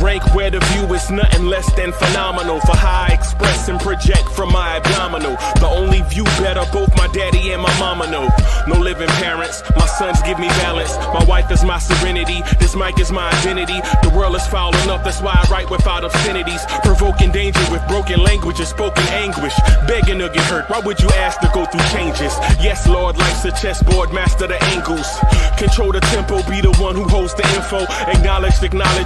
rank where the view is nothing less than phenomenal. For how I express and project from my abdominal. The only view better, both my daddy and my mama know. No living parents, my sons give me balance. My wife is my serenity, this mic is my identity. The world is foul enough, that's why I write without obscenities. Provoking danger with broken language and spoken anguish. Begging to get hurt, why would you ask to go through changes? Yes, Lord, life's a chessboard, master the angles. Control the tempo, be the one who holds the info. Acknowledge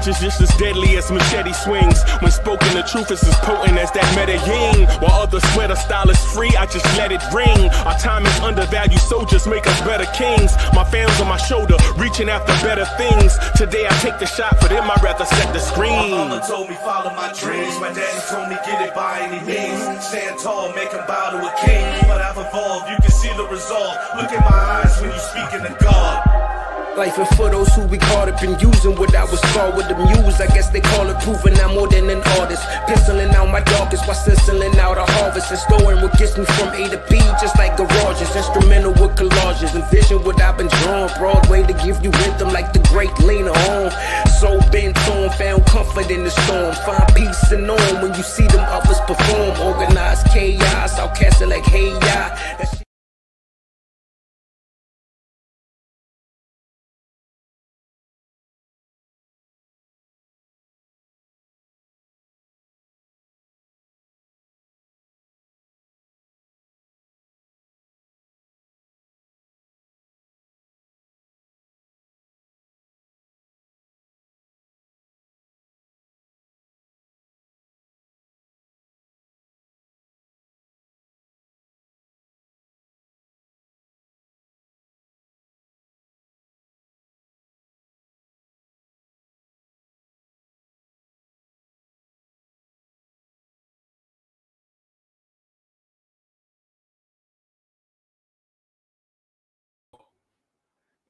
is just as deadly as machete swings. When spoken, the truth is as potent as that Medellin. While others swear the style is free, I just let it ring. Our time is undervalued, soldiers make us better kings. My fans on my shoulder, reaching after better things. Today I take the shot, for them I'd rather set the screen. My mama told me follow my dreams. My daddy told me get it by any means. Stand tall, make him bow to a king. But I've evolved, you can see the resolve. Look in my eyes when you speaking to God. Life and for those who we caught up in using what I was taught with the muse. I guess they call it proving I'm more than an artist. Penciling out my darkest while stenciling out a harvest. And storing what gets me from A to B, just like garages. Instrumental with collages. Envision what I've been drawing. Broadway to give you rhythm like the great Lena Horne. So bent on, found comfort in the storm. Find peace and on when you see them others perform. Organized chaos, outcasted like hey ya.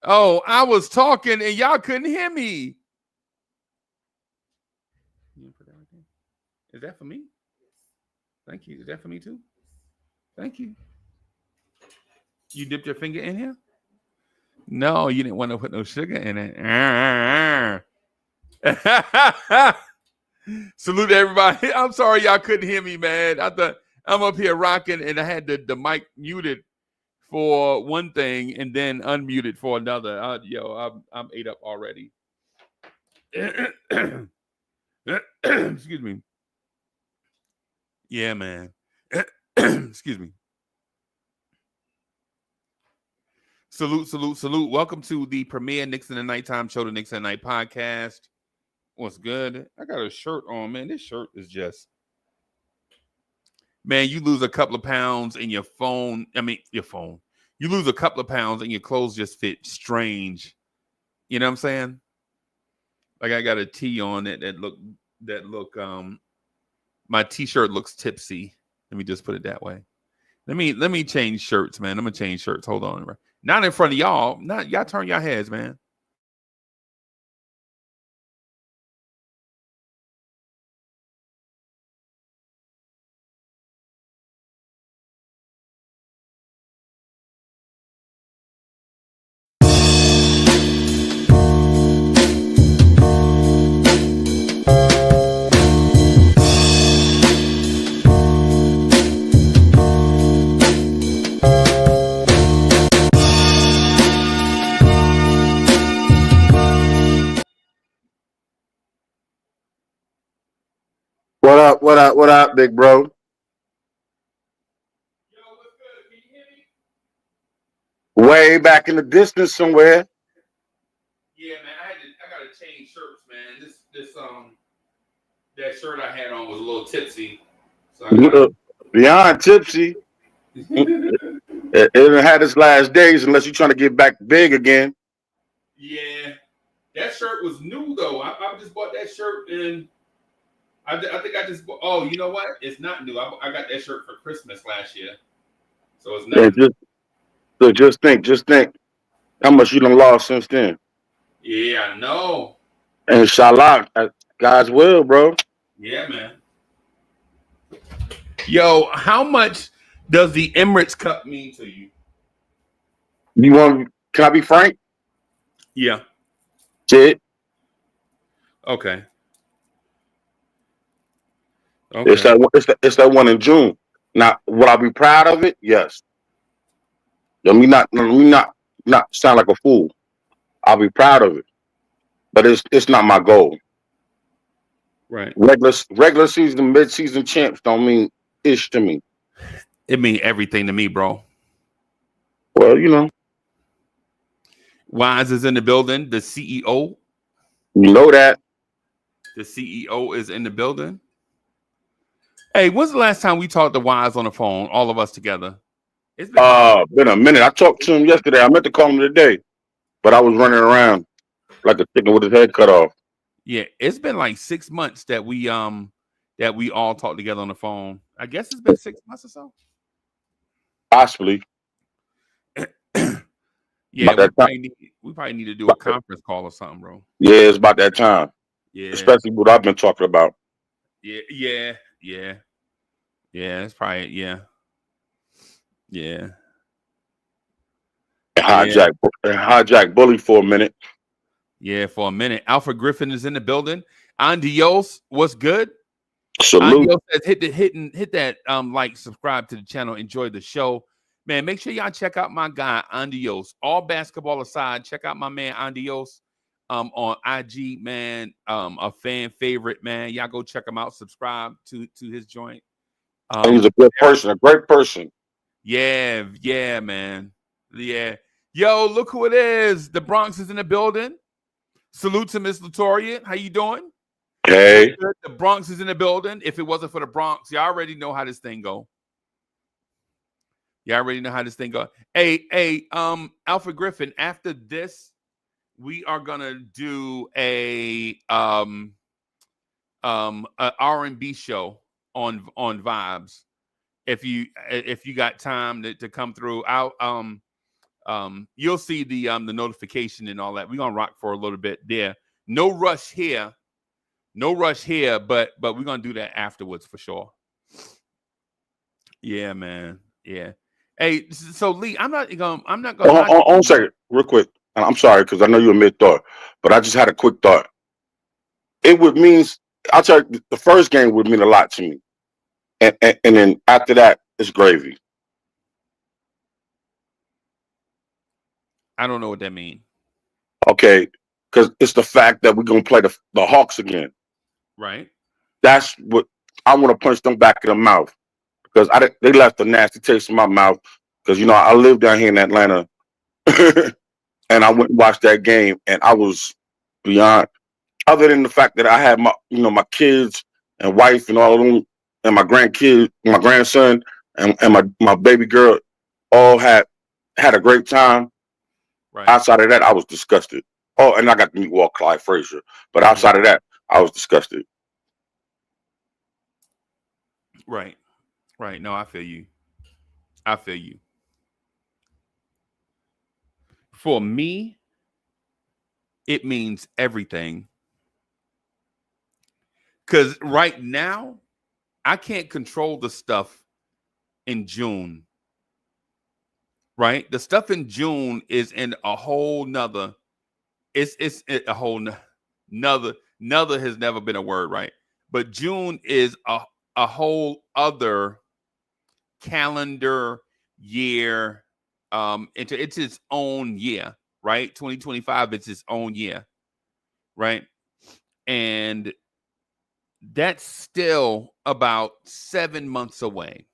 Oh, I was talking and y'all couldn't hear me. Is that for me? Thank you. Is that for me too? Thank you. You dipped your finger in here? No, you didn't want to put no sugar in it. Salute to everybody. I'm sorry y'all couldn't hear me, man. I thought I'm up here rocking and I had the mic muted for one thing and then unmuted for another. I'm ate up already. Excuse me. Yeah, man. Excuse me. Salute. Welcome to the premiere Knicks in the Nighttime show, the Knicks in the Night podcast. What's good? I got a shirt on, man. This shirt is just, man, you lose a couple of pounds and your phone. You lose a couple of pounds and your clothes just fit strange. You know what I'm saying? Like I got a tee on that look my t-shirt looks tipsy. Let me just put it that way. Let me change shirts, man. I'm gonna change shirts. Hold on. Not in front of y'all. Not y'all turn your heads, man. What up, big bro? Yo, what's good? Can you hear me? Way back in the distance somewhere. Yeah, man. I gotta change shirts, man. This that shirt I had on was a little tipsy. So Beyond tipsy. It had its last days unless you're trying to get back big again. Yeah, that shirt was new though. I just bought that shirt and I think I just bought. Oh, you know what? It's not new. I got that shirt for Christmas last year, so it's not. Yeah, just think how much you done lost since then. Yeah, I know. Inshallah, God's will, bro. Yeah, man. Yo, how much does the Emirates Cup mean to you? Can I be frank? Yeah. Shit. Okay. It's Okay. it's that one in June. Now, will I be proud of it? Yes. Let me not sound like a fool. I'll be proud of it, but it's not my goal. Right. Regular season, mid season champs don't mean ish to me. It means everything to me, bro. Well, you know, Wise is in the building. The CEO. you know that. The CEO is in the building. Hey, when's the last time we talked to Wise on the phone, all of us together? It's been about Been a minute. I talked to him yesterday. I meant to call him today, but I was running around like a chicken with his head cut off. yeah, it's been like 6 months that we all talked together on the phone. I guess it's been 6 months or so. Possibly. Yeah, About that time. we probably need to do a conference call or something, bro. Yeah, it's about that time. Yeah, Especially what I've been talking about. yeah. It's probably yeah. And hijack bully for a minute. Yeah, for a minute. Alfred Griffin is in the building. Andios, what's good? Salute. Andios says hit that like, subscribe to the channel, enjoy the show. Man, make sure y'all check out my guy Andios. All basketball aside, check out my man Andios on IG, man. A fan favorite, man. Y'all go check him out, subscribe to his joint. He's a good person, a great person. Yeah, man. Yeah. Yo, look who it is. The Bronx is in the building. Salute to Miss Latoria. How you doing? Hey. The Bronx is in the building. If it wasn't for the Bronx, y'all already know how this thing go. Hey, Alfred Griffin, after this, we are gonna do a R&B show on Vibes. If you got time to come through, you'll see the notification and all that. We're gonna rock for a little bit there. No rush here, but we're gonna do that afterwards for sure. Yeah, man. Yeah. Hey, so Lee, I'm not gonna. On a second, real quick. I'm sorry because I know you're mid thought, but I just had a quick thought. It would mean, I'll tell you, the first game would mean a lot to me, and then after that, it's gravy. I don't know what that means. Okay, because it's the fact that we're gonna play the Hawks again. Right. That's what I want to punch them back in the mouth because they left a nasty taste in my mouth. Because I live down here in Atlanta, and I went and watched that game, and I was beyond. Other than the fact that I had my kids and wife and all of them, and my grandkids, my grandson, and my baby girl, all had a great time. Right. Outside of that, I was disgusted. Oh, and I got to meet Walt Clyde Frazier, but outside of that, I was disgusted. Right. No, I feel you. For me, it means everything. Because right now, I can't control the stuff in June. Right? The stuff in June is in a whole nother. It's a whole nother has never been a word, right? But June is a whole other calendar year. It's its own year, right? 2025, it's its own year, right? And that's still about 7 months away.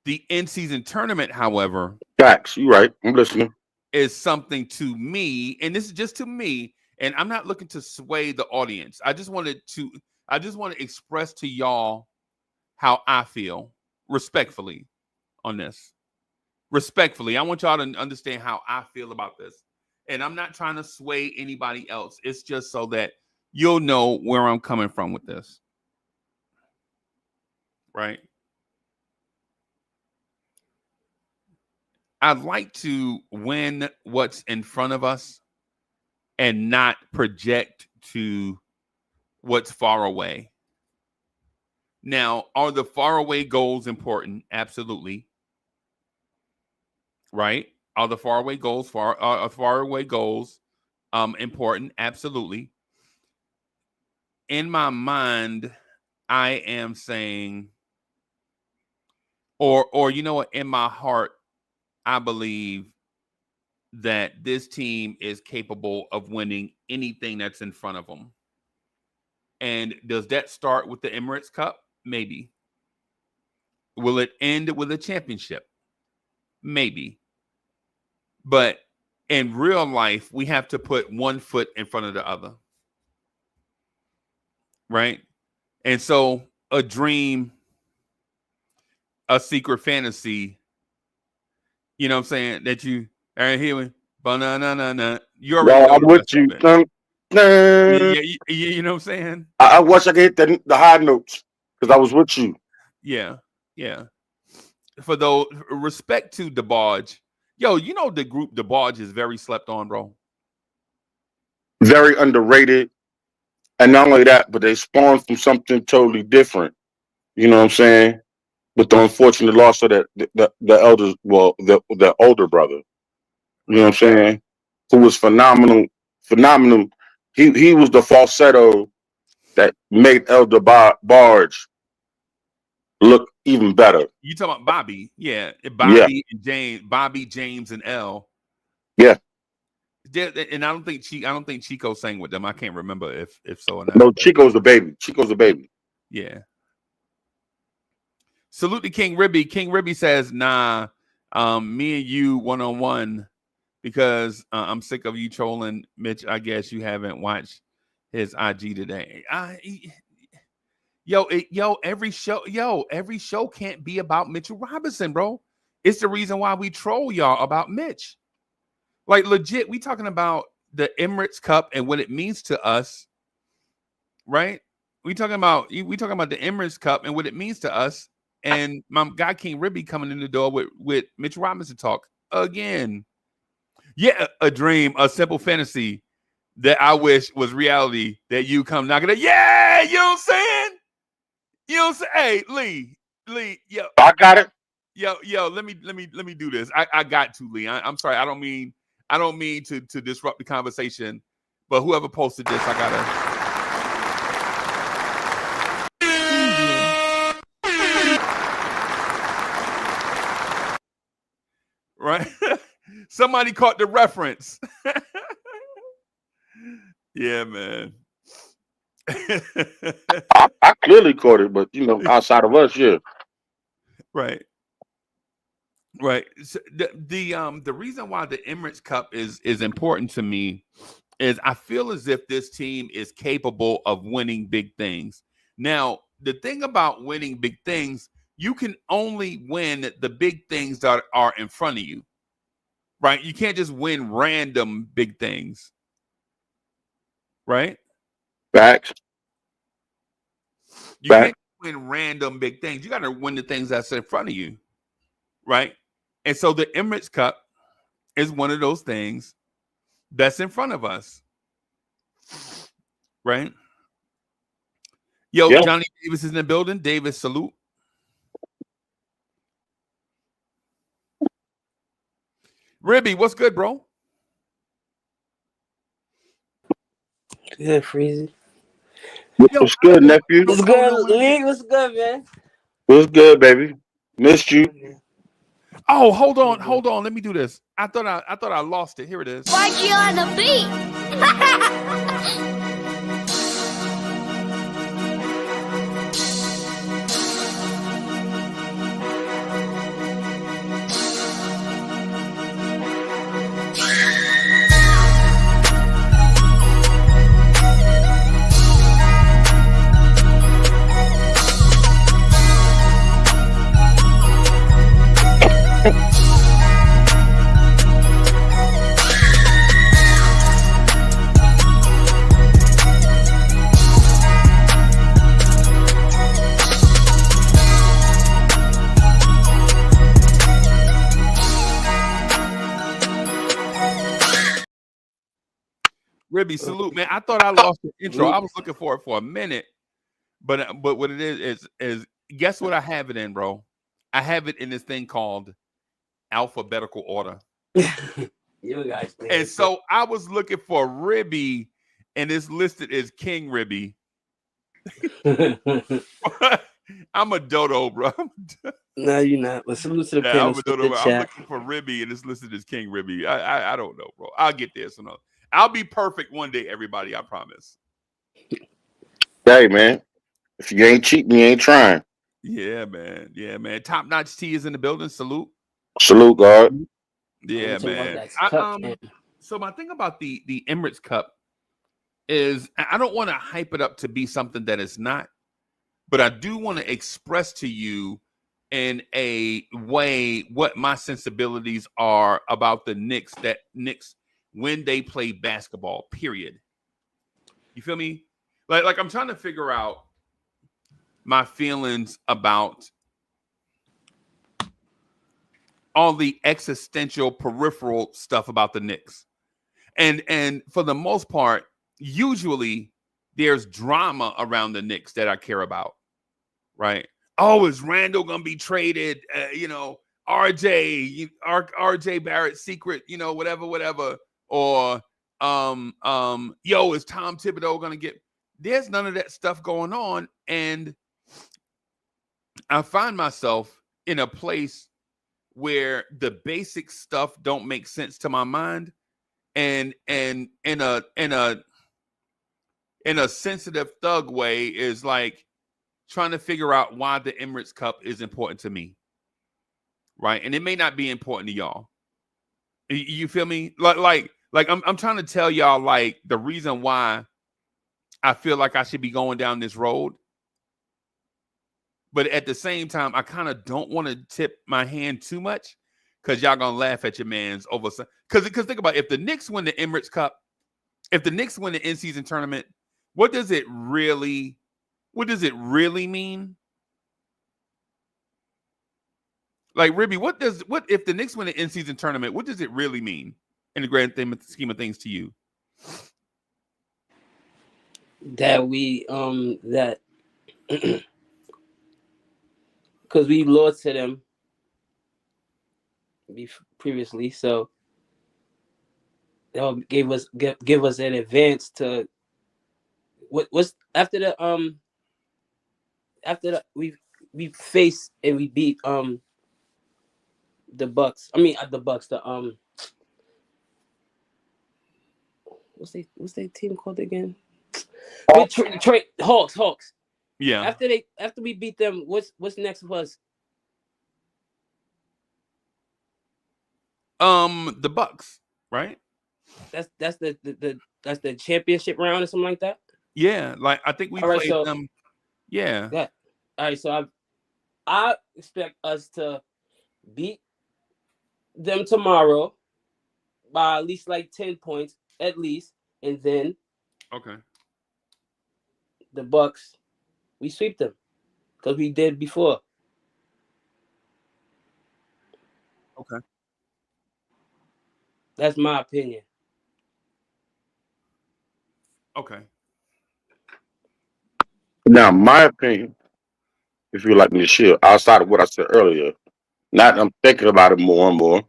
The in-season tournament, howewant Facts, you right. I'm listening. Is something to me, and this is just to me, and I'm not looking to sway the audience. I just want to express to y'all how I feel respectfully on this. Respectfully, I want y'all to understand how I feel about this. And I'm not trying to sway anybody else. It's just so that you'll know where I'm coming from with this. Right? I'd like to win what's in front of us and not project to what's far away. Now, are the faraway goals important? Absolutely. Right? Are the faraway goals important? Absolutely. in my mind, I am saying, or you know what, in my heart, I believe that this team is capable of winning anything that's in front of them. And does that start with the Emirates Cup? Maybe. Will it end with a championship? Maybe. But in real life, we have to put one foot in front of the other. Right? And so a dream, a secret fantasy, you know what I'm saying, that you are hearing, banana. You already know I'm the with rest you. of it. You know what I'm saying? I wish I could hit the high notes because I was with you. Yeah. For those, respect to DeBarge. Yo, you know the group DeBarge is very slept on, bro. Very underrated. And not only that, but they spawned from something totally different. You know what I'm saying? With the unfortunate loss of the elders, well, the older brother. You know what I'm saying? Who was phenomenal. He was the falsetto that made Elder Barge look even better. You talking about Bobby? Yeah, Yeah. Bobby, James, and L. Yeah. And I don't think Chico sang with them. I can't remember if so or not. No, Chico's the baby. Yeah. Salute to King Ribby. King Ribby says, "Nah, me and you one-on-one because I'm sick of you trolling Mitch. I guess you haven't watched his IG today. Every show can't be about Mitchell Robinson, bro. It's the reason why we troll y'all about Mitch. Like legit, we talking about the Emirates Cup and what it means to us, right? We talking about the Emirates Cup and what it means to us. And my guy King Ribby coming in the door with Mitch Robinson talk again. Yeah, a dream, a simple fantasy that I wish was reality. That you come knocking at. Yeah, you know what I'm saying? You know what I'm saying? Hey, Lee, yo, I got it. Yo, let me do this. I got to, Lee. I'm sorry. I don't mean to disrupt the conversation, but whoever posted this, I gotta. Right? Somebody caught the reference. Yeah, man. I clearly caught it, but outside of us, yeah. Right. So the reason why the Emirates Cup is important to me is I feel as if this team is capable of winning big things. Now, the thing about winning big things, you can only win the big things that are in front of you. Right? You can't just win random big things. Right? Facts. You can't win random big things. You got to win the things that's in front of you. Right? And so the Emirates Cup is one of those things that's in front of us. Right? Yo, yeah. Johnny Davis is in the building. Davis, salute. Ribby, what's good, bro? Good, Freezy. What's good, nephew? What's good, Lee? What's good, man? What's good, baby? Missed you. Oh, hold on. Let me do this. I thought I lost it. Here it is. Mikey on the beat. Ribby, salute, man. I thought I lost the intro. I was looking for it for a minute, but what it is guess what I have it in, bro? I have it in this thing called alphabetical order. You guys, and so I was looking for Ribby, and it's listed as King Ribby. I'm a dodo, bro. No, you're not. But salute to the Yeah, panel. I'm a dodo. The Bro. I'm chat. looking for Ribby, and it's listed as King Ribby. I don't know, bro. I'll get there. So no, I'll be perfect one day, everybody. I promise. Hey, man. If you ain't cheating, you ain't trying. Yeah, man. Yeah, man. Top notch T is in the building. Salute. Salute, God. Yeah, Talking about man. that cup, man. So my thing about the Emirates Cup is I don't want to hype it up to be something that it's not, but I do want to express to you in a way what my sensibilities are about the Knicks when they play basketball, period. You feel me? Like I'm trying to figure out my feelings about all the existential peripheral stuff about the Knicks. And for the most part, usually there's drama around the Knicks that I care about, right? Oh, is Randall gonna be traded? RJ Barrett's secret, whatever. Or yo, is Tom Thibodeau gonna get? There's none of that stuff going on, and I find myself in a place where the basic stuff don't make sense to my mind, and in a sensitive thug way is like trying to figure out why the Emirates Cup is important to me, right? And it may not be important to y'all. You feel me? Like I'm trying to tell y'all like the reason why I feel like I should be going down this road. But at the same time, I kind of don't want to tip my hand too much because y'all gonna laugh at your man's over. Because think about it, if the Knicks win the Emirates Cup, if the Knicks win the in-season tournament, what does it really mean? Like Ribby, what if the Knicks win the in-season tournament? What does it really mean in the grand scheme of things to you? That we that because we lost to them previously, so that give us an advance to what's after the we faced and we beat the Bucks. I mean the Bucks. The what's their team called again? Hawks. Yeah. After we beat them, what's next was? The Bucks, right? That's the championship round or something like that. Yeah, like I think we played them. Yeah. All right, so I expect us to beat them tomorrow by at least like 10 points at least, and then okay, the Bucks, we sweep them because we did before. Okay, that's my opinion. Okay. Now, my opinion, if you like me to share, outside of what I said earlier, not I'm thinking about it more and more,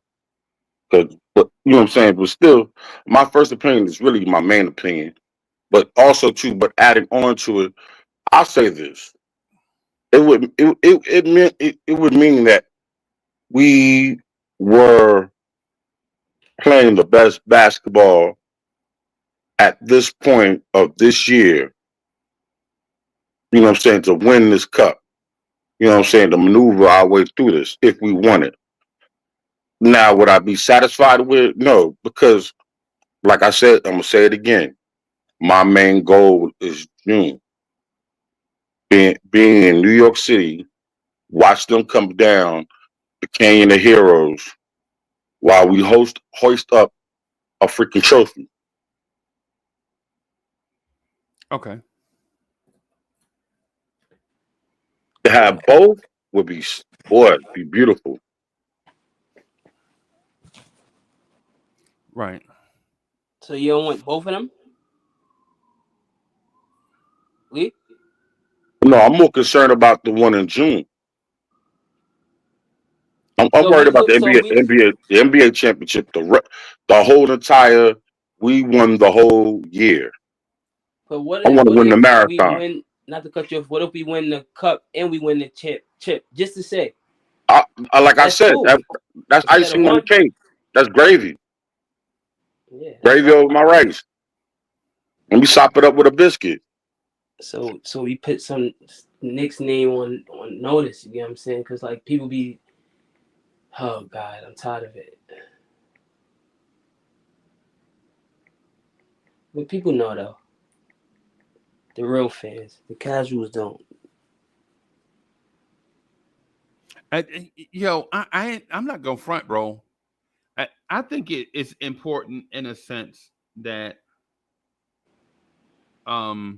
but you know what I'm saying. But still, my first opinion is really my main opinion. But also too, but adding on to it, I'll say this: it would mean that we were playing the best basketball at this point of this year. You know what I'm saying, to win this cup. You know what I'm saying, to maneuver our way through this if we won it. Now, would I be satisfied with it? No, because like I said, I'm gonna say it again. My main goal is June. Being in New York City, watch them come down the Canyon of Heroes while we hoist up a freaking trophy. Okay. To have both would be beautiful. Right. So you don't want both of them? Lee? No, I'm more concerned about the one in June. I'm worried about the NBA championship. The whole entire. We won the whole year. But I want to win the marathon. not to cut you off, what if we win the cup and we win the chip? Just to say. Like I That's said, cool. that's Instead of icing on the one. cake. That's gravy. Yeah. Gravy over my rice. Let me sop it up with a biscuit. So we put some Knicks name on notice. You know what I'm saying? Because like people be, oh God, I'm tired of it. But people know though. The real fans, the casuals don't. I'm not gonna front, bro. I think it's important in a sense that I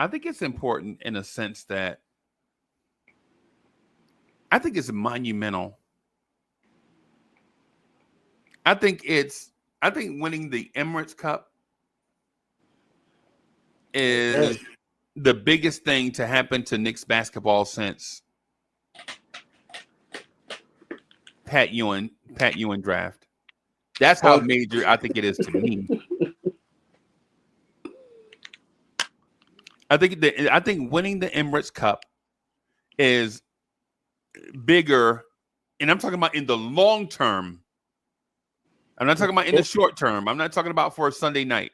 think it's important in a sense that I think it's monumental. I think winning the Emirates Cup is the biggest thing to happen to Knicks basketball since Pat Ewing draft. That's how major I think it is to me. I think winning the Emirates Cup is bigger, and I'm talking about in the long term. I'm not talking about in the short term. I'm not talking about for a Sunday night,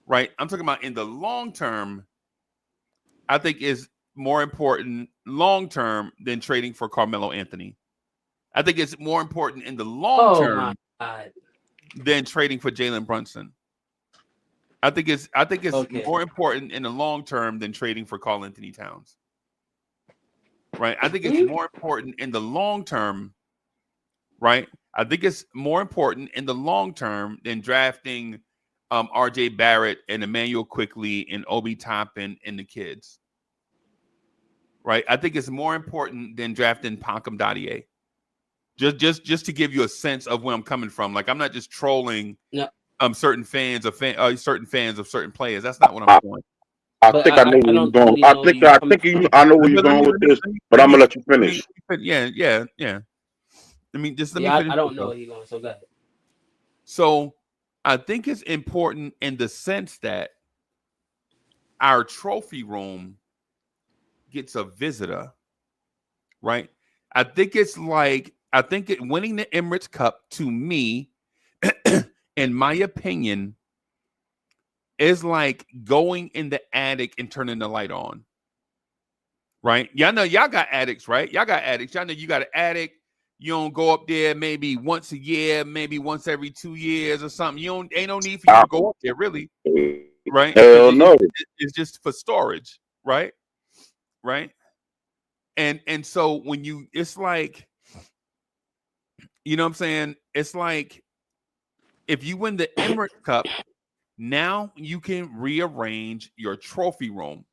right? I'm talking about in the long term. I think is more important long term than trading for Carmelo Anthony. I think it's more important in the long term than trading for Jalen Brunson. I think it's more important in the long term than trading for Karl Anthony Towns. Right? I think it's more important in the long term, right? I think it's more important in the long term than drafting RJ Barrett and Emmanuel Quickley and Obi Toppin and the kids. Right? I think it's more important than drafting Pankam Dadier. Just to give you a sense of where I'm coming from. Like I'm not just trolling certain fans of certain players. That's not what I'm doing. I think I know where you're going. I know where you're going with this, but I'm gonna let you finish. Yeah. Let me finish. I don't know where you're going, so go ahead. So I think it's important in the sense that our trophy room gets a visitor, right? I think winning the Emirates Cup to me, in my opinion, is like going in the attic and turning the light on. Right? Y'all know y'all got attics, right? Y'all got attics. Y'all know you got an attic. You don't go up there maybe once a year, maybe once every 2 years or something. Ain't no need for you to go up there, really. Right? Hell no. It's just for storage, right? Right? And so when it's like, you know what I'm saying? It's like if you win the Emirates Cup, now you can rearrange your trophy room.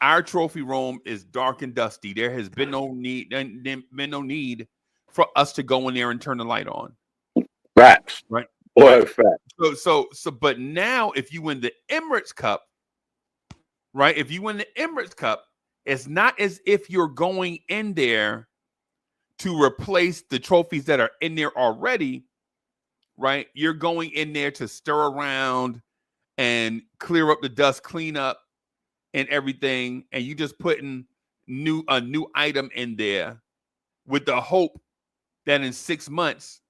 Our trophy room is dark and dusty. There has been no need for us to go in there and turn the light on. Facts. Right? Boy, facts. So, but now if you win the Emirates Cup, right? If you win the Emirates Cup, it's not as if you're going in there to replace the trophies that are in there already, right? You're going in there to stir around and clear up the dust, clean up and everything, and you just putting a new item in there with the hope that in 6 months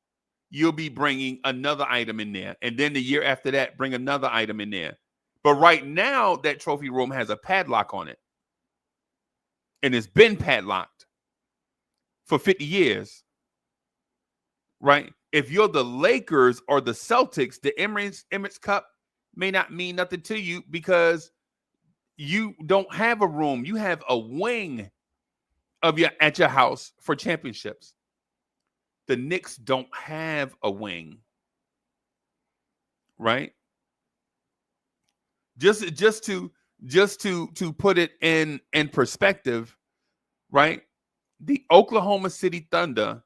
you'll be bringing another item in there, and then the year after that bring another item in there. But right now that trophy room has a padlock on it, and it's been padlocked for 50 years, right? If you're the Lakers or the Celtics, the Emirates Cup may not mean nothing to you because you don't have a room. You have a wing at your house for championships. The Knicks don't have a wing, right? Just to put it in perspective, right? The Oklahoma City Thunder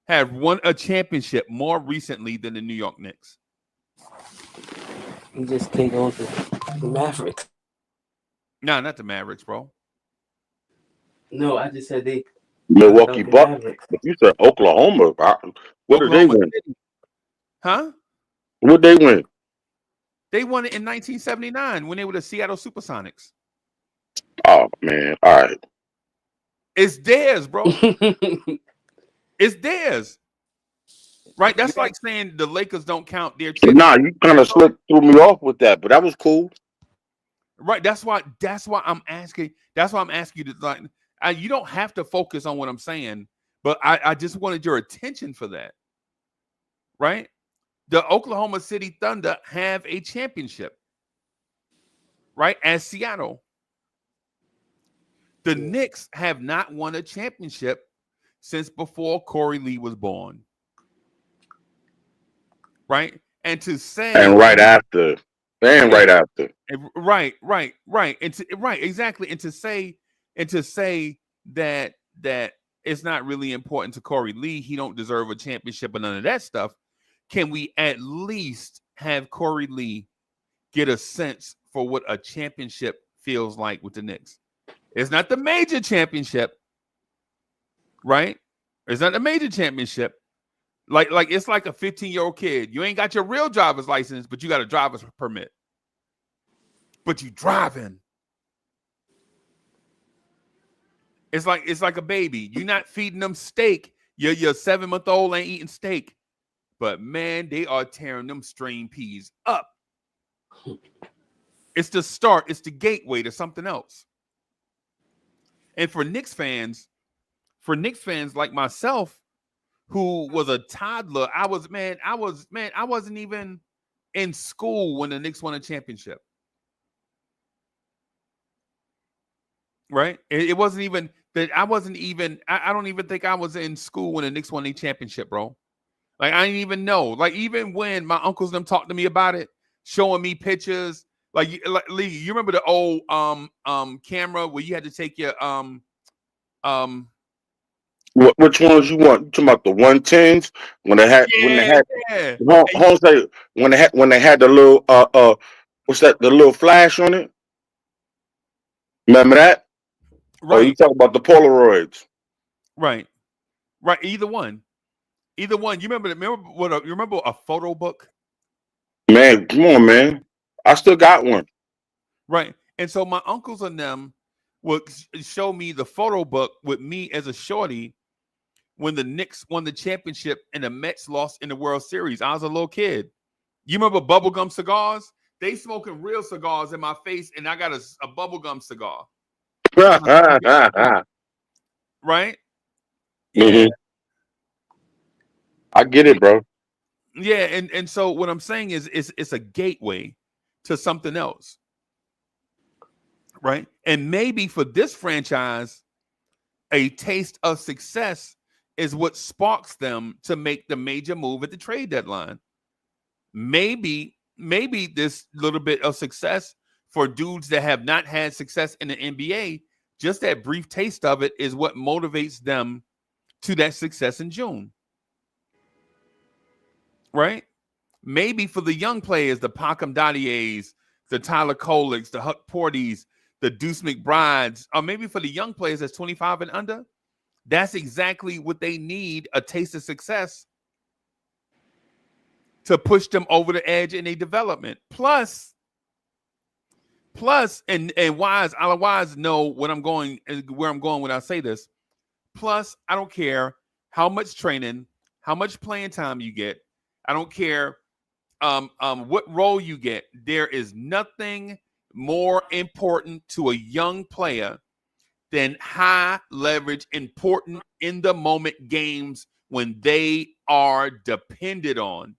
have won a championship more recently than the New York Knicks. You just think over the Mavericks. No, not the Mavericks, bro. No, I just said they. Milwaukee Bucks. You said Oklahoma. What did they win? City. Huh? What did they win? They won it in 1979 when they were the Seattle Supersonics. Oh man, all right. It's theirs, bro. It's theirs. Right? That's like saying the Lakers don't count their But nah, championship. you kind of threw me off with that, but that was cool. Right. That's why I'm asking. That's why I'm asking you to like. You don't have to focus on what I'm saying, but I just wanted your attention for that. Right. The Oklahoma City Thunder have a championship. Right, as Seattle. The Knicks have not won a championship since before Corey Lee was born. Right? And to say And right after. And right after. Right. Exactly. And to say that it's not really important to Corey Lee, he don't deserve a championship or none of that stuff. Can we at least have Corey Lee get a sense for what a championship feels like with the Knicks? It's not the major championship, right? It's not the major championship. Like it's like a 15-year-old kid. You ain't got your real driver's license, but you got a driver's permit. But you driving. It's like a baby. You're not feeding them steak. Your 7-month-old ain't eating steak. But man, they are tearing them string peas up. It's the start. It's the gateway to something else. And for Knicks fans like myself, who was a toddler, I wasn't even in school when the Knicks won a championship. Right? It wasn't even that. I don't even think I was in school when the Knicks won a championship, bro. Like, I didn't even know. Like, even when my uncles them talked to me about it, showing me pictures. Like Lee, you remember the old camera where you had to take your Which ones you want? You talking about the 110s when they had when they had the little what's that, the little flash on it? Remember that? Right. Or you talking about the Polaroids? Right. Either one. You remember a photo book? Man, come on, man. I still got one. Right. And so my uncles and them would show me the photo book with me as a shorty when the Knicks won the championship and the Mets lost in the World Series. I was a little kid. You remember bubblegum cigars? They smoking real cigars in my face, and I got a bubblegum cigar. Right? Mm-hmm. I get it, bro. Yeah, and so what I'm saying is it's a gateway to something else. Right? And maybe for this franchise, a taste of success is what sparks them to make the major move at the trade deadline. Maybe this little bit of success for dudes that have not had success in the NBA, just that brief taste of it is what motivates them to that success in June. Right? Maybe for the young players, the Pacom Dadiers, the Tyler Koliks, the Huck Porties, the Deuce McBrides, or maybe for the young players that's 25 and under, that's exactly what they need, a taste of success to push them over the edge in their development. Plus, and Wise know what I'm going, where I'm going when I say this. Plus, I don't care how much training, how much playing time you get. I don't care what role you get. There is nothing more important to a young player than high leverage, important in the moment games when they are depended on.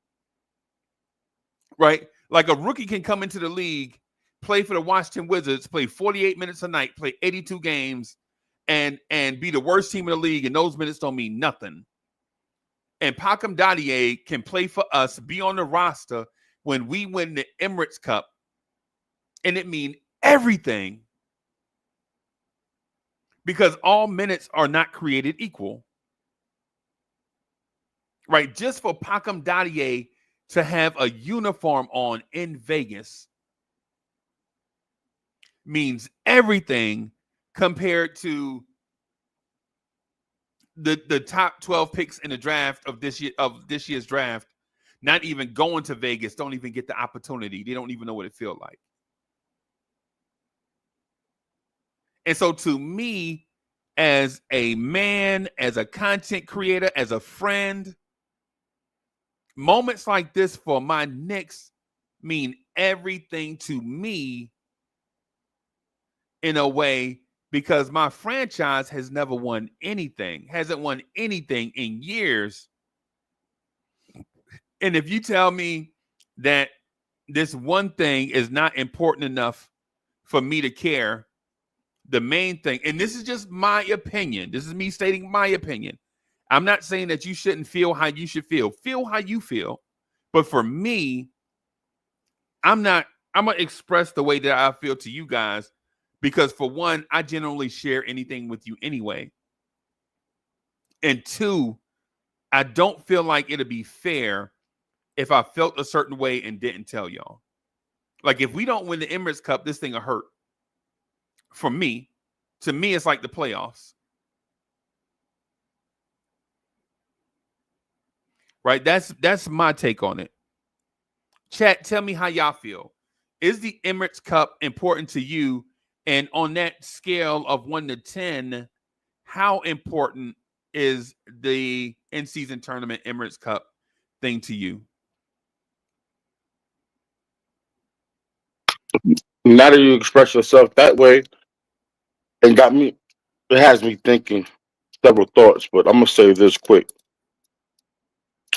Right? Like a rookie can come into the league, play for the Washington Wizards, play 48 minutes a night, play 82 games, and be the worst team in the league, and those minutes don't mean nothing. And Pacom Dadier can play for us, be on the roster when we win the Emirates Cup, and it means everything, because all minutes are not created equal. Right? Just for Pacom Dadier to have a uniform on in Vegas means everything compared to the top 12 picks in the draft of this year's draft not even going to Vegas, don't even get the opportunity. They don't even know what it feels like. And so to me, as a man, as a content creator, as a friend, moments like this for my Knicks mean everything to me in a way, because my franchise has never won anything, hasn't won anything in years. And if you tell me that this one thing is not important enough for me to care, the main thing, and this is just my opinion, this is me stating my opinion. I'm not saying that you shouldn't feel how you should feel. Feel how you feel. But for me, I'm going to express the way that I feel to you guys, because for one, I generally share anything with you anyway. And two, I don't feel like it'll be fair if I felt a certain way and didn't tell y'all. Like, if we don't win the Emirates Cup, this thing will hurt. For me, to me, it's like the playoffs. Right? That's my take on it. Chat, tell me how y'all feel. Is the Emirates Cup important to you? And on that scale of 1 to 10, how important is the in-season tournament Emirates Cup thing to you? Now that you express yourself that way, it has me thinking several thoughts, but I'm going to say this quick.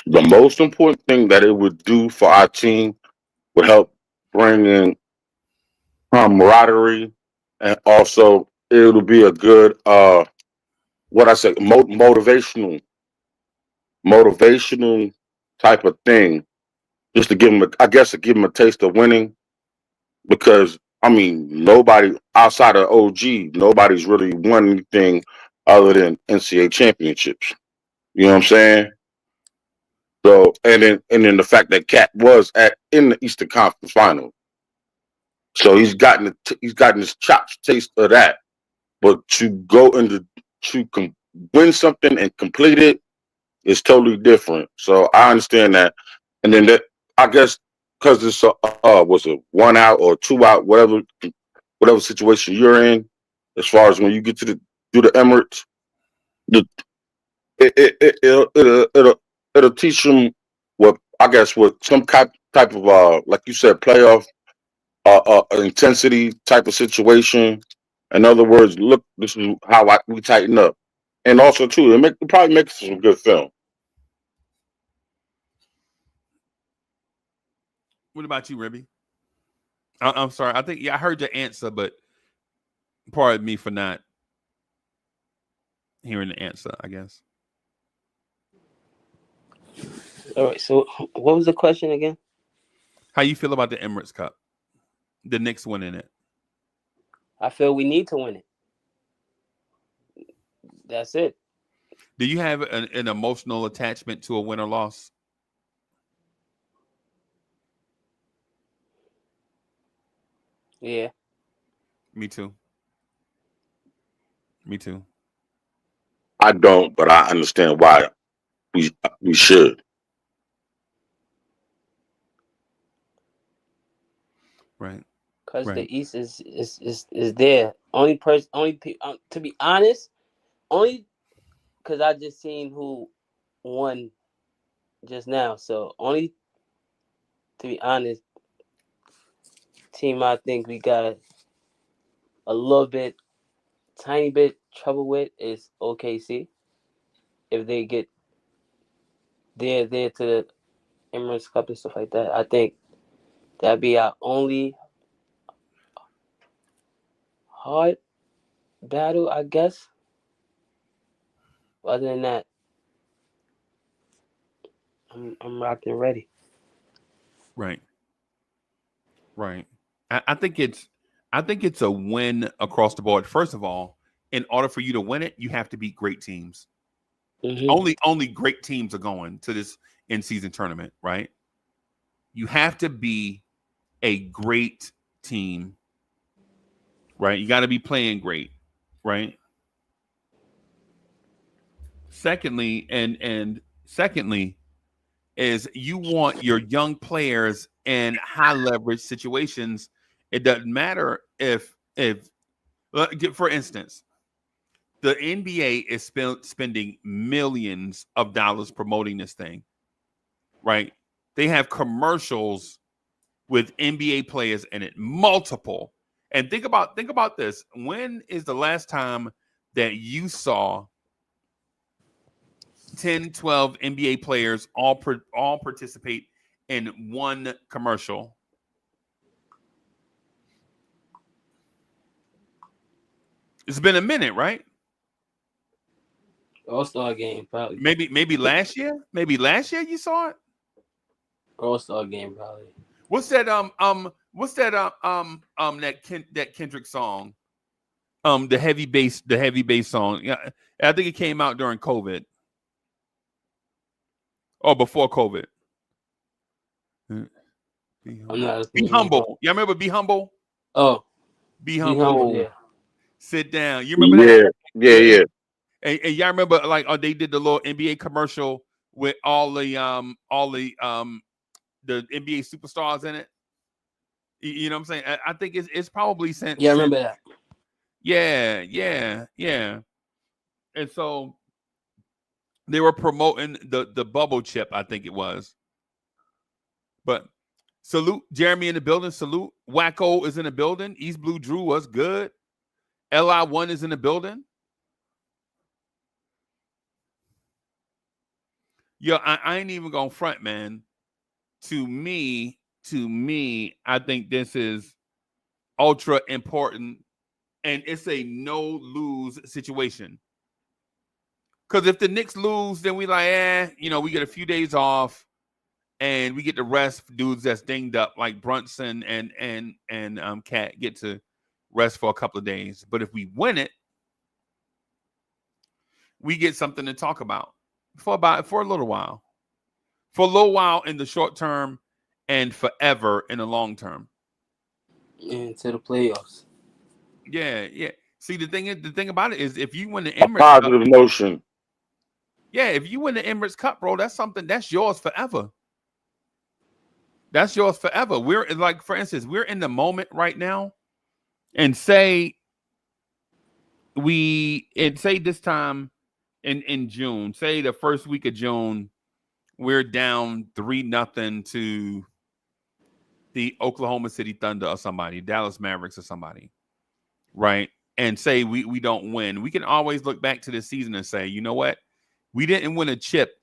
The most important thing that it would do for our team would help bring in camaraderie, and also it'll be a good, motivational type of thing, just to give them, to give them a taste of winning, because I mean, nobody outside of OG, nobody's really won anything other than NCAA championships. You know what I'm saying? So, and then the fact that Cat was in the Eastern Conference Final, so he's gotten his chops taste of that. But to go win something and complete it is totally different. So I understand that, and then that, I guess, because it's was it 1 out or 2 out, whatever situation you're in, as far as when you get to do the Emirates, it'll teach them what some type of like you said, playoff intensity type of situation. In other words, look, this is how we tighten up, and also too, it probably make some good film. What about you, Ribby? I'm sorry. I think I heard your answer, but pardon me for not hearing the answer, I guess. All right. So, what was the question again? How you feel about the Emirates Cup? The Knicks winning it. I feel we need to win it. That's it. Do you have an emotional attachment to a win or loss? Yeah. Me too. Me too. I don't, but I understand why we should. Right. Because Right. the East is there. To be honest, only because I just seen who won just now. So only, to be honest, team I think we got a little bit, tiny bit trouble with is OKC. If they get there to the Emirates Cup and stuff like that, I think that'd be our only hard battle, I guess. Other than that, I'm rocking ready. Right. Right. I think it's a win across the board. First of all, in order for you to win it, you have to beat great teams. Mm-hmm. Only great teams are going to this in-season tournament, right? You have to be a great team, right? You got to be playing great, right? Secondly, is you want your young players in high leverage situations. It doesn't matter if for instance, the NBA is spending millions of dollars promoting this thing, right? They have commercials with NBA players in it, multiple. And think about this. When is the last time that you saw 10, 12 NBA players all participate in one commercial? It's been a minute, right? All-Star game, probably. Maybe last year? Maybe last year you saw it? All-Star game, probably. What's that that Kendrick song? The heavy bass song. Yeah, I think it came out during COVID. Or before COVID. Be humble. Y'all remember Be Humble? Oh. Be humble. Yeah. Sit down. You remember that? Yeah. And y'all remember they did the little NBA commercial with all the NBA superstars in it. You know what I'm saying? I think it's probably since. Yeah, I remember that. Yeah. And so they were promoting the bubble chip, I think it was. But salute Jeremy in the building. Salute Wacko is in the building. East Blue Drew was good. LI1 is in the building. Yo, I ain't even gonna front, man. To me, I think this is ultra important, and it's a no-lose situation. Because if the Knicks lose, then we we get a few days off, and we get to rest dudes that's dinged up, like Brunson and Cat get to rest for a couple of days. But if we win it, we get something to talk about for a little while. For a little while in the short term and forever in the long term. Into the playoffs. Yeah. See, the thing about it is if you win the Emirates positive Cup, notion. Yeah, if you win the Emirates Cup, bro, that's something that's yours forever. That's yours forever. We're like, for instance, we're in the moment right now, and say this time in June, say the first week of June, we're down 3-0 to the Oklahoma City Thunder or somebody, Dallas Mavericks or somebody, right? And say we don't win. We can always look back to this season and say, you know what? We didn't win a chip,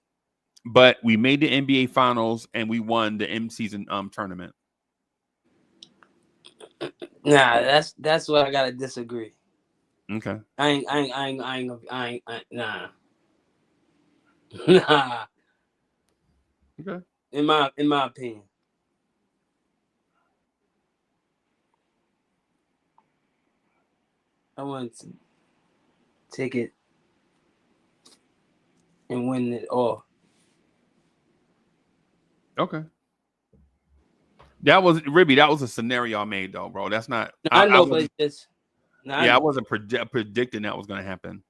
but we made the NBA Finals and we won the in-season tournament. Nah, that's where I gotta disagree. Okay. I ain't nah. Nah. Okay. In my opinion. I want to take it and win it all. Okay. That was Ribby. That was a scenario I made, though, bro. That's not. I know, but it's. I wasn't predicting that was going to happen.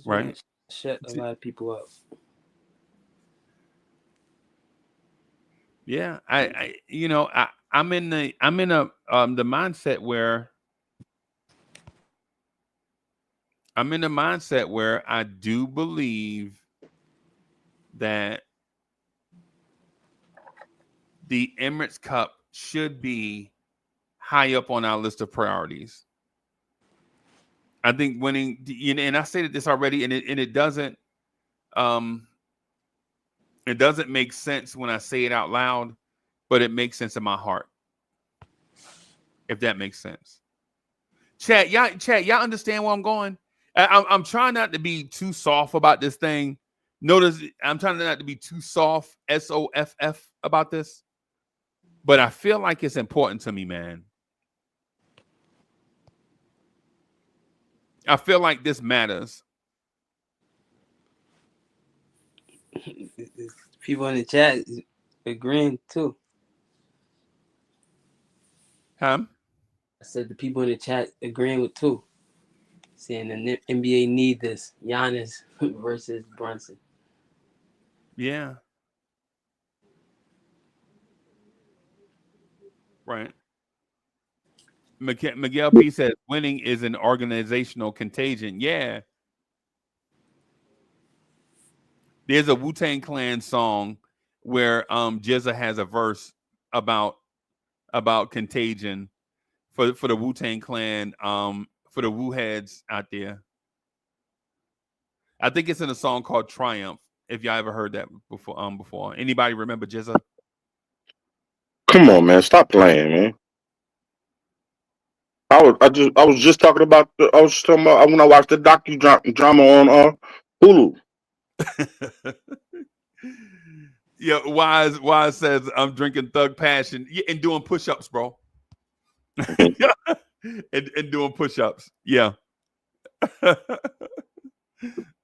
Right. Shut a lot of people up. Yeah, I'm in the mindset where I do believe that the Emirates Cup should be high up on our list of priorities. I think winning, and I stated this already, and it doesn't make sense when I say it out loud, but it makes sense in my heart. If that makes sense. Chat, y'all understand where I'm going? I'm trying not to be too soft about this thing. Notice I'm trying not to be too soft, SOFF about this. But I feel like it's important to me, man. I feel like this matters. People in the chat agreeing too. Huh? I said the people in the chat agreeing with too. Saying the NBA need this Giannis versus Brunson. Yeah. Right. Miguel P says winning is an organizational contagion. Yeah. There's a Wu-Tang Clan song where Jizza has a verse about contagion for the Wu-Tang Clan, for the Wu heads out there. I think it's in a song called Triumph. If y'all ever heard that before. Anybody remember Jizza? Come on, man, stop playing, man. I was just talking about when I watched the docudrama on Hulu. Yeah, Wise says I'm drinking Thug Passion and doing push-ups, bro. and doing push-ups. Yeah.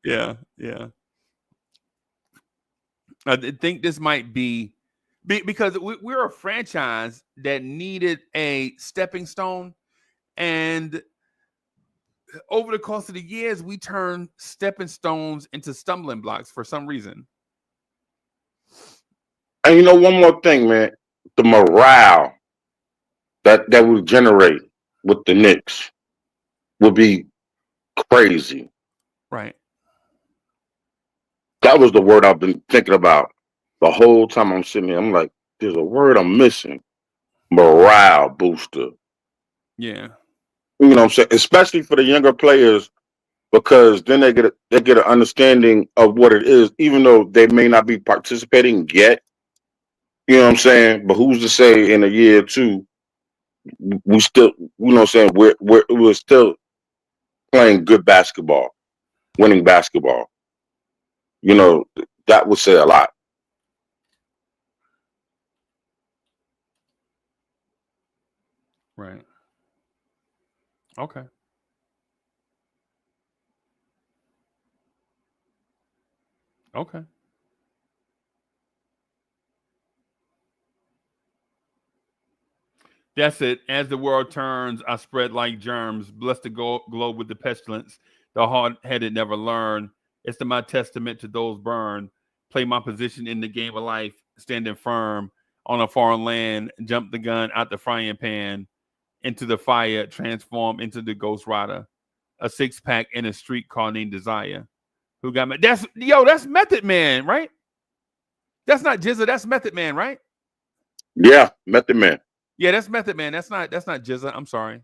yeah. I think this might be because we're a franchise that needed a stepping stone, and over the course of the years, we turned stepping stones into stumbling blocks for some reason. And you know, one more thing, man, the morale that would generate with the Knicks would be crazy. Right. That was the word I've been thinking about the whole time I'm sitting here. I'm like, there's a word I'm missing. Morale booster. Yeah. You know what I'm saying? Especially for the younger players, because then they get an understanding of what it is, even though they may not be participating yet. You know what I'm saying? But who's to say in a year or two we still, you know what I'm saying, we're still playing good basketball, winning basketball. You know, that would say a lot. Right. Okay. Okay. That's it. As the world turns, I spread like germs. Bless the globe with the pestilence. The hard-headed never learn. It's to my testament to those burned. Play my position in the game of life, standing firm on a foreign land. Jump the gun out the frying pan into the fire. Transform into the Ghost Rider. A six-pack in a street car named Desire. Who got me? That's Method Man, right? That's not Jizza. That's Method Man, right? Yeah, Method Man. Yeah, that's Method Man. That's not Jizza. I'm sorry.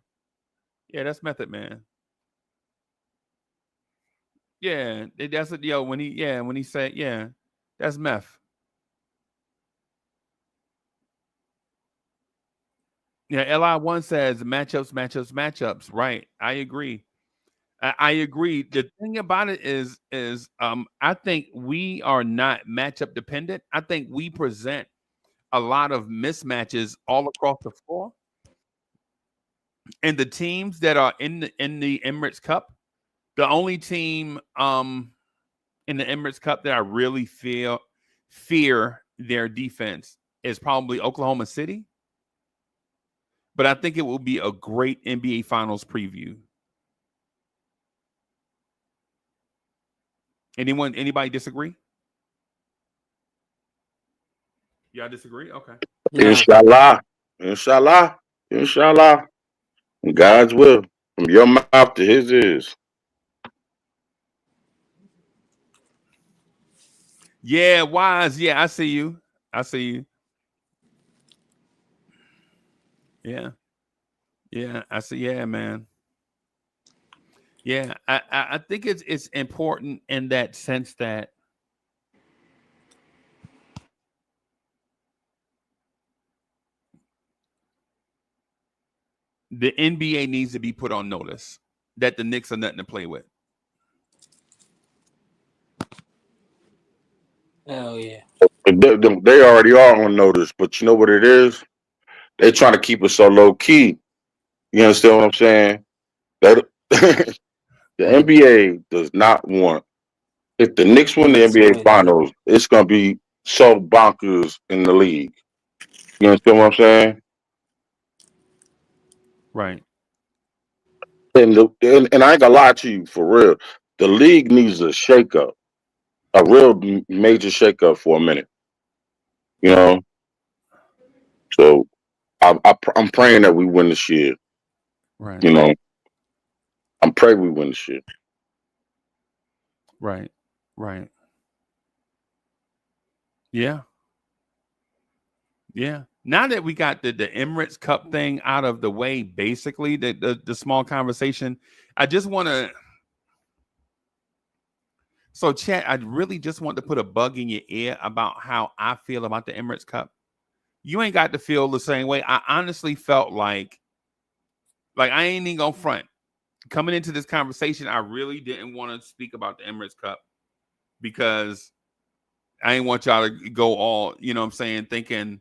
Yeah, that's Method Man. Yeah, that's it. Yo, when he said, yeah, that's Meth. Yeah, LI1 says matchups. Right. I agree. I agree. The thing about it is I think we are not matchup dependent. I think we present a lot of mismatches all across the floor. And the teams that are in the Emirates Cup, the only team in the Emirates Cup that I really fear their defense is probably Oklahoma City. But I think it will be a great NBA Finals preview. Anybody disagree? Y'all disagree? Okay. Yeah. Inshallah. God's will. From your mouth to his ears. Yeah, Wise. Yeah, I see you. Yeah. Yeah, I see. Yeah, man. Yeah, I think it's important in that sense that the NBA needs to be put on notice that the Knicks are nothing to play with. Hell yeah. They already are on notice, but you know what it is? They're trying to keep it so low key. You understand what I'm saying? That the NBA does not want. If the Knicks win the NBA Finals, it's gonna be so bonkers in the league. You understand what I'm saying? Right. And I ain't gonna lie to you for real. The league needs a shakeup, a real major shakeup for a minute. You know, so I'm praying that we win this year. Right. You know, I'm praying we win this year. Right. Right. Yeah. Yeah. Now that we got the Emirates Cup thing out of the way, basically the small conversation, I just want to. So, chat, I really just want to put a bug in your ear about how I feel about the Emirates Cup. You ain't got to feel the same way. I honestly felt like I ain't even gonna front. Coming into this conversation, I really didn't want to speak about the Emirates Cup because I ain't want y'all to go all, you know what I'm saying, thinking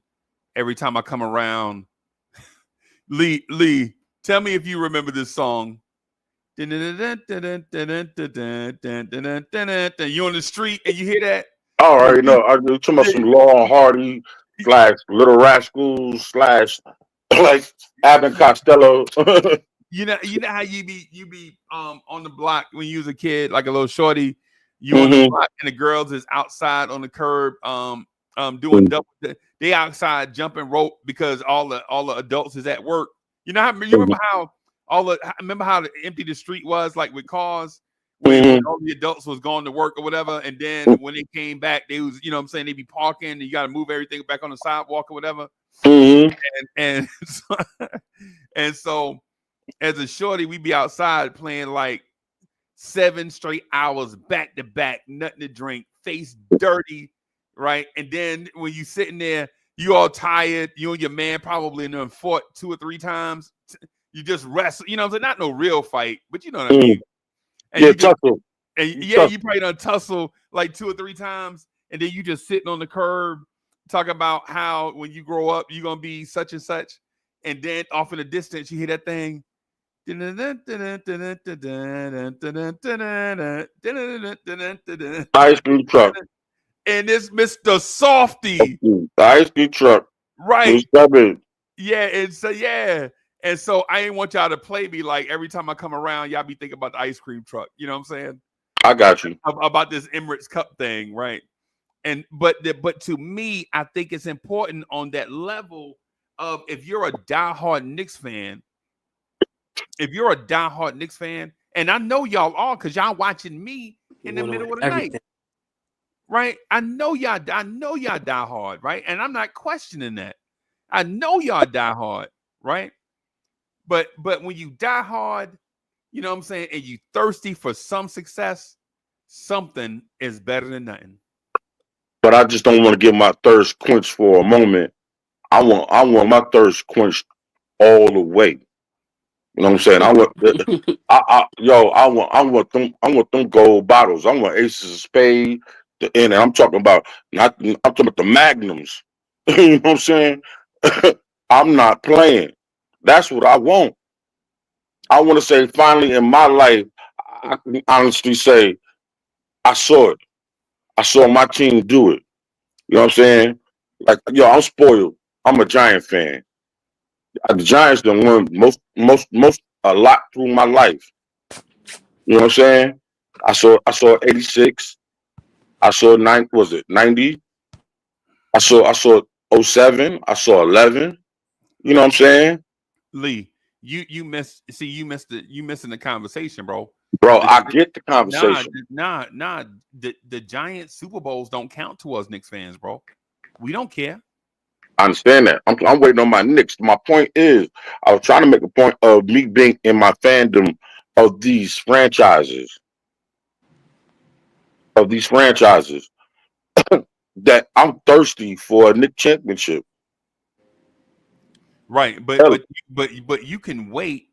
every time I come around, Lee, tell me if you remember this song. You on the street and you hear that? I already know. I'm talking about some Laurel Hardy / Little Rascals / like Abbott Costello. You know how you be on the block when you was a kid, like a little shorty, you on the Mm-hmm. block and the girls is outside on the curb doing double, they outside jumping rope because all the adults is at work. You know how you remember how how empty the street was, like with cars when all the adults was going to work or whatever, and then when they came back, they was, you know what I'm saying, they be parking and you got to move everything back on the sidewalk or whatever. And so as a shorty, we be outside playing like 7 straight hours back to back, nothing to drink, face dirty, right? And then when you sitting there, you all tired, you and your man probably done fought 2 or 3 times. You just wrestle, you know what I'm saying? Not no real fight, but you know what I mean. And yeah, you just, tussle. and yeah, you probably done tussle like 2 or 3 times, and then you just sitting on the curb talking about how when you grow up you're gonna be such and such, and then off in the distance you hear that thing. Ice cream truck. And it's Mr. Softy. The ice cream truck. Right. Stubborn. Yeah, and so And so I ain't want y'all to play me like every time I come around, y'all be thinking about the ice cream truck. You know what I'm saying? I got you. About this Emirates Cup thing, right? And but to me, I think it's important on that level of if you're a diehard Knicks fan, and I know y'all are because y'all watching me in the middle of the night. Right? I know y'all die hard, right? And I'm not questioning that. I know y'all die hard, right? But when you die hard, you know what I'm saying, and you thirsty for some success, something is better than nothing. But I just don't want to get my thirst quenched for a moment. I want my thirst quenched all the way. You know what I'm saying? I want them gold bottles. I want aces of spade. And I'm talking about I'm talking about the magnums. You know what I'm saying? I'm not playing. That's what I want. I want to say finally in my life, I can honestly say I saw it. I saw my team do it. You know what I'm saying? Like, I'm spoiled. I'm a Giant fan. The Giants done won most a lot through my life. You know what I'm saying? I saw 86. I saw 90? I saw 07. I saw 11. You know what I'm saying? Lee, you missing the conversation, bro. Bro, I get the conversation. Nah. The Giants Super Bowls don't count to us Knicks fans, bro. We don't care. I understand that. I'm waiting on my Knicks. My point is, I was trying to make a point of me being in my fandom of these franchises. That I'm thirsty for a Knicks championship. Right, but you can wait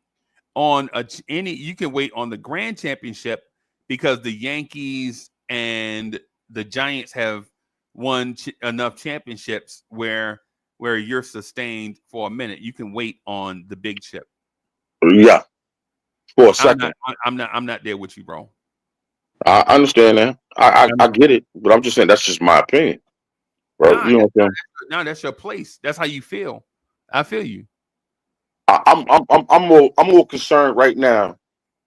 on you can wait on the grand championship because the Yankees and the Giants have won enough championships where you're sustained for a minute. You can wait on the big chip. Yeah, for a second. I'm not there with you, bro. I understand that. I get it, but I'm just saying that's just my opinion, bro. You know what I'm saying? No, that's your place. That's how you feel. I feel you. I'm more concerned right now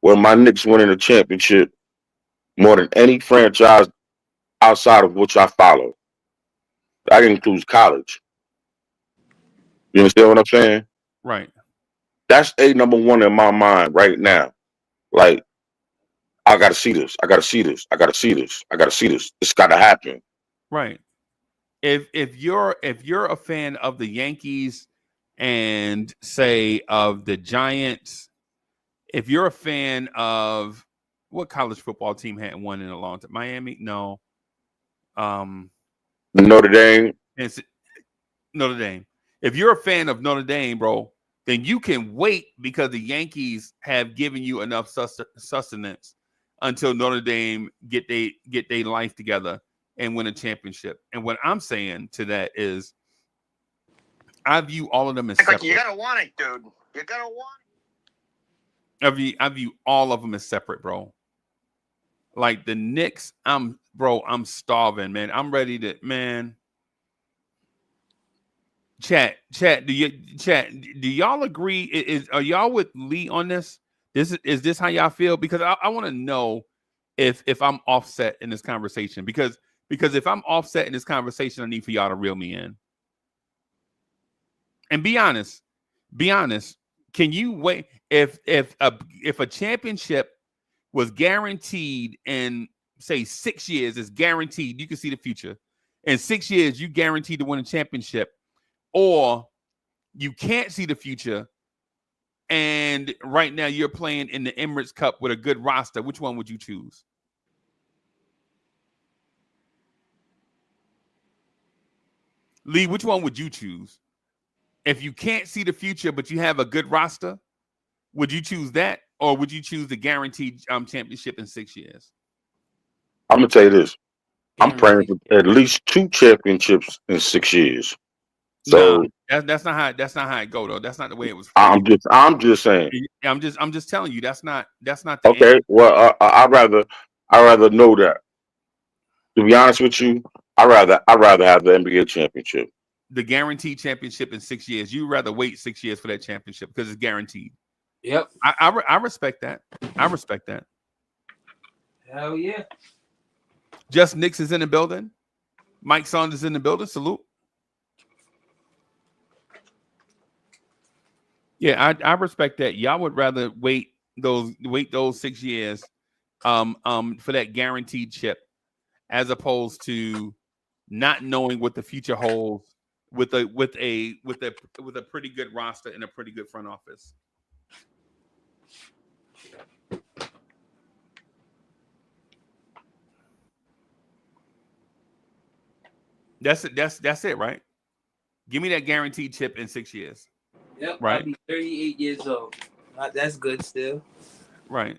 where my Knicks winning a championship more than any franchise outside of which I follow. That includes college. You understand what I'm saying? Right. That's number one in my mind right now. Like, I gotta see this. I gotta see this. I gotta see this. I gotta see this. It's gotta happen. Right. If you're a fan of the Yankees and say of the Giants, if you're a fan of what college football team hadn't won in a long time? Miami? No. Notre Dame. It's Notre Dame. If you're a fan of Notre Dame, bro, then you can wait because the Yankees have given you enough sustenance until Notre Dame get their life together and win a championship. And what I'm saying to that is, I view all of them as separate. You gotta want it, dude. You gotta want it. I view all of them as separate, bro. Like the Knicks, I'm starving, man. I'm ready to, man. Chat. Do y'all agree? Are y'all with Lee on this? Is this how y'all feel? Because I want to know if I'm offset in this conversation. Because if I'm offset in this conversation, I need for y'all to reel me in. And be honest. Can you wait if a championship was guaranteed in say 6 years, is guaranteed, you can see the future. In 6 years, you guaranteed to win a championship, or you can't see the future, and right now you're playing in the Emirates Cup with a good roster. Which one would you choose? Lee, which one would you choose? If you can't see the future, but you have a good roster, would you choose that? Or would you choose the guaranteed championship in 6 years? I'm gonna tell you this. I'm praying for at least 2 championships in 6 years. So that's not how it go though. That's not the way it was. I'm just saying. I'm just telling you that's not the okay. end. Well, I'd rather know that. To be honest with you, I'd rather have the NBA championship. The guaranteed championship in 6 years. You'd rather wait 6 years for that championship because it's guaranteed. Yep. I respect that. I respect that. Hell yeah. Just Knicks is in the building. Mike Saunders in the building. Salute. Yeah, I respect that. Y'all would rather wait those 6 years for that guaranteed chip as opposed to not knowing what the future holds with a pretty good roster and a pretty good front office. That's it, right? Give me that guaranteed chip in 6 years. Yep. Right. I'll be 38 years old. That's good still. Right.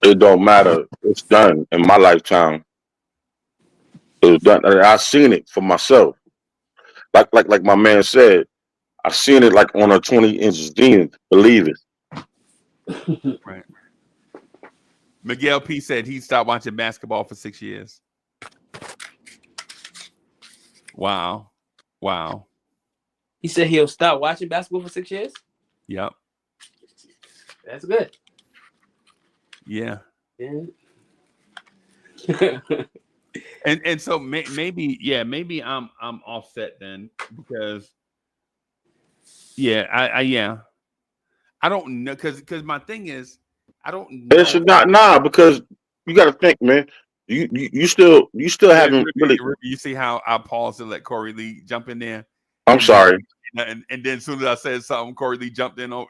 It don't matter. It's done in my lifetime. It was done. I seen it for myself. Like my man said, I seen it like on a 20-inch screen. Believe it. Right. Miguel P said he stopped watching basketball for 6 years. Wow. He said he'll stop watching basketball for 6 years? Yep. That's good. Yeah. And so maybe I'm offset then because I don't know because my thing is I don't know. It should not because you got to think, man. You still haven't really. You see how I paused to let Corey Lee jump in there. I'm sorry. And then as soon as I said something, Corey Lee jumped in. I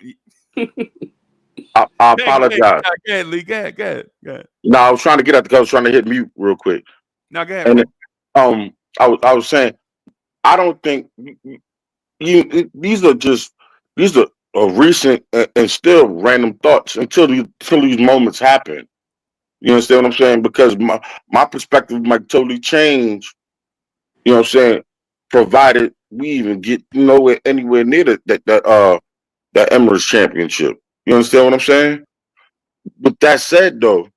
apologize. Go ahead, Lee. Go ahead. No, I was trying to get out because I was trying to hit mute real quick. No, go ahead. And I was saying, I don't think these are recent and still random thoughts until these moments happen. You understand what I'm saying? Because my perspective might totally change. You know what I'm saying? Provided we even get anywhere near that Emirates championship. You understand what I'm saying? With that said, though,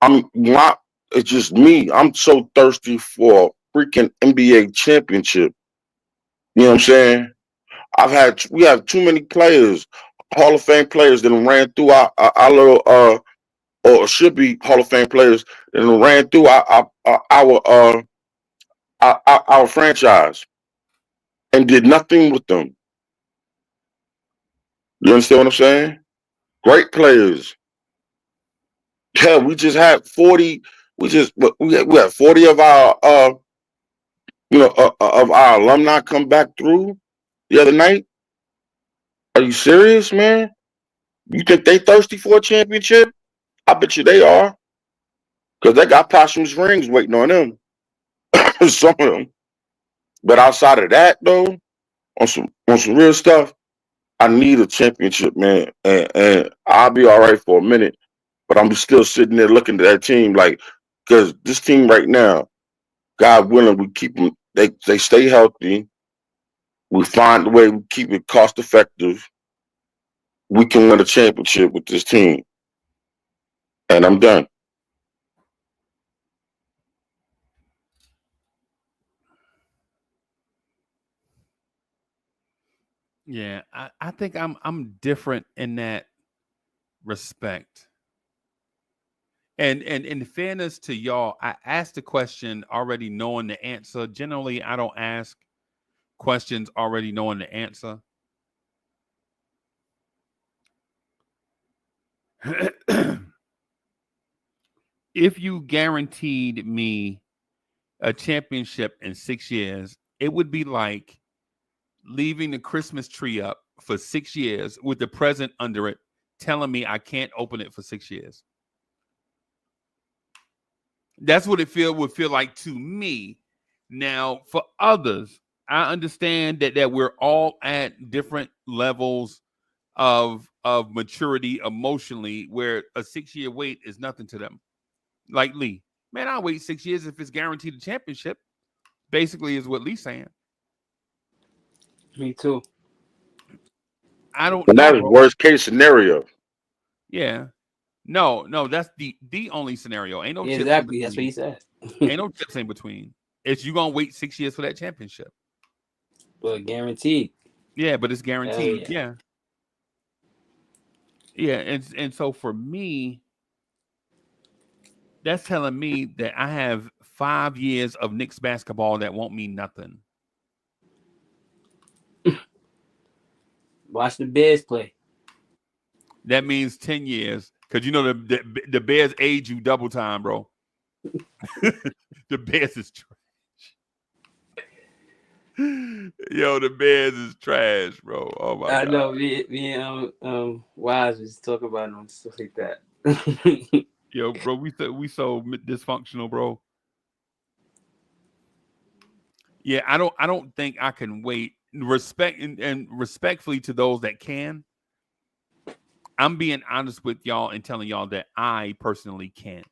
it's just me. I'm so thirsty for a freaking NBA championship. You know what I'm saying? We have too many players Hall of Fame players that ran through our little or should be Hall of Fame players that ran through our franchise and did nothing with them. You understand what I'm saying? Great players. Hell, we just had 40. We had 40 of our of our alumni come back through the other night. Are you serious, man? You think they thirsty for a championship? I bet you they are, because they got posthumous rings waiting on them. Some of them. But outside of that, though, on some real stuff, I need a championship, man, and I'll be all right for a minute. But I'm still sitting there looking at that team like, because this team right now, God willing, we keep them. They stay healthy. We find a way to keep it cost effective. We can win a championship with this team, and I'm done. Yeah, I think I'm different in that respect. And in fairness to y'all, I asked the question already knowing the answer. Generally, I don't ask questions already knowing the answer. If you guaranteed me a championship in 6 years, it would be like leaving the Christmas tree up for 6 years with the present under it, telling me I can't open it for 6 years. That's what would feel like to me. Now, for others, I understand that we're all at different levels of maturity emotionally, where a 6-year wait is nothing to them. Like Lee, man, I'll wait 6 years if it's guaranteed a championship. Basically, is what Lee's saying. Me too. I don't And know, that is bro. worst case scenario. Yeah, no, that's the only scenario. Ain't no Yeah, chips in exactly. That's what between. he said. Ain't no chips in between. It's you gonna wait 6 years for that championship. But guaranteed. Yeah, but it's Hell guaranteed. yeah. Yeah, and so for me, that's telling me that I have 5 years of Knicks basketball that won't mean nothing. Watch the Bears play. That means 10 years, because you know the Bears age you double time, bro. The Bears is trash. Yo, the Bears is trash, bro. Oh my I god. know me and Wise was talking about them and stuff like that. Yo, bro, we so dysfunctional, bro. Yeah, I don't think I can wait. Respect and respectfully to those that can. I'm being honest with y'all and telling y'all that I personally can't.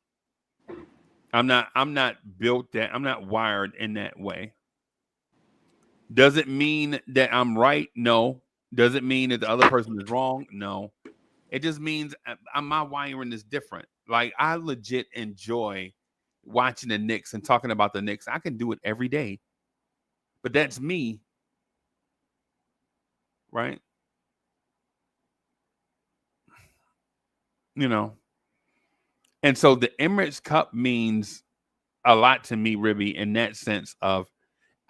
I'm not built that. I'm not wired in that way. Does it mean that I'm right? No. Does it mean that the other person is wrong? No. It just means my wiring is different. Like I legit enjoy watching the Knicks and talking about the Knicks. I can do it every day. But that's me. Right? You know. And so the Emirates Cup means a lot to me, Ribby, in that sense of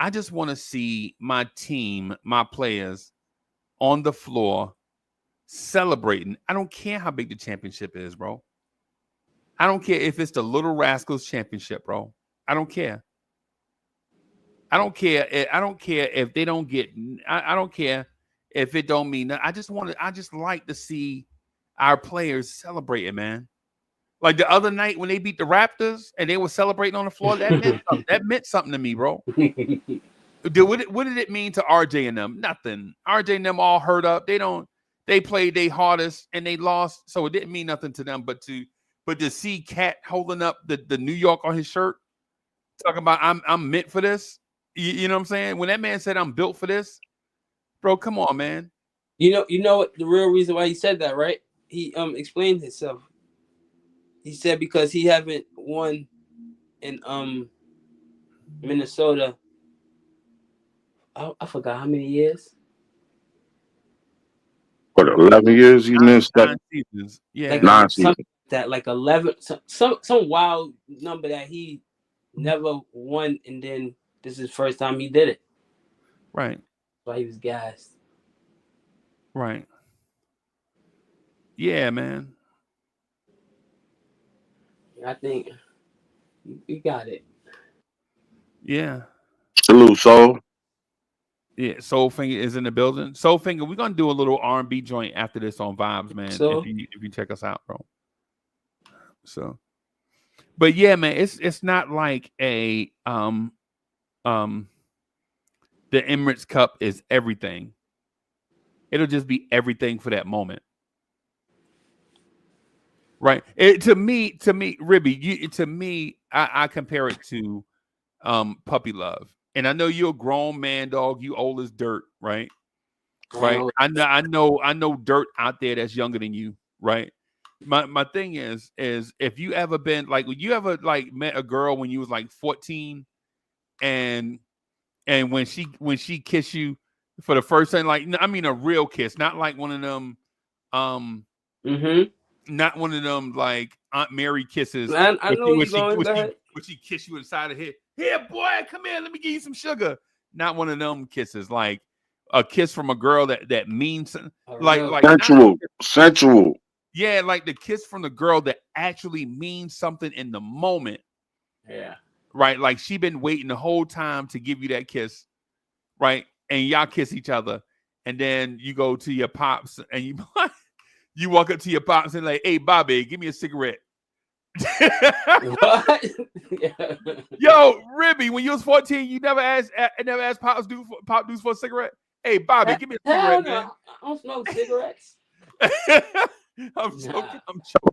I just want to see my team, my players on the floor celebrating. I don't care how big the championship is, bro. I don't care if it's the Little Rascals championship, bro. I don't care. I don't care. I don't care if they don't get. I don't care if it don't mean. I just want to. I just like to see our players celebrating, man. Like the other night when they beat the Raptors and they were celebrating on the floor, that meant something to me, bro. What did it mean to RJ and them? Nothing. RJ and them all hurt up. They played their hardest and they lost, so it didn't mean nothing to them. But to see Cat holding up the New York on his shirt, talking about I'm meant for this. You know what I'm saying? When that man said I'm built for this, bro, come on, man. You know what the real reason why he said that, right? He explained himself. He said because he haven't won in Minnesota. I forgot how many years. What, 11 years you missed that? 9 seasons. Yeah. Like 9 something seasons. that like 11, some wild number that he never won, and then this is his first time he did it. Right. That's why he was gassed. Right. Yeah, man. I think you got it. Yeah. Salute, Soul. Yeah. Soulfinger is in the building. Soulfinger, we're gonna do a little R&B joint after this on Vibes, man. So If you check us out, bro. So, but yeah, man, it's not like a the Emirates Cup is everything. It'll just be everything for that moment. Right. To me, Ribby, I compare it to puppy love. And I know you're a grown man, dog. You old as dirt, right? Right. I know dirt out there that's younger than you, right? My thing is if you ever been like, you ever like met a girl when you was like 14 and when she kissed you for the first time, like, I mean a real kiss, not like one of them not one of them like Aunt Mary kisses. I know you're going. Go ahead. When she kiss you inside the head. Here, boy, come here. Let me give you some sugar. Not one of them kisses. Like a kiss from a girl that means like sensual. Yeah, like the kiss from the girl that actually means something in the moment. Yeah. Right. Like she been waiting the whole time to give you that kiss. Right. And y'all kiss each other. And then you go to your pops and you walk up to your pops and like, hey, Bobby, give me a cigarette. What? Yo, Ribby, when you was 14, you never asked Pop Deuce for a cigarette? Hey, Bobby, give me a cigarette, man. I don't smoke cigarettes. I'm joking.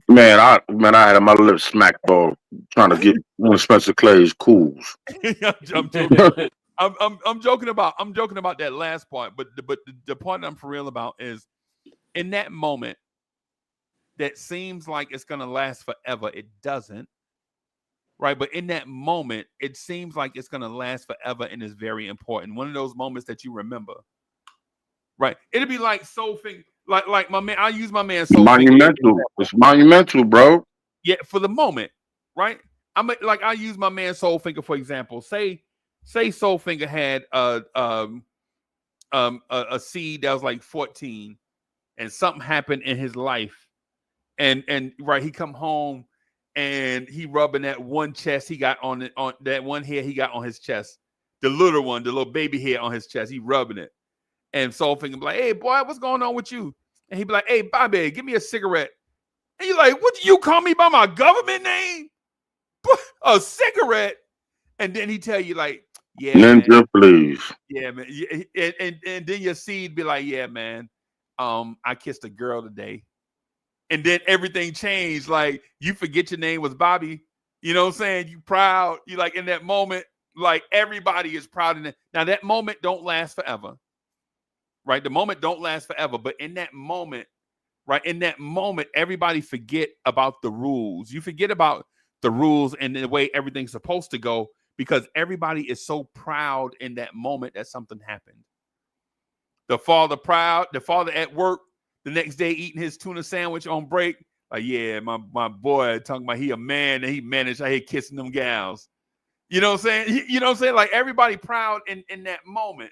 Man, I had my lips smacked for trying to get one of Spencer Clay's cools. I'm joking about that last part, but the point I'm for real about is in that moment that seems like it's gonna last forever. It doesn't, right? But in that moment, it seems like it's gonna last forever and is very important. One of those moments that you remember, right? It'll be like Soulfinger, like my man. I use my man Soulfinger. Monumental. It's monumental, bro. Yeah, for the moment, right? I use my man Soulfinger for example. Say Soulfinger had a seed that was like 14, and something happened in his life. And right, he come home and he rubbing that one chest he got on that one hair he got on his chest, the little baby hair on his chest. He rubbing it, and Soulfinger be like, "Hey boy, what's going on with you?" And he be like, "Hey Bobby, give me a cigarette." And you like, "What do you call me by my government name? A cigarette?" And then he tell you like, "Yeah, Ninja, man. Please." Yeah, man. And then your seed be like, "Yeah, man. I kissed a girl today." And then everything changed. Like you forget your name was Bobby. You know what I'm saying? You proud. You like in that moment, like everybody is proud in it. Now that moment don't last forever. Right? The moment don't last forever. But in that moment, right? In that moment, everybody forget about the rules. You forget about the rules and the way everything's supposed to go because everybody is so proud in that moment that something happened. The father proud, the father at work, the next day eating his tuna sandwich on break. Like, yeah, my boy talking about he a man and he managed out here kissing them gals. You know what I'm saying? You know what I'm saying? Like everybody proud in that moment,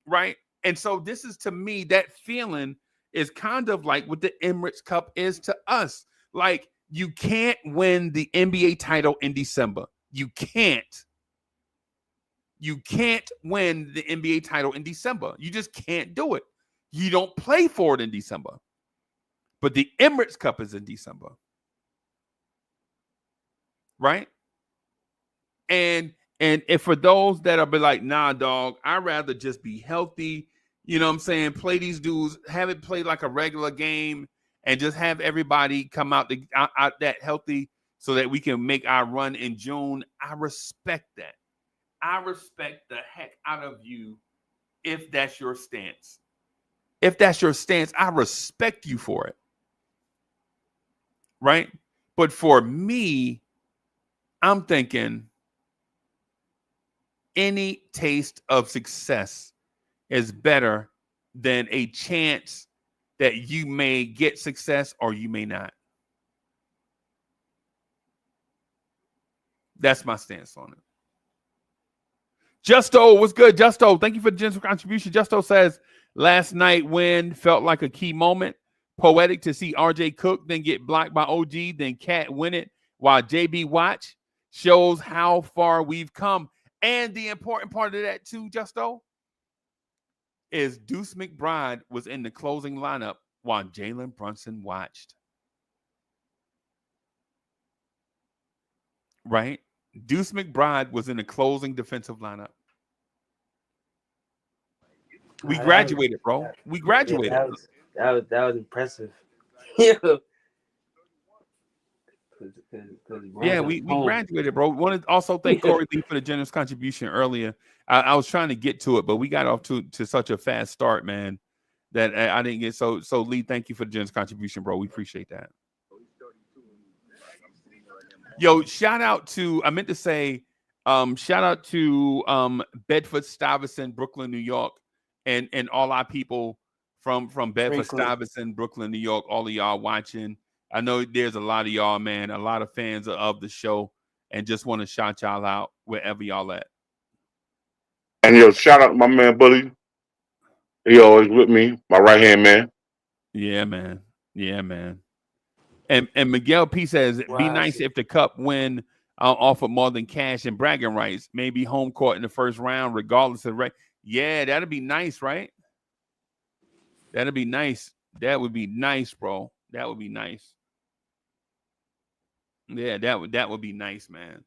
right? And so this is, to me, that feeling is kind of like what the Emirates Cup is to us. Like you can't win the NBA title in December. You can't. You can't win the NBA title in December. You just can't do it. You don't play for it in December. But the Emirates Cup is in December. Right? And if for those that are be like, nah, dog, I'd rather just be healthy. You know what I'm saying? Play these dudes, have it play like a regular game, and just have everybody come out that healthy so that we can make our run in June. I respect that. I respect the heck out of you if that's your stance. If that's your stance, I respect you for it. Right? But for me, I'm thinking any taste of success is better than a chance that you may get success or you may not. That's my stance on it. Justo, what's good? Justo, thank you for the generous contribution. Justo says, last night win felt like a key moment. Poetic to see RJ Cook, then get blocked by OG, then Cat win it while JB watch. Shows how far we've come. And the important part of that too, Justo, is Deuce McBride was in the closing lineup while Jalen Brunson watched. Right? Deuce McBride was in the closing defensive lineup. We graduated, bro. We graduated. Yeah, that was impressive. Yeah. Yeah, we graduated, bro. Want to also thank Corey Lee for the generous contribution earlier. I was trying to get to it, but we got off to such a fast start, man, that I didn't get. So Lee, thank you for the generous contribution, bro. We appreciate that. Yo, shout out to, I meant to say, shout out to Bedford Stuyvesant, Brooklyn, New York, and all our people from Bedford Stuyvesant, Brooklyn, New York, all of y'all watching. I know there's a lot of y'all, man, a lot of fans of the show, and just want to shout y'all out wherever y'all at. And yo, shout out to my man Bully. He always with me, my right hand man. Yeah, man. Yeah, man. And Miguel P says, be nice if the Cup win offer more than cash and bragging rights. Maybe home court in the first round, regardless of right. Yeah, that'd be nice, right? That'd be nice. That would be nice, bro. That would be nice. Yeah, that would be nice, man.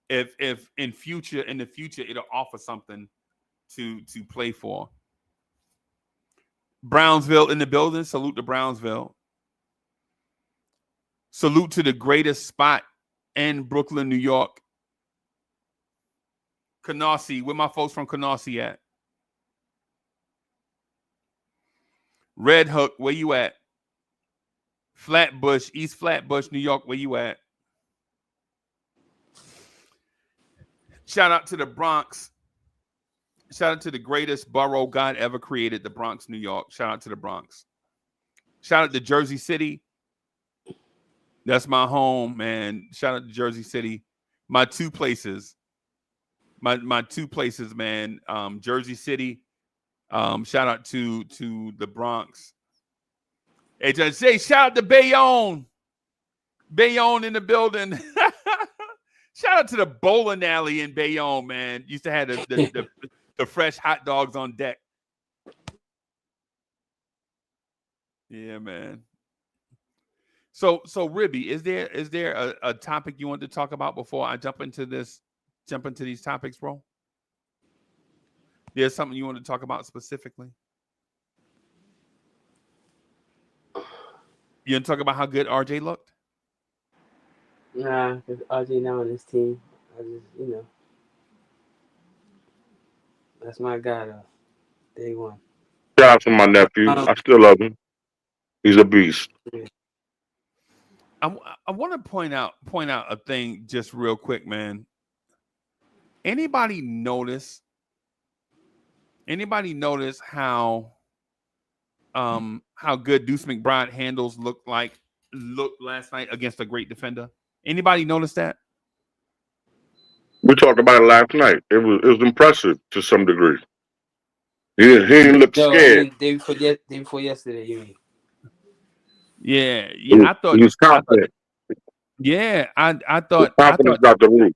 If in the future it'll offer something to play for. Brownsville in the building. Salute to Brownsville. Salute to the greatest spot in Brooklyn, New York. Canarsie, where my folks from Canarsie at? Red Hook, where you at? Flatbush, East Flatbush, New York, where you at? Shout out to the Bronx. Shout out to the greatest borough God ever created, the Bronx, New York. Shout out to the Bronx. Shout out to Jersey City. That's my home, man. Shout out to Jersey City. My two places. My two places, man. Jersey City. Shout out to the Bronx. Hey, just say shout out to Bayonne. Bayonne in the building. Shout out to the bowling alley in Bayonne, man. Used to have the fresh hot dogs on deck. Yeah, man. So Ribby, is there a topic you want to talk about before I jump into these topics, bro? There's something you want to talk about specifically? You want to talk about how good RJ looked? Nah, because RJ now on this team. I just, that's my guy, though. Day one. Shout out to my nephew. I still love him. He's a beast. I want to point out a thing just real quick, man. Anybody notice how good Deuce McBride handles looked last night against a great defender? Anybody notice that? We talked about it last night. It was impressive to some degree. He didn't look scared. Day before yesterday, you mean? Yeah. I thought he was confident. I thought confidence got the roof.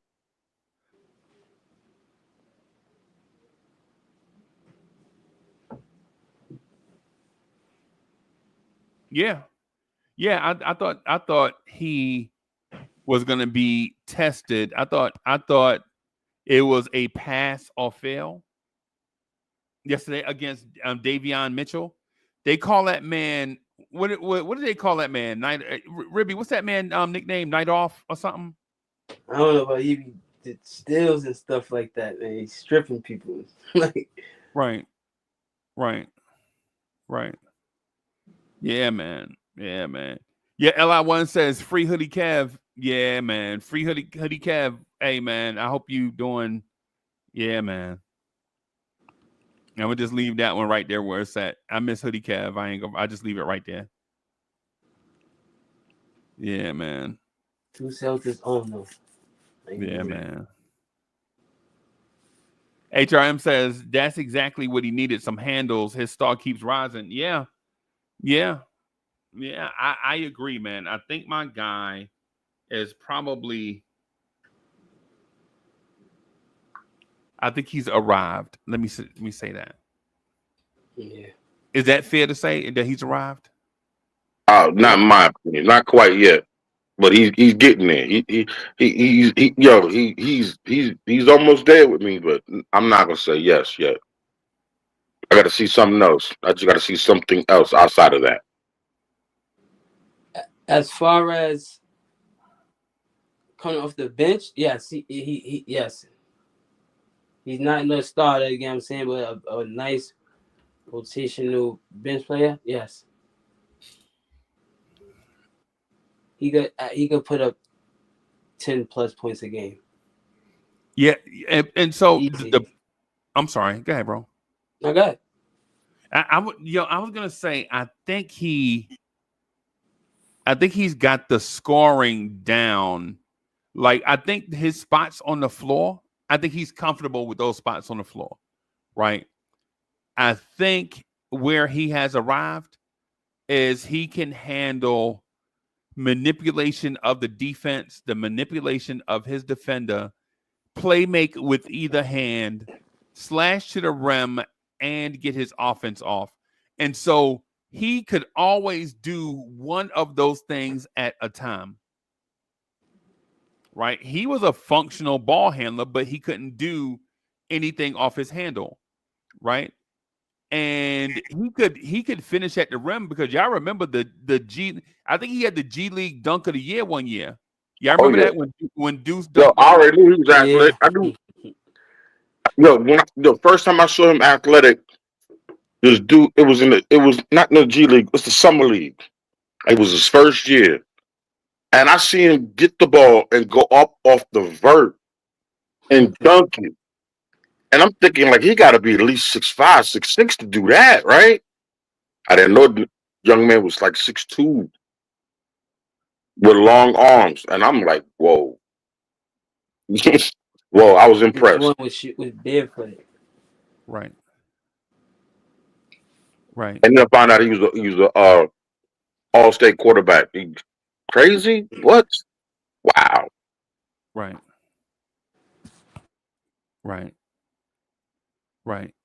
Yeah. I thought he was going to be tested. I thought it was a pass or fail yesterday against Davion Mitchell. They call that man. What do they call that man? Ribby, what's that man nickname? Night Off or something? I don't know, but he did steals and stuff like that, man. He's stripping people. Right. Yeah, man. Yeah, LI1 says free hoodie Kev. Yeah, man. Free hoodie Kev. Hey, man. I hope you doing. Yeah, man. I'm gonna just leave that one right there where it's at. I miss Hoodie Cav. I just leave it right there. Yeah, man. Deuce held his own though. Yeah, man. HRM says that's exactly what he needed. Some handles. His star keeps rising. Yeah. I agree, man. I think my guy is probably. I think he's arrived. Let me say that. Yeah. Is that fair to say that he's arrived? Not in my opinion, not quite yet, but he's getting there. He's almost there with me, but I'm not gonna say yes yet. I got to see something else. I just got to see something else outside of that. As far as coming off the bench, yes, he yes. He's not no starter, you know what I'm saying, but a nice rotational bench player, yes. He could put up 10 plus points a game. Yeah, and so Easy. I'm sorry. Go ahead, bro. No, go ahead. I was gonna say I think he's got the scoring down. Like I think his spots on the floor, I think he's comfortable with those spots on the floor, right? I think where he has arrived is he can handle manipulation of the defense, the manipulation of his defender, play make with either hand, slash to the rim, and get his offense off. And so he could always do one of those things at a time. Right? He was a functional ball handler, but he couldn't do anything off his handle. Right? And he could finish at the rim because y'all remember the G. I think he had the G League Dunk of the Year one year. Y'all remember that when Deuce dunked? I already knew he was athletic. I knew. When the first time I saw him athletic, this dude. It was not in the G League. It was the Summer League. It was his first year, and I see him get the ball and go up off the vert and dunk it. And I'm thinking, like, he got to be at least 6'5", 6'6" to do that, right? I didn't know the young man was like 6'2", with long arms. And I'm like, whoa. Whoa, I was impressed. One with barefooted. Right. And then I found out he was a all-state quarterback. Crazy? What? Wow. Right.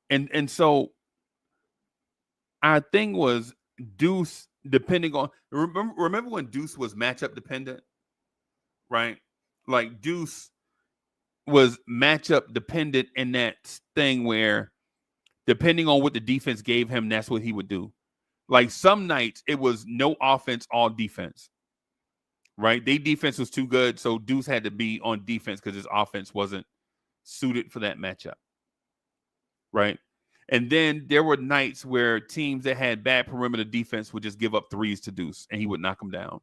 And so our thing was Deuce, depending on remember when Deuce was matchup dependent, right? Like Deuce was matchup dependent in that thing where depending on what the defense gave him, that's what he would do. Like some nights it was no offense, all defense. Right? Their defense was too good, so Deuce had to be on defense because his offense wasn't suited for that matchup. Right? And then there were nights where teams that had bad perimeter defense would just give up threes to Deuce, and he would knock them down.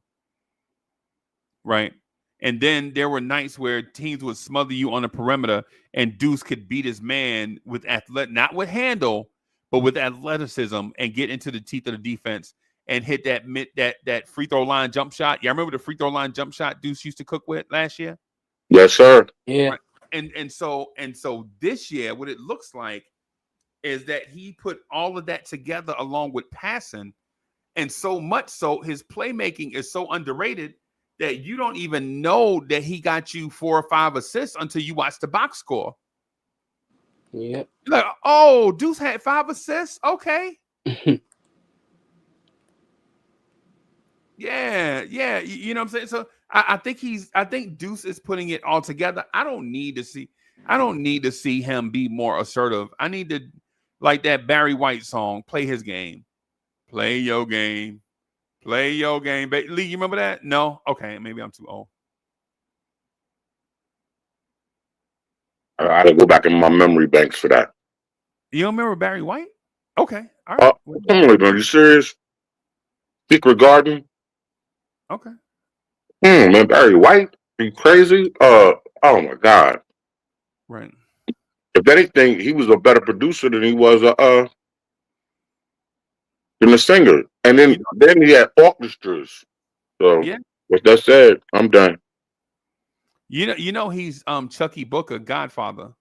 Right? And then there were nights where teams would smother you on the perimeter, and Deuce could beat his man with not with handle, but with athleticism, and get into the teeth of the defense and hit that free throw line jump shot. Y'all remember the free throw line jump shot Deuce used to cook with last year? Yes, sir. Yeah. Right? And so this year, what it looks like is that he put all of that together along with passing, and so much so his playmaking is so underrated that you don't even know that he got you 4 or 5 assists until you watch the box score. Yep. You're like, oh, Deuce had 5 assists. Okay. Yeah. You know what I'm saying? So I think Deuce is putting it all together. I don't need to see him be more assertive. I need to, like that Barry White song, play his game. Play your game. Play your game. Lee, you remember that? No? Okay, maybe I'm too old. I gotta go back in my memory banks for that. You don't remember Barry White? Okay. All right. Are you serious? Secret Garden? Okay. Man, Barry White? Are you crazy? Oh my God. Right. If anything, he was a better producer than he was than a singer. And then he had orchestras. So Yeah. with that said, I'm done. You know he's Chucky Booker godfather. You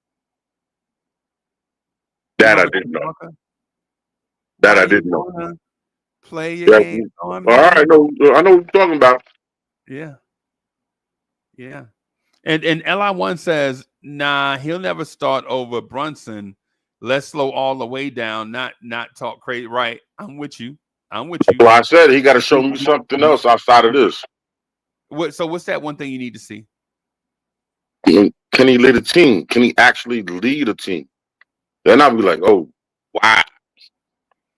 That I remember didn't Chucky know. Booker? That Why I you didn't know. wanna play your Yeah. game on All right, me? I know what you're talking about. Yeah, yeah. And Li1 says, nah, he'll never start over Brunson. Let's slow all the way down, not talk crazy. Right. I'm with you. I'm with you. Well, I said he got to show me something else outside of this. So what's that one thing you need to see? Can he lead a team? Can he actually lead a team? Then I'll be like, oh, wow.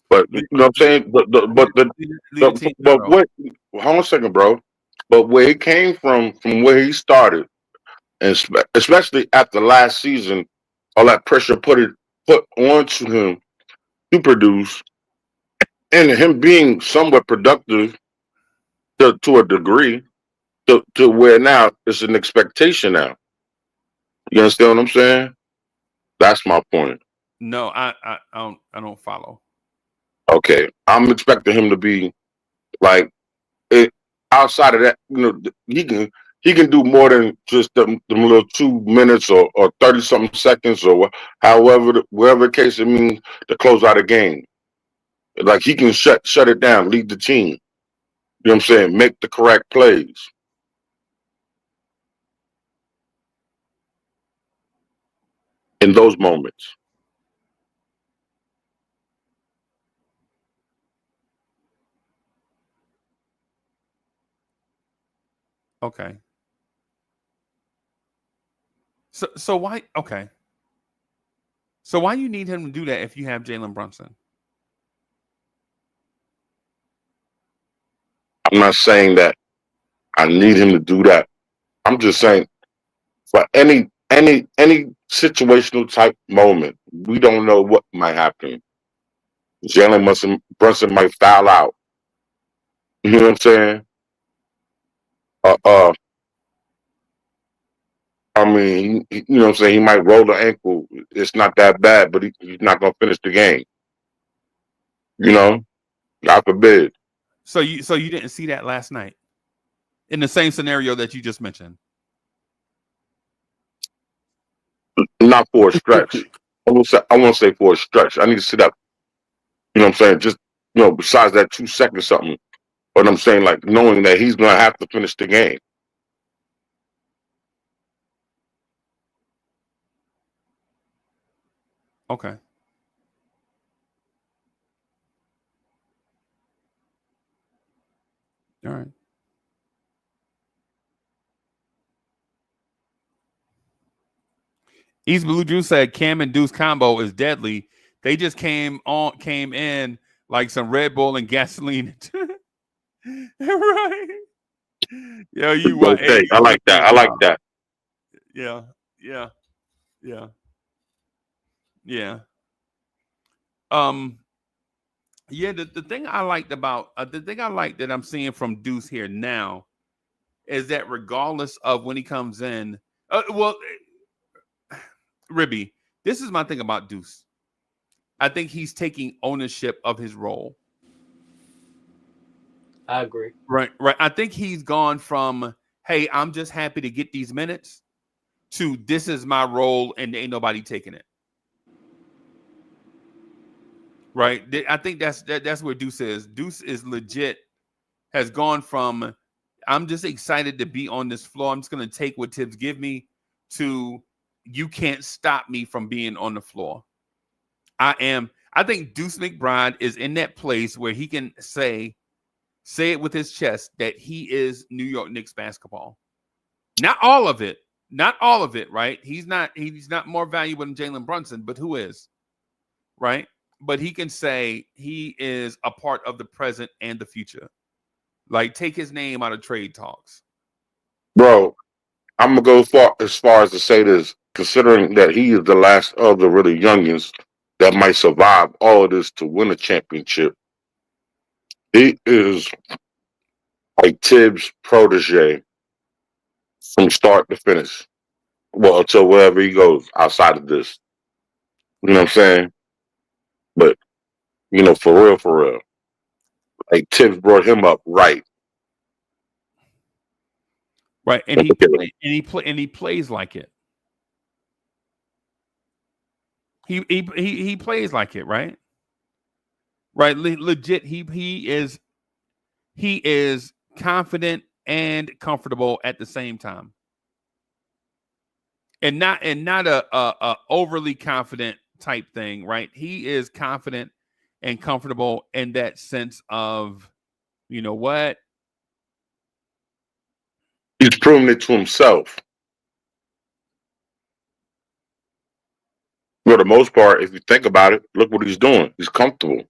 But you know what I'm saying? Lead a team. But what? Hold on a second, bro. But where he came from where he started, and especially after last season, all that pressure put onto him to produce, and him being somewhat productive to a degree, to where now it's an expectation now. You understand what I'm saying? That's my point. No, I don't follow. Okay, I'm expecting him to be like it, outside of that. He can do more than just them little 2 minutes or 30 something seconds or however wherever the case it means to close out a game. Like he can shut it down, lead the team. You know what I'm saying? Make the correct plays in those moments. Okay. So why? Okay. So why you need him to do that if you have Jalen Brunson? I'm not saying that I need him to do that. I'm just saying for any situational type moment, we don't know what might happen. Brunson might foul out. You know what I'm saying? Uh, uh, I mean, you know what I'm saying? He might roll the ankle. It's not that bad, but he's not going to finish the game. You know, God forbid. So you didn't see that last night in the same scenario that you just mentioned. Not for a stretch. I won't say for a stretch. I need to see that. You know what I'm saying? Just besides that 2 seconds something. But I'm saying like knowing that he's going to have to finish the game. Okay. All right. East Blue Juice said Cam and Deuce combo is deadly. They just came in like some Red Bull and gasoline. Right. Yeah, you what? Hey, Okay, I like that. I like that. Yeah, yeah, yeah, yeah. Yeah. The thing I liked about the thing I like that I'm seeing from Deuce here now is that regardless of when he comes in, Ribby, this is my thing about Deuce. I think he's taking ownership of his role. I agree. Right. I think he's gone from, hey, I'm just happy to get these minutes to this is my role and ain't nobody taking it. Right. I think that's where Deuce is. Deuce is legit, has gone from I'm just excited to be on this floor. I'm just going to take what Tibbs give me to you can't stop me from being on the floor. I think Deuce McBride is in that place where he can say it with his chest that he is New York Knicks basketball. Not all of it, right? He's not more valuable than Jalen Brunson, but who is, right? But he can say he is a part of the present and the future. Like take his name out of trade talks. Bro, I'm going to go as far as to say this, considering that he is the last of the really youngins that might survive all of this to win a championship. He is like Tibbs' protege from start to finish. Well, until wherever he goes outside of this. You know what I'm saying? But for real, like Tibbs brought him up right. Right, and he plays like it. He plays like it, right? Right, legit. He is confident and comfortable at the same time, and not a overly confident type thing, right? He is confident and comfortable in that sense of, you know what? He's proven it to himself. For the most part, if you think about it, look what he's doing. He's comfortable.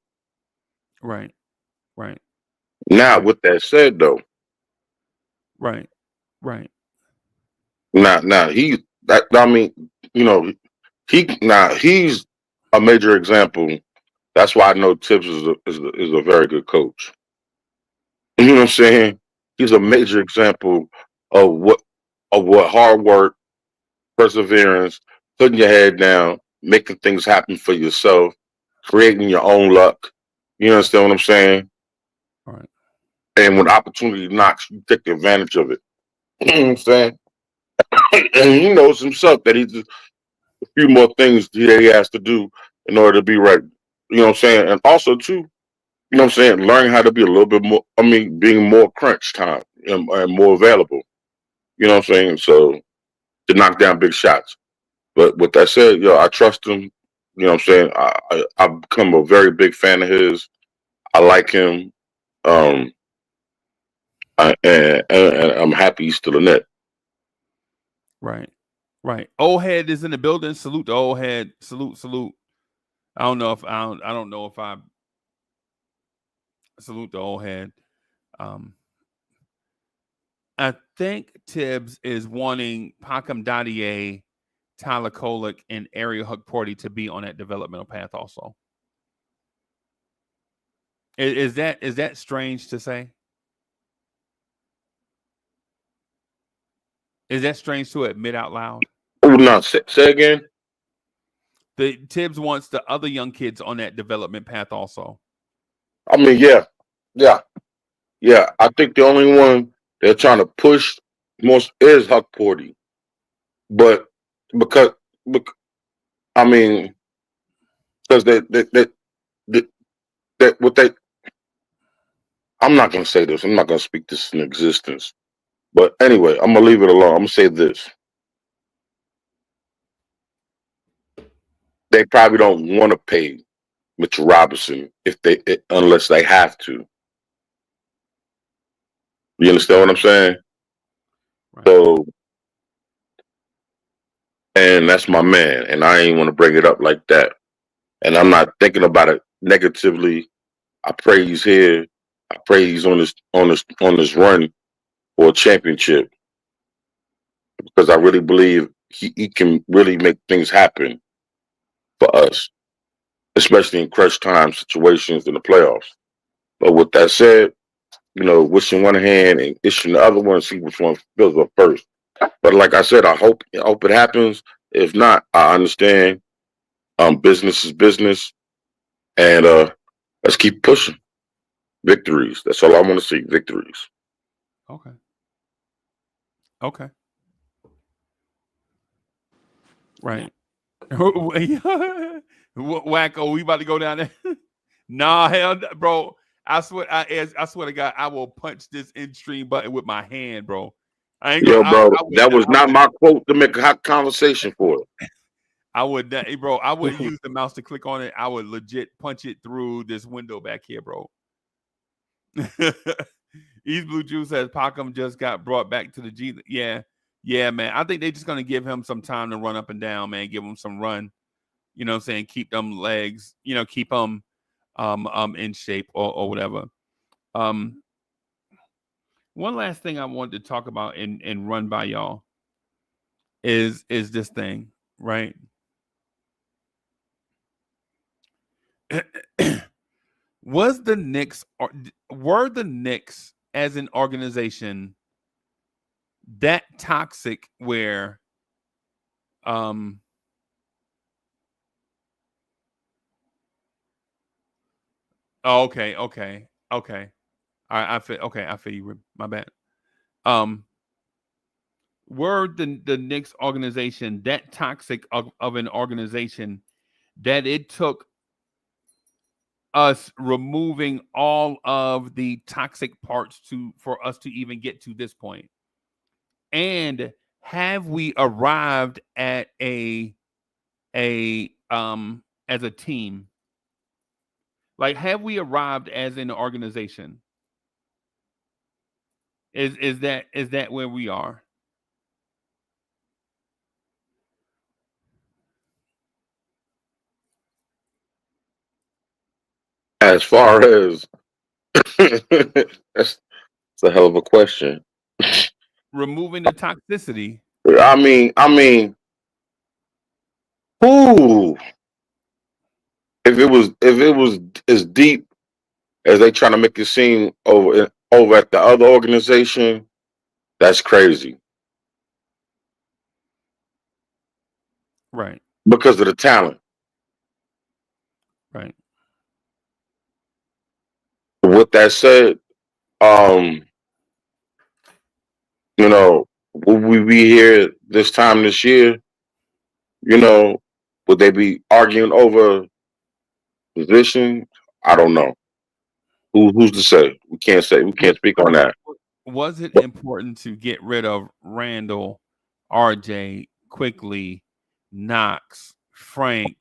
Right. Now, Right. with that said, though, Right. now he's a major example. That's why I know Tibbs is a very good coach. You know what I'm saying? He's a major example of what hard work, perseverance, putting your head down, making things happen for yourself, creating your own luck. You understand what I'm saying? All right. And when opportunity knocks, you take advantage of it. You know what I'm saying? And he knows himself that he's a few more things that he has to do in order to be ready. You know what I'm saying? And also too, you know what I'm saying, learning how to be a little bit more, being more crunch time and more available. You know what I'm saying? So to knock down big shots. But with that said, I trust him. You know what I'm saying? I've become a very big fan of his. I like him. Um, and I'm happy he's still in it. Right. Old head is in the building. Salute the old head. Salute. I don't know if I salute the old head. I think Tibbs is wanting Pacom Dadier, Tyler Kolek, and Ariel Hukporty to be on that developmental path also. Is that strange to say? Is that strange to admit out loud? Oh, no, say again. The Tibbs wants the other young kids on that development path also. I mean, yeah. I think the only one they're trying to push most is Hukporty, but because I mean, because they what they. I'm not gonna say this. I'm not gonna speak this in existence. But anyway, I'm gonna leave it alone. I'm gonna say this. They probably don't want to pay Mitchell Robinson unless they have to. You understand what I'm saying? Right. So, and that's my man, and I ain't want to bring it up like that. And I'm not thinking about it negatively. I pray he's here. I pray he's on this run for a championship because I really believe he can really make things happen for us, especially in crunch time situations in the playoffs. But with that said, wishing one hand and issuing the other one, see which one fills up first. But like I said, I hope it happens. If not, I understand. Business is business, and let's keep pushing. Victories. That's all I want to see. Victories. Okay. Right. Wacko, we about to go down there. Nah, hell, bro. I swear to God, I will punch this end stream button with my hand, bro. I ain't gonna. Bro, that was not my quote to make a hot conversation for. I would, bro. I wouldn't use the mouse to click on it. I would legit punch it through this window back here, bro. East Blue Juice says Pacom just got brought back to the G. Yeah, man. I think they're just gonna give him some time to run up and down, man. Give him some run. You know what I'm saying? Keep them legs. Keep them in shape or whatever. One last thing I wanted to talk about and run by y'all is this thing, right? Were the Knicks as an organization that toxic where Oh, okay. I feel okay. I feel you. My bad. Um, were the Knicks organization that toxic of an organization that it took us removing all of the toxic parts for us to even get to this point? And have we arrived at a as a team? Like, have we arrived as an organization? Is that where we are? As far as that's a hell of a question. Removing the toxicity. Who? If it was as deep as they trying to make it seem over at the other organization, that's crazy Right. because of the talent. Right. With that said, um, will we be here this time this year? You know, would they be arguing over position? I don't know. Who's to say? We can't say. We Wa- can't speak on that. Was it But important to get rid of Randall, RJ, quickly, Knox, Frank,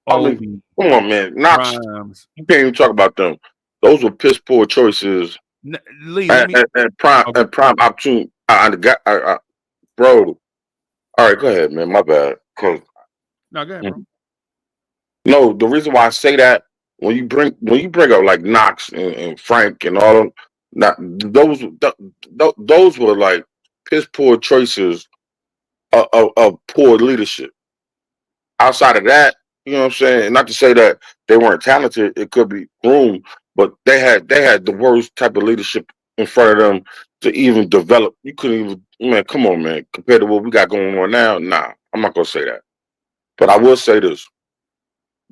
I mean, Obi, come on, man. Knox, Grimes? you can't even talk about them. Those were piss poor choices Lee, let and, me. and, and prime Okay. and prime opportunity. Bro. All right, go ahead, man. My bad. 'Cause No, go ahead, bro. no, the reason why I say that when you bring up like Knox and Frank and all them, not those were like piss poor choices of poor leadership. Outside of that, you know what I'm saying? Not to say that they weren't talented, it could be room, but they had the worst type of leadership in front of them to even develop. You couldn't even, man, come on, man. Compared to what we got going on now, nah, I'm not gonna say that. But I will say this.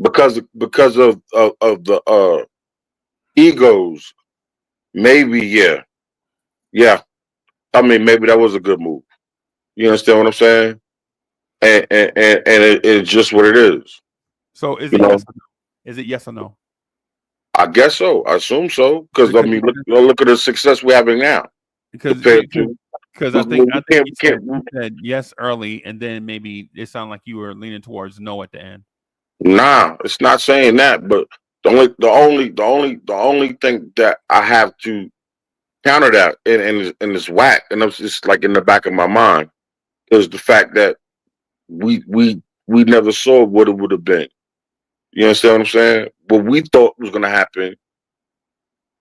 Because of the egos, maybe yeah. I mean, maybe that was a good move. You understand what I'm saying? And it's just what it is. So is You it know, yes or no? Is it yes or no? I guess so. I assume so. Because I Because mean, look at the success we're having now because compared to because we, I we think can't we can't. you said yes early, and then maybe it sounded like you were leaning towards no at the end. Nah, it's not saying that. But the only thing that I have to counter that in this whack, and it's just like in the back of my mind, is the fact that we never saw what it would have been. You understand what I'm saying? What we thought was gonna happen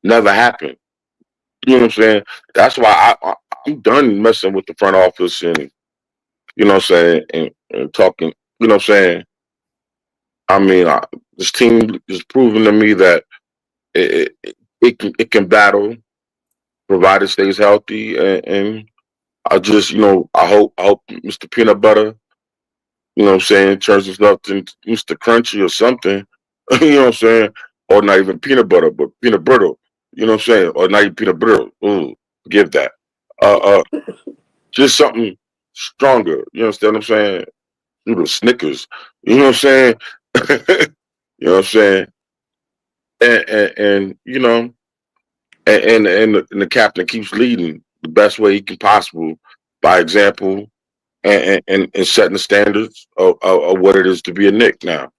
never happened. You know what I'm saying? That's why I'm done messing with the front office and you know what I'm saying and talking. You know what I'm saying? I mean, this team is proving to me that it can battle provided it stays healthy and I just I hope Mr. Peanut Butter, you know what I'm saying, turns himself to Mr. Crunchy or something. You know what I'm saying? Or not even peanut butter, but peanut brittle. You know what I'm saying? Or not even peanut brittle. Ooh, give that. Uh, uh, just something stronger. You understand what I'm saying? Do the Snickers. You know what I'm saying? You know what I'm saying? And and the captain keeps leading the best way he can possible by example and setting the standards of what it is to be a Nick now.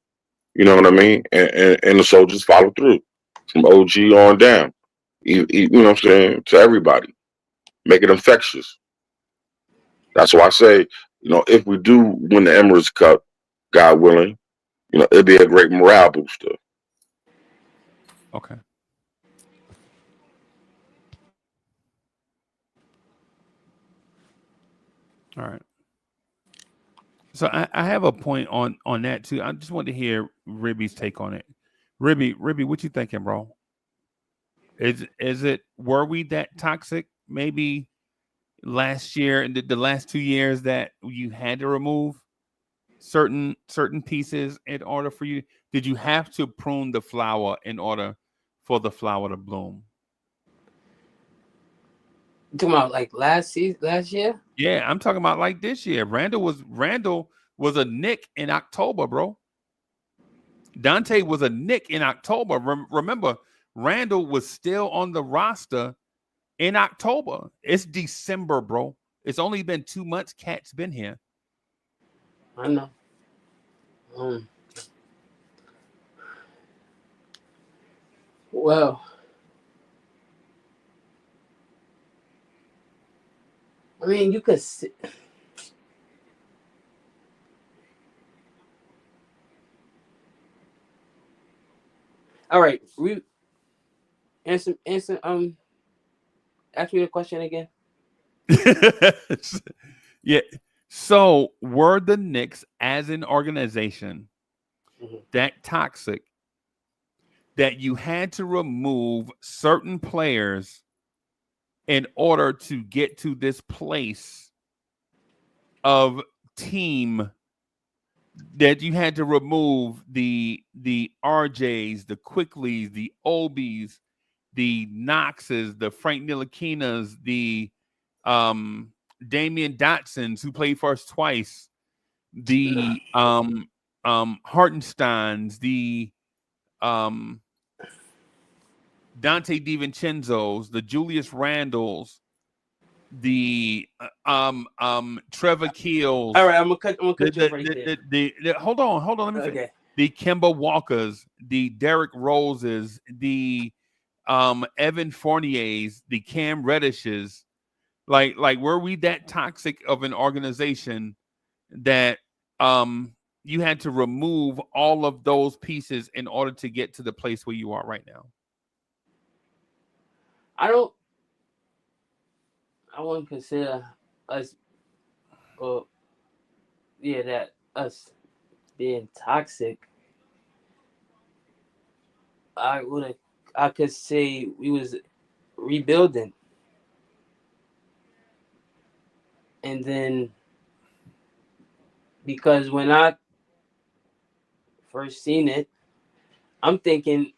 You know what I mean? And the soldiers follow through from OG on down. You know what I'm saying? To everybody. Make it infectious. That's why I say, if we do win the Emirates Cup, God willing, it'd be a great morale booster. Okay. All right. So I have a point on that too. I just want to hear Ribby's take on it. Ribby, what you thinking, bro? Is it were we that toxic? Maybe last year and the last 2 years that you had to remove certain pieces in order for you. Did you have to prune the flower in order for the flower to bloom. You talking about like last year? Yeah, I'm talking about like this year. Randall was a Knick in October, bro. Dante was a Knick in October. Remember, Randall was still on the roster in October. It's December, bro. It's only been 2 months. Cat's been here. I know. Well, I mean, you could. All right, answer. Ask me the question again. Yeah. So were the Knicks as an organization that toxic that you had to remove certain players in order to get to this place of team, that you had to remove the RJs, the Quickleys, the Obies, the Knoxes, the Frank Ntilikina's, the Damian Dotsons, who played for us twice, the Hartensteins, the Dante DiVincenzo's, the Julius Randles, the Trevor Keels. All right, I'm gonna cut you right there. Hold on, let me finish. Okay. The Kemba Walkers, the Derrick Roses, the Evan Fourniers, the Cam Reddishes. Like were we that toxic of an organization that you had to remove all of those pieces in order to get to the place where you are right now? I wouldn't consider us, that us being toxic. I could say we was rebuilding, and then because when I first seen it, I'm thinking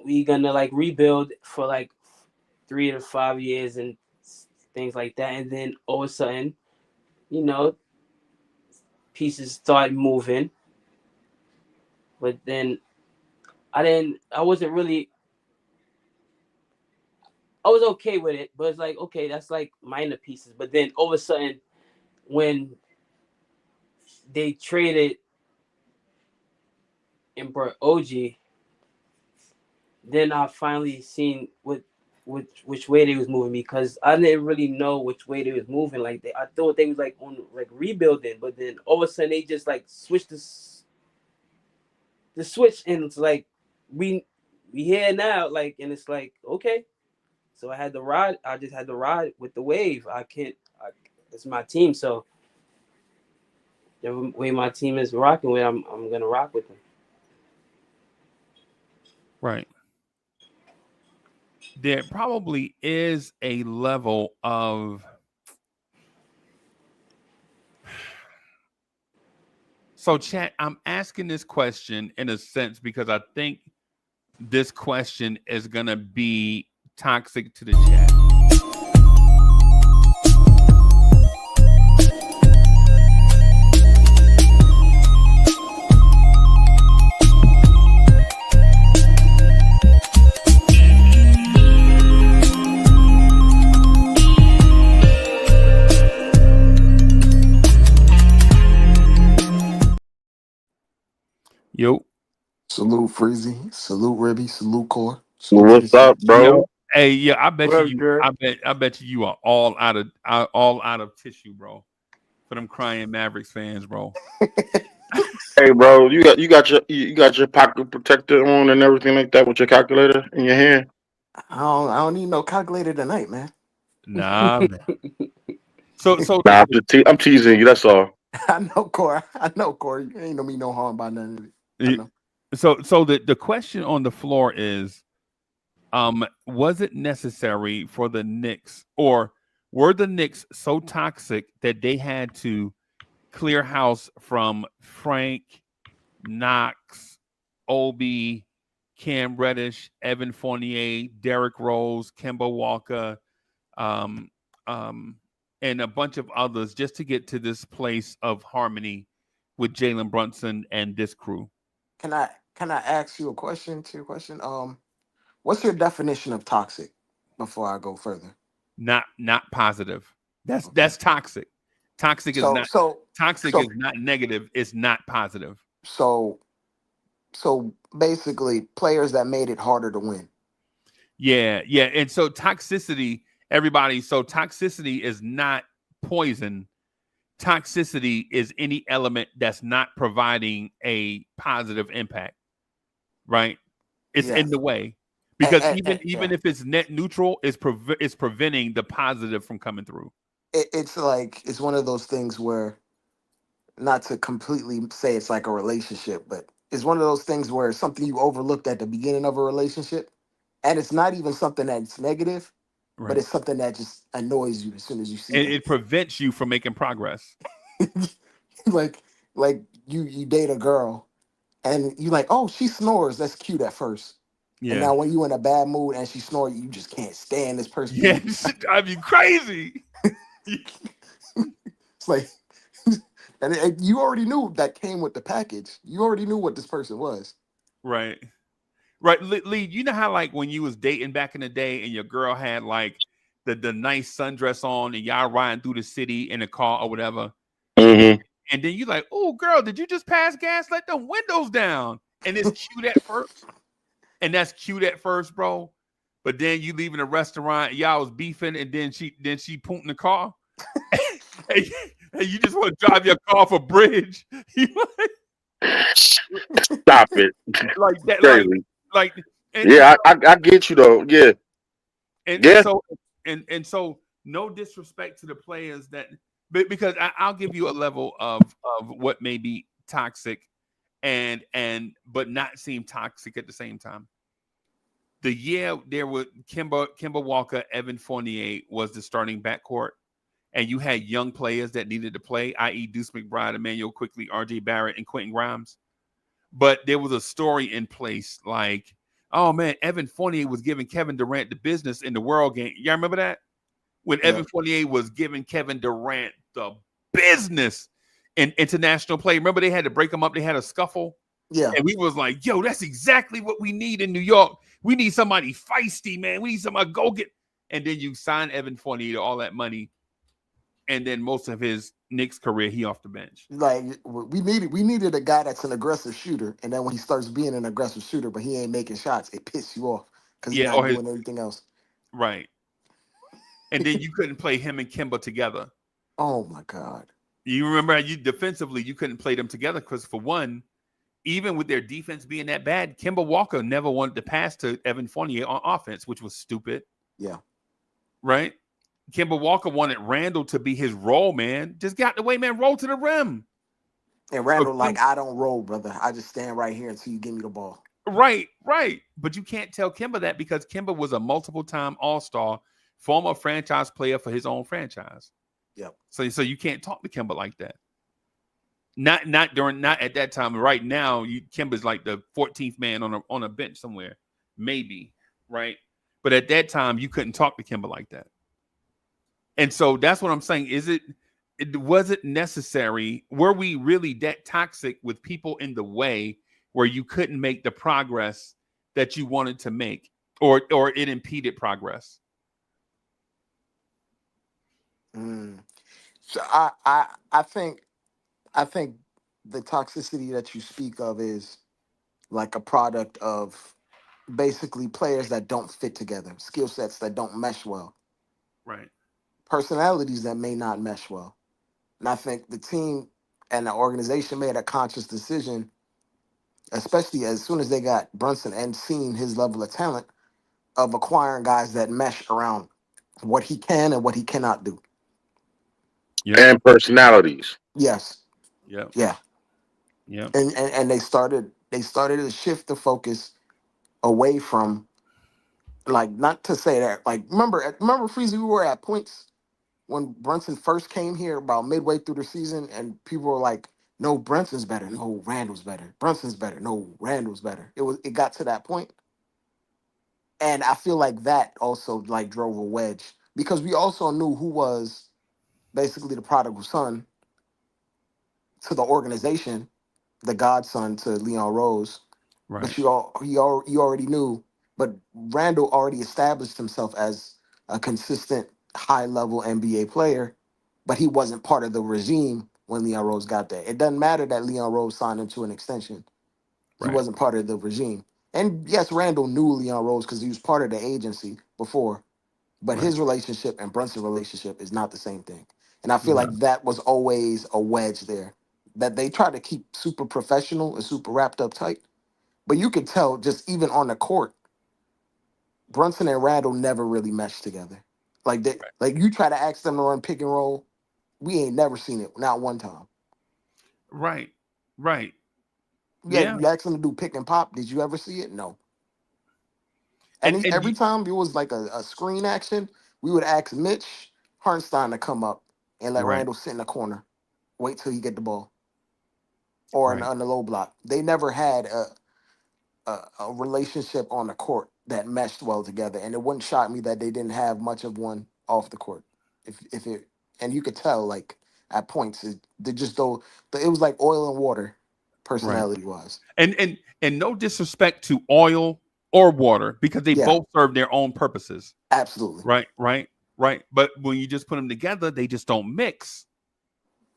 we gonna like rebuild for like 3 to 5 years and things like that, and then all of a sudden, pieces start moving. But then I was okay with it, but it's like, okay, that's like minor pieces. But then all of a sudden, when they traded and brought OG, then I finally seen which way they was moving, because I didn't really know which way they was moving. Like I thought they was like on like rebuilding, but then all of a sudden they just like switched the switch, and it's like we here now, like, and it's like, okay. So I just had to ride with the wave. It's my team, so the way my team is rocking with, I'm gonna rock with them. Right. There probably is a level of so chat. I'm asking this question in a sense because I think this question is gonna be toxic to the chat. Yo. Salute Freezy. Salute Ribby. Salute Core. What's up, bro? Yo. Hey, yeah, I bet Well, you. girl. I bet you are all out of tissue, bro. For them crying Mavericks fans, bro. Hey, bro, you got your pocket protector on and everything like that with your calculator in your hand. I don't need no calculator tonight, man. Nah, man. So Nah, I'm teasing you. That's all. I know, Core. You ain't no me no harm by none of it. I know. So the question on the floor is, was it necessary for the Knicks, or were the Knicks so toxic that they had to clear house from Frank, Knox, Obi, Cam Reddish, Evan Fournier, Derrick Rose, Kemba Walker, um, and a bunch of others just to get to this place of harmony with Jalen Brunson and this crew. Can I ask you a question to your question? What's your definition of toxic before I go further? Not positive. Okay. That's toxic. Toxic is So not so toxic so is not negative. It's not positive. so so basically players that made it harder to win. Yeah. And so toxicity, everybody. So toxicity is not poison. Toxicity is any element that's not providing a positive impact. Right? It's in Yes. the way because even Yeah. if it's net neutral, it's preventing the positive from coming through. It's like it's one of those things where, not to completely say it's like a relationship, but it's one of those things where it's something you overlooked at the beginning of a relationship, and it's not even something that's negative, but Right. it's something that just annoys you as soon as you see It prevents you from making progress. it. like you date a girl and you like, oh, she snores, that's cute at first, and Yeah. now when you in a bad mood and she snores, you just can't stand this person. Yeah, it should drive you crazy. It's like, and you already knew that came with the package. You already knew what this person was. Right. Lee, you know how like when you was dating back in the day and your girl had like the nice sundress on and y'all riding through the city in a car or whatever, Mm-hmm. and then you like, oh girl, did you just pass gas? Let the windows down. And it's cute at first. And that's cute at first, bro. But then you leaving a restaurant, y'all was beefing, and then she pooped in the car. and you just want to drive your car off a bridge. Stop it. Like that, Crazy. and Yeah, I get you though. Yeah. and so no disrespect to the players that, because I'll give you a level of what may be toxic and but not seem toxic at the same time. The year there were Kemba Walker, Evan Fournier was the starting backcourt, and you had young players that needed to play, i.e. Deuce McBride, Emmanuel Quickly, RJ Barrett, and Quentin Grimes. But there was a story in place like, oh man, Evan Fournier was giving Kevin Durant the business in the World game. Y'all remember that? When Evan Fournier was giving Kevin Durant the business in international play. Remember they had to break them up. They had a scuffle. Yeah. And we was like, yo, that's exactly what we need in New York. We need somebody feisty, man. We need somebody go get. And then you sign Evan Fournier to all that money. And then most of his Knicks career, he off the bench. Like we needed a guy that's an aggressive shooter, and then when he starts being an aggressive shooter, but he ain't making shots, it pisses you off because he's not doing anything else. Right. And then you couldn't play him and Kemba together. Oh my God. You remember you defensively, you couldn't play them together because for one, even with their defense being that bad, Kemba Walker never wanted to pass to Evan Fournier on offense, which was stupid. Yeah. Right? Kemba Walker wanted Randall to be his role, man. Just got the way, man. Roll to the rim. And Randall, like, I don't roll, brother. I just stand right here until you give me the ball. Right. But you can't tell Kemba that because Kemba was a multiple-time All-Star, former franchise player for his own franchise. Yep. So you can't talk to Kemba like that. Not at that time. Right now, Kemba's like the 14th man on a bench somewhere, maybe, right? But at that time, you couldn't talk to Kemba like that. And so that's what I'm saying. Was it necessary? Were we really that toxic with people in the way where you couldn't make the progress that you wanted to make, or it impeded progress? So I think the toxicity that you speak of is like a product of basically players that don't fit together, skill sets that don't mesh well, Right. personalities that may not mesh well. And I think the team and the organization made a conscious decision, especially as soon as they got Brunson and seeing his level of talent, of acquiring guys that mesh around what he can and what he cannot do. Yep. And personalities. Yes. Yeah. Yeah. Yeah. And they started to shift the focus away from, like, not to say that, like, remember Freezy, we were at points when Brunson first came here about midway through the season and people were like, No, Brunson's better. No, Randall's better. Brunson's better. No, Randall's better. It got to that point, and I feel like that also like drove a wedge because we also knew who was basically the prodigal son to the organization, the godson to Leon Rose. Right. But you already knew. But Randall already established himself as a consistent high level NBA player, but he wasn't part of the regime when Leon Rose got there. It doesn't matter that Leon Rose signed him to an extension. He Right. wasn't part of the regime. And yes, Randall knew Leon Rose because he was part of the agency before, but Right. his relationship and Brunson's relationship is not the same thing. And I feel No. like that was always a wedge there. That they try to keep super professional and super wrapped up tight. But you could tell just even on the court, Brunson and Randall never really meshed together. Like you try to ask them to run pick and roll, we ain't never seen it, not one time. Right. Right. Yeah, Yeah. you ask them to do pick and pop. Did you ever see it? No. And Every time it was like a screen action, we would ask Mitch Harnstein to come up and let right. Randall sit in the corner, wait till he get the ball, or Right. on the low block. They never had a relationship on the court that meshed well together, and it wouldn't shock me that they didn't have much of one off the court. If it and you could tell like at points they just though it was like oil and water, Right. personality wise. And no disrespect to oil or water because they Yeah, both serve their own purposes. absolutely. Right. Right. Right. But when you just put them together, they just don't mix.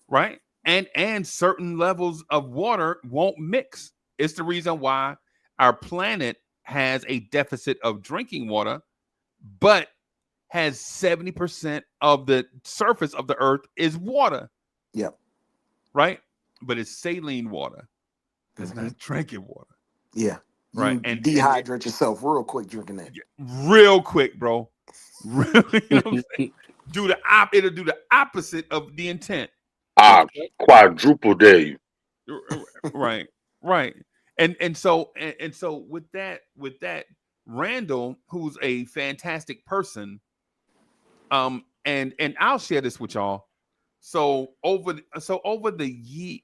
Right. And certain levels of water won't mix. It's the reason why our planet has a deficit of drinking water, but has 70% of the surface of the earth is water. Yep. Right. But it's saline water. It's Mhm. not drinking water. Yeah. Right. You And dehydrate yourself real quick drinking that. real quick, bro. Really, you know what I'm saying? It'll do the opposite of the intent. I Okay. quadruple dare you. Right, right. And so with that, Randall, who's a fantastic person, and I'll share this with y'all. So over the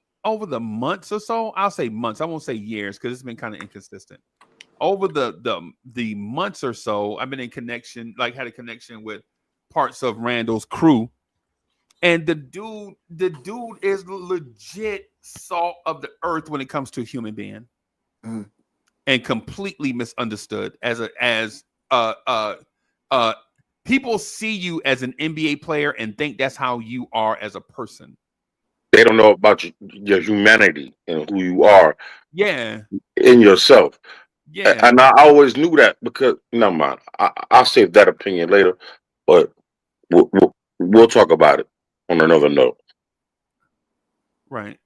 months or so, I'll say months. I won't say years because it's been kind of inconsistent. Over the months or so, I've been in connection, like had a connection with parts of Randall's crew, and the dude is legit salt of the earth when it comes to a human being, Mhm. and completely misunderstood as uh people see you as an NBA player and think that's how you are as a person. They don't know about your humanity and who you are Yeah, in yourself. yeah, And I always knew that because, never mind. I'll save that opinion later, but we'll talk about it on another note. right,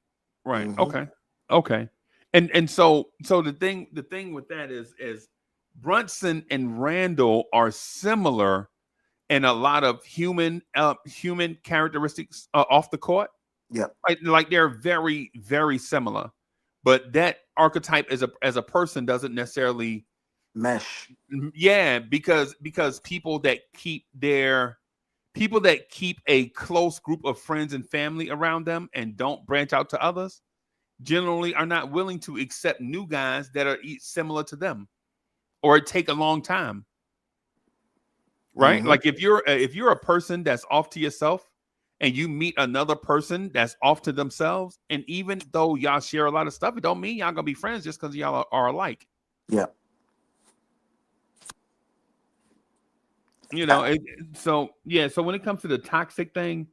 right. Mhm. Okay. And so the thing with that is Brunson and Randall are similar in a lot of human characteristics off the court. Yep. Like they're very, very similar, but that archetype as a person doesn't necessarily. Mesh. Yeah, because people that keep a close group of friends and family around them and don't branch out to others generally are not willing to accept new guys that are similar to them, or it take a long time. Right? Hmm. Like if you're a person that's off to yourself and you meet another person that's off to themselves, and even though y'all share a lot of stuff, it don't mean y'all gonna be friends just because y'all are alike. Yep. You know, so yeah. So when it comes to the toxic thing,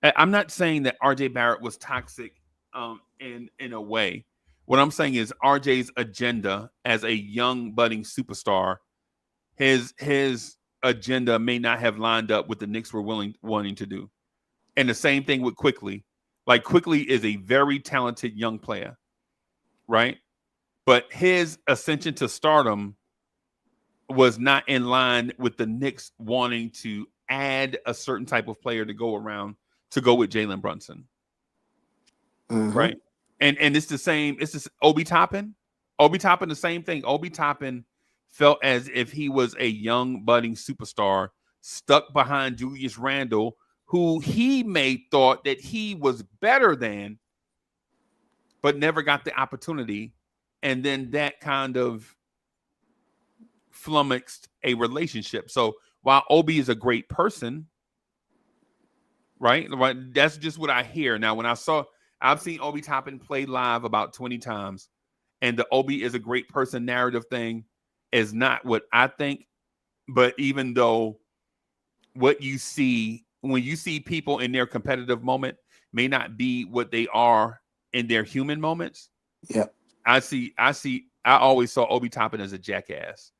I'm not saying that RJ Barrett was toxic in a way. What I'm saying is RJ's agenda as a young budding superstar, his agenda may not have lined up with the Knicks were wanting to do. And the same thing with Quickly. Like Quickly is a very talented young player, right? But his ascension to stardom was not in line with the Knicks wanting to add a certain type of player to go with Jalen Brunson, Hmm. right? And it's the same. It's just Obi Toppin. Obi Toppin, the same thing. Obi Toppin felt as if he was a young budding superstar stuck behind Julius Randle, who he may thought that he was better than, but never got the opportunity. And then that kind of flummoxed a relationship. So while Obi is a great person, right? That's just what I hear. Now, I've seen Obi Toppin play live about 20 times, and the Obi is a great person narrative thing is not what I think. But even though what you see when you see people in their competitive moment may not be what they are in their human moments. Yeah. I always saw Obi Toppin as a jackass.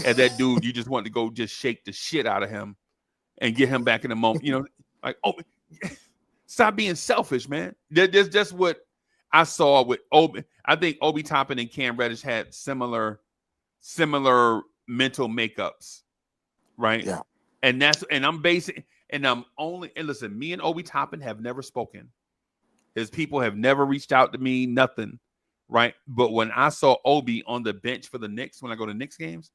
As that dude, you just want to go just shake the shit out of him and get him back in the moment. You know, like, oh, stop being selfish, man. That's just what I saw with Obi. I think Obi Toppin and Cam Reddish had similar mental makeups, right? Yeah. And listen, me and Obi Toppin have never spoken. His people have never reached out to me, nothing, right? But when I saw Obi on the bench for the Knicks, when I go to Knicks games,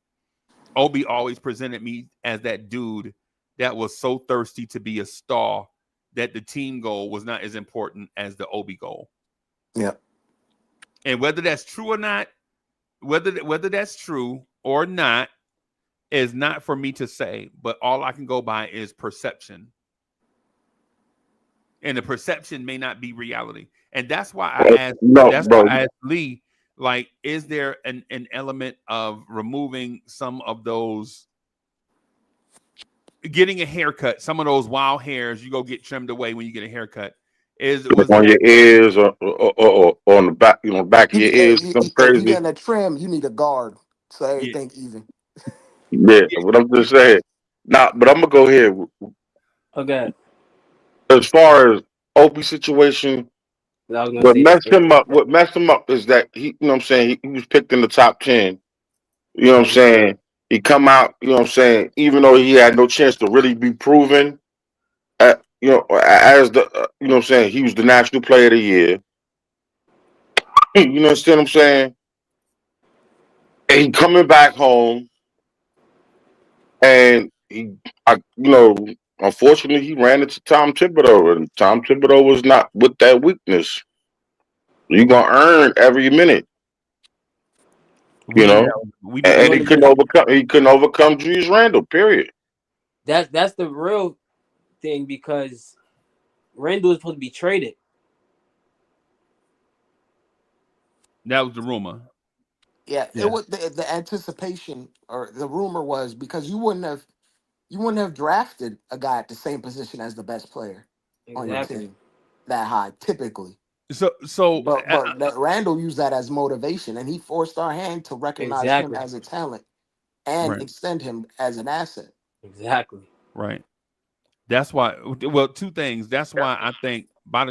Obi always presented me as that dude that was so thirsty to be a star that the team goal was not as important as the Obi goal. Yeah. And whether that's true or not, whether that's true or not is not for me to say, but all I can go by is perception. And the perception may not be reality. And that's why I asked Lee, like, is there an element of removing some of those, getting a haircut, some of those wild hairs you go get trimmed away when you get a haircut? On your ears or on the back, back of your ears, something If crazy. you getting a trim, you need a guard so everything even. Yeah, but I'm just saying. Nah, but I'm gonna go here. Okay. As far as Opie situation, what messed him up is that he, you know what I'm saying, he was picked in the top 10. You know what I'm saying? He come out, you know what I'm saying, even though he had no chance to really be proven, as the, you know what I'm saying, he was the National Player of the Year. You understand what I'm saying? And he coming back home, and unfortunately, he ran into Tom Thibodeau, and Tom Thibodeau was not with that weakness. You're gonna earn every minute, and he couldn't overcome Julius Randle. Period. That's the real thing, because Randle is supposed to be traded. That was the rumor. Yeah, it was the anticipation, or the rumor was, because you wouldn't have drafted a guy at the same position as the best player on your team that high typically. But that Randall used that as motivation, and he forced our hand to recognize him as a talent and extend him as an asset. Exactly. Right. That's why. Well, two things. That's why I think by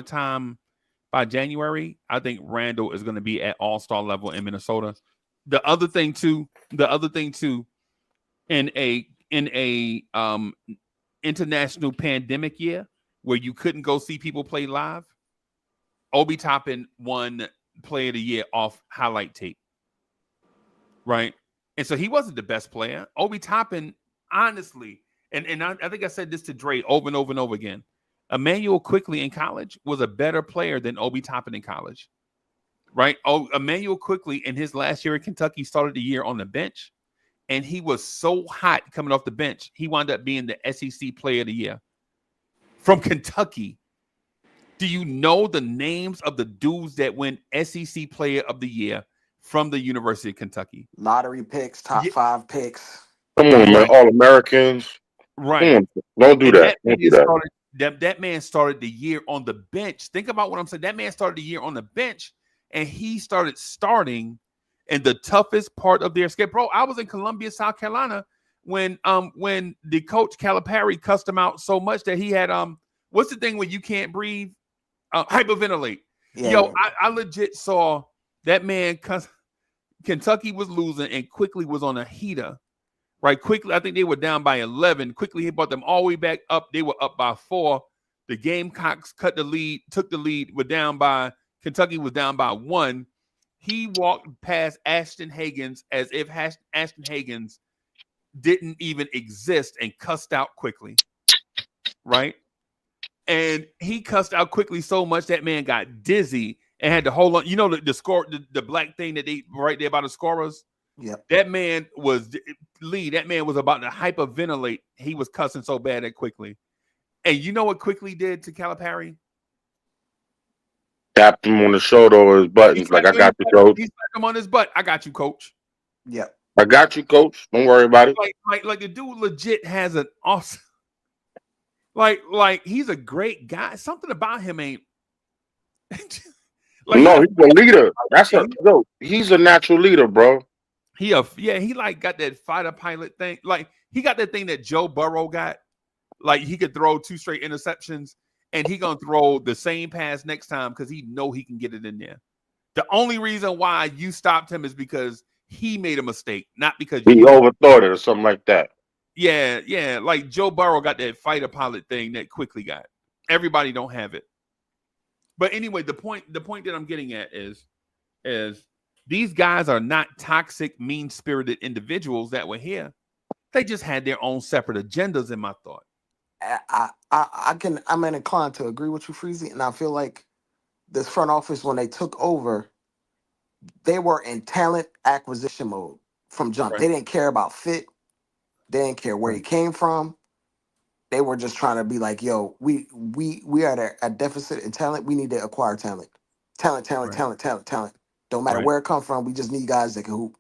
January, I think Randall is going to be at all-star level in Minnesota. The other thing too, in a international pandemic year where you couldn't go see people play live, Obi Toppin won Player of the Year off highlight tape, right? And so he wasn't the best player. Obi Toppin, honestly, and I think I said this to Dre over and over and over again. Emmanuel Quickley in college was a better player than Obi Toppin in college, right? Emmanuel Quickley in his last year at Kentucky started the year on the bench, and he was so hot coming off the bench, he wound up being the SEC Player of the Year from Kentucky. Do you know the names of the dudes that win SEC Player of the Year from the University of Kentucky? Lottery picks, top 5 picks. Come on, man. All-Americans. Right. Don't do that. That man started the year on the bench. Think about what I'm saying. That man started the year on the bench, and he started starting in the toughest part of their schedule. Bro, I was in Columbia, South Carolina when the coach Calipari cussed him out so much that he had what's the thing when you can't breathe? Hyperventilate. Yeah. I legit saw that man. Kentucky was losing, and Quickly was on a heater. Right, Quickly, I think they were down by 11. Quickly, he brought them all the way back up. They were up by 4. The Gamecocks took the lead. Kentucky was down by 1. He walked past Ashton Hagans as if Ashton Hagans didn't even exist and cussed out Quickly. Right? And he cussed out Quickly so much that man got dizzy and had to hold on. You know the score, the black thing that they right there by the scorers. Yep. That man was Lee. That man was about to hyperventilate. He was cussing so bad at Quickly. And you know what Quickly did to Calipari? Tapped him on the shoulder or his buttons, like, I got you, coach. He slapped him on his butt. I got you, coach. Yep. I got you, coach. Don't worry about it. Like the dude legit has an awesome, like he's a great guy. Something about him ain't. No, he's a leader. He's a natural leader, bro. He like got that fighter pilot thing. Like he got that thing that Joe Burrow got. Like he could throw 2 straight interceptions, and he gonna throw the same pass next time because he know he can get it in there. The only reason why you stopped him is because he made a mistake, not because he overthought it or something like that. Yeah. Like Joe Burrow got that fighter pilot thing that Quickly got. Everybody don't have it. But anyway, the point that I'm getting at is these guys are not toxic, mean-spirited individuals that were here. They just had their own separate agendas, in my thought. I'm inclined to agree with you, Freezy, and I feel like this front office, when they took over, they were in talent acquisition mode from jump. Right. They didn't care about fit. They didn't care where he came from. They were just trying to be like, yo, we are at a deficit in talent. We need to acquire talent. Talent. Don't matter where it come from. We just need guys that can hoop.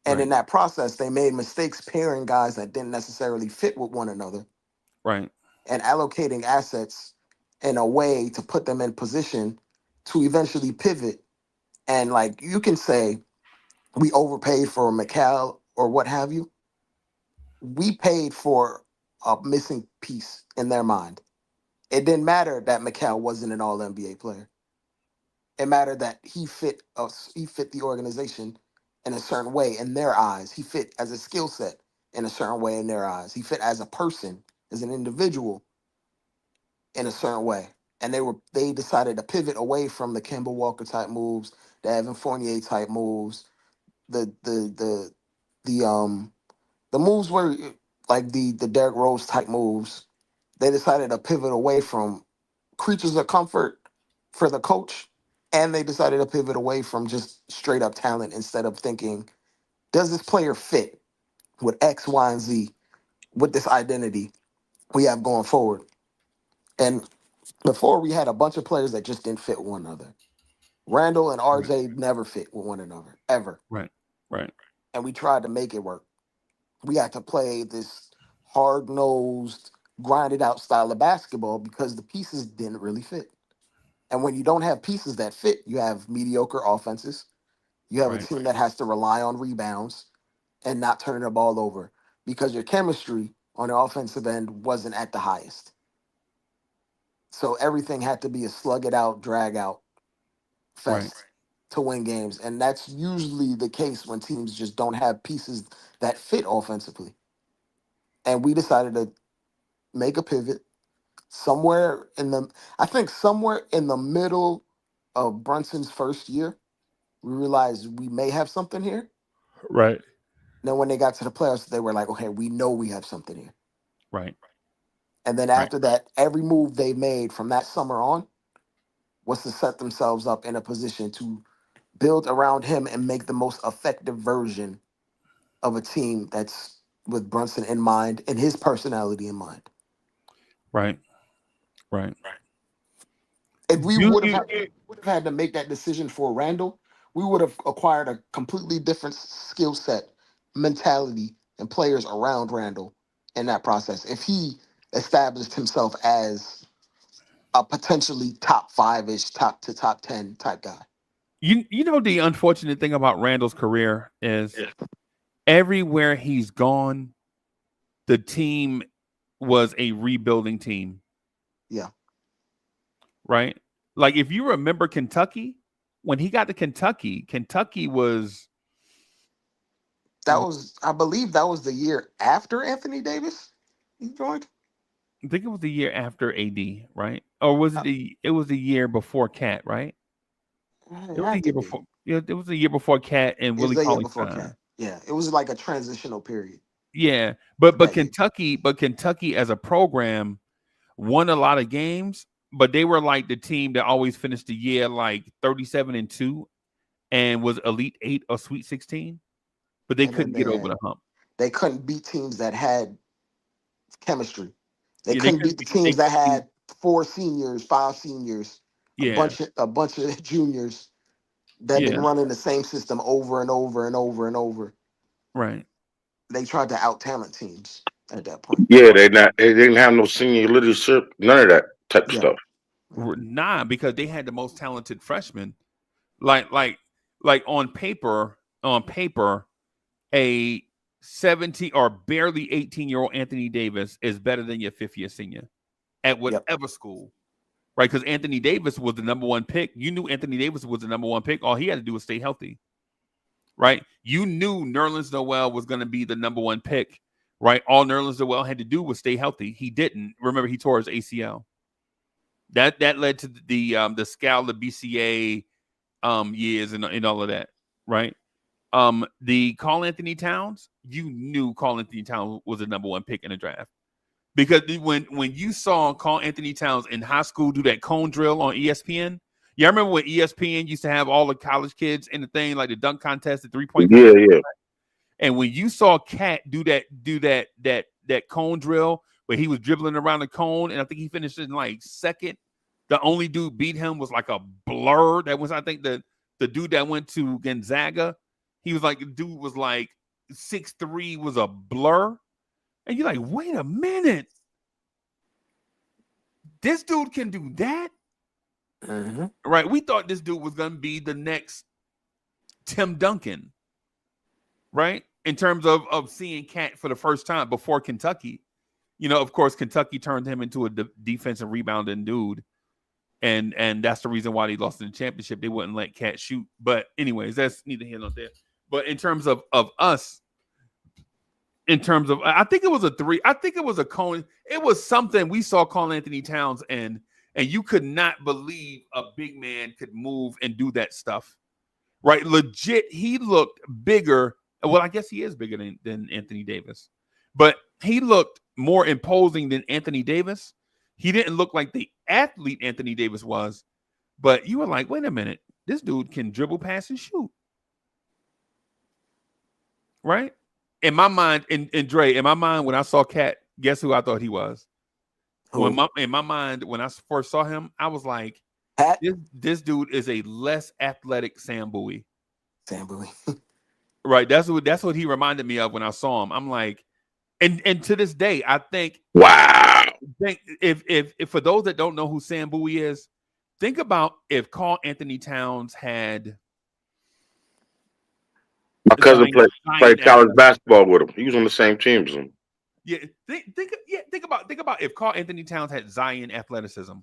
And in that process, they made mistakes pairing guys that didn't necessarily fit with one another. Right. And allocating assets in a way to put them in position to eventually pivot. And like you can say we overpaid for McCall or what have you. We paid for a missing piece in their mind. It didn't matter that McCall wasn't an all-NBA player. It mattered that he fit the organization in a certain way in their eyes. He fit as a skill set in a certain way in their eyes. He fit as a person, as an individual in a certain way. And they decided to pivot away from the Kemba Walker type moves, the Evan Fournier type moves, the moves were like the Derrick Rose type moves. They decided to pivot away from creatures of comfort for the coach, and they decided to pivot away from just straight up talent instead of thinking, does this player fit with X, Y, and Z, with this identity we have going forward? And before, we had a bunch of players that just didn't fit one another. Randall and RJ never fit with one another, ever. Right. And we tried to make it work. We had to play this hard-nosed, grinded-out style of basketball because the pieces didn't really fit. And when you don't have pieces that fit, you have mediocre offenses. You have a team that has to rely on rebounds and not turn the ball over because your chemistry on the offensive end wasn't at the highest. So everything had to be a slug-it-out, drag-out fest to win games. And that's usually the case when teams just don't have pieces that fit offensively. And we decided to make a pivot somewhere in the middle of Brunson's first year. We realized we may have something here. Right. Then when they got to the playoffs, they were like, okay, we know we have something here. Right. And then after that, every move they made from that summer on was to set themselves up in a position to build around him and make the most effective version of a team that's with Brunson in mind and his personality in mind. Right. If we would have had to make that decision for Randall, we would have acquired a completely different skill set, mentality, and players around Randall in that process. If he established himself as a potentially top 5-ish, top to top 10 type guy. You know the unfortunate thing about Randall's career is everywhere he's gone, the team was a rebuilding team. Yeah. Right? Like if you remember Kentucky, when he got to Kentucky was I believe that was the year after Anthony Davis he joined. I think it was the year after AD, right? Or was it it was the year before Cat, right? It was the year before. Yeah, it was the year before Cat and Willie Cauley-Stein. Yeah, it was like a transitional period. Yeah, but Kentucky as a program won a lot of games, but they were like the team that always finished the year like 37-2 and was Elite 8 or Sweet 16, but they And then couldn't get over the hump. they couldn't beat teams that had chemistry. They Yeah, couldn't beat the they teams that couldn't beat, had 4 seniors, 5 seniors, yeah, a bunch of juniors that been yeah, running the same system over and over and over and over. right. They tried to out talent teams at that point. Yeah, they didn't have no senior leadership, none of that type of Yeah. stuff. Nah, because they had the most talented freshmen. Like on paper, a 17 or barely 18-year-old Anthony Davis is better than your 5th-year senior at whatever school, right? Because Anthony Davis was the number 1 pick. You knew Anthony Davis was the number 1 pick. All he had to do was stay healthy, right? You knew Nerlens Noel was going to be the number 1 pick, right? All Nerlens Noel had to do was stay healthy. He didn't. Remember, he tore his ACL. That led to the Scala BCA years and all of that, right? The Karl Anthony Towns, you knew Karl Anthony Towns was the number 1 pick in the draft. Because when you saw Karl Anthony Towns in high school do that cone drill on ESPN, yeah, I remember when ESPN used to have all the college kids in the thing, like the dunk contest, the 3-point contest. Yeah. And when you saw Cat do that cone drill where he was dribbling around the cone, and I think he finished in like 2nd. The only dude beat him was like a blur. That was, I think, the dude that went to Gonzaga. He was like, the dude was like 6'3", was a blur. And you're like, wait a minute. This dude can do that? Mm-hmm. Right? We thought this dude was going to be the next Tim Duncan, right? In terms of seeing Cat for the first time before Kentucky. You know, of course, Kentucky turned him into a defensive rebounding dude. And that's the reason why they lost in the championship. They wouldn't let Cat shoot. But anyways, that's neither here nor there. But in terms of us, in terms of, I think it was a 3. I think it was a cone. It was something we saw Karl Anthony Towns and you could not believe a big man could move and do that stuff, right? Legit, he looked bigger. Well, I guess he is bigger than Anthony Davis, but he looked more imposing than Anthony Davis. He didn't look like the athlete Anthony Davis was, but you were like, wait a minute, this dude can dribble, pass, and shoot. Right? In my mind, in my mind, when I saw Cat, guess who I thought he was? In my mind, when I first saw him, I was like, this dude is a less athletic Sam Bowie. Sam Bowie. Right. That's what he reminded me of when I saw him. I'm like, and to this day, I think, wow. If for those that don't know who Sam Bowie is, think about if Karl Anthony Towns had. My cousin played college basketball with him. He was on the same team as him. Yeah, think about if Karl Anthony Towns had Zion athleticism.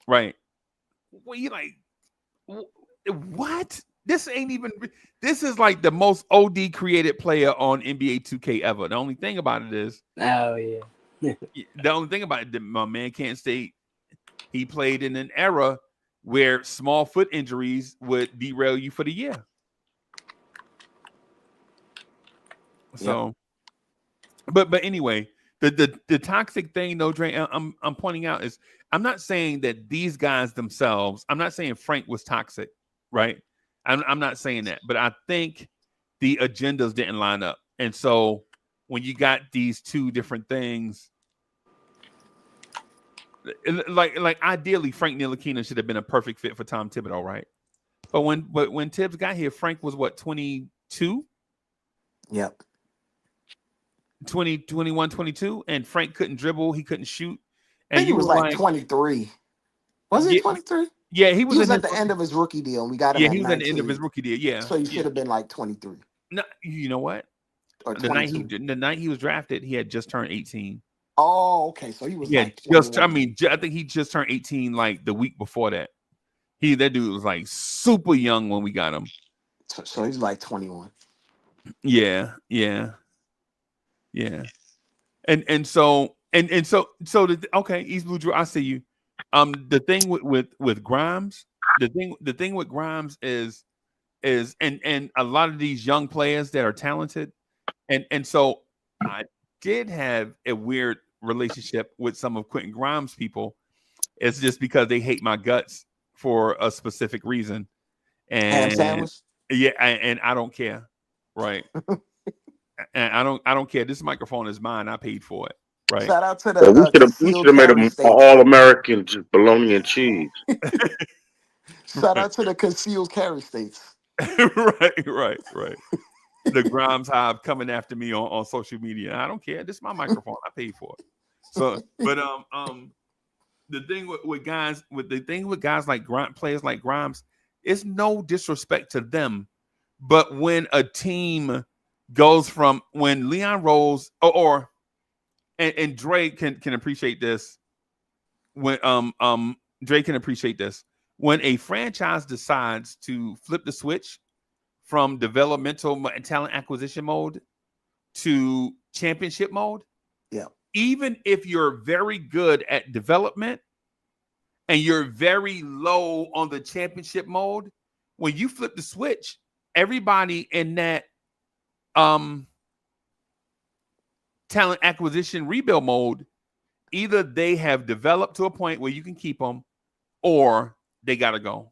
Right. Well, you like what? This is like the most OD created player on NBA 2K ever. The only thing about it is, oh yeah. The only thing about it that my man can't stay. He played in an era where small foot injuries would derail you for the year. So, but anyway, the toxic thing, though, Dre, I'm pointing out is I'm not saying that these guys themselves. I'm not saying Frank was toxic, right? I'm not saying that, but I think the agendas didn't line up, and so when you got these two different things, like ideally Frank Ntilikina should have been a perfect fit for Tom Thibodeau, right? But when Tibbs got here, Frank was what, 22? Yep. 21, 22, and Frank couldn't dribble, he couldn't shoot. And he was like 23. Was he 23? Yeah, he was at the end of his rookie deal, and we got him. Yeah, he was at the end of his rookie deal. Yeah, so he should have been like 23. No, you know what? Or the night he was drafted, he had just turned 18. Oh, okay. So he was like 21. I think he just turned 18 like the week before that. That dude was like super young when we got him. So he's like 21. Yeah. And so okay, East Blue Drew, I see you. The thing with Grimes, the thing with Grimes is and a lot of these young players that are talented, and so I did have a weird relationship with some of Quentin Grimes' people It's just because they hate my guts for a specific reason. Ham And sandwich. yeah, and I don't care. Right. And I don't care. This microphone is mine. I paid for it. Right. Shout out to So the we should concealed have made carry them states. all American, just bologna and cheese. Shout out to the concealed carry states. right. The Grimes Hive coming after me on social media. I don't care. This is my microphone. I paid for it. So, but the thing with guys like players like Grimes, it's no disrespect to them, but when a team goes from when Leon Rose and Dre can appreciate this, when Dre can appreciate this, when a franchise decides to flip the switch from developmental talent acquisition mode to championship mode. Yeah. Even if you're very good at development and you're very low on the championship mode, when you flip the switch, everybody in that talent acquisition rebuild mode, either they have developed to a point where you can keep them or they got to go.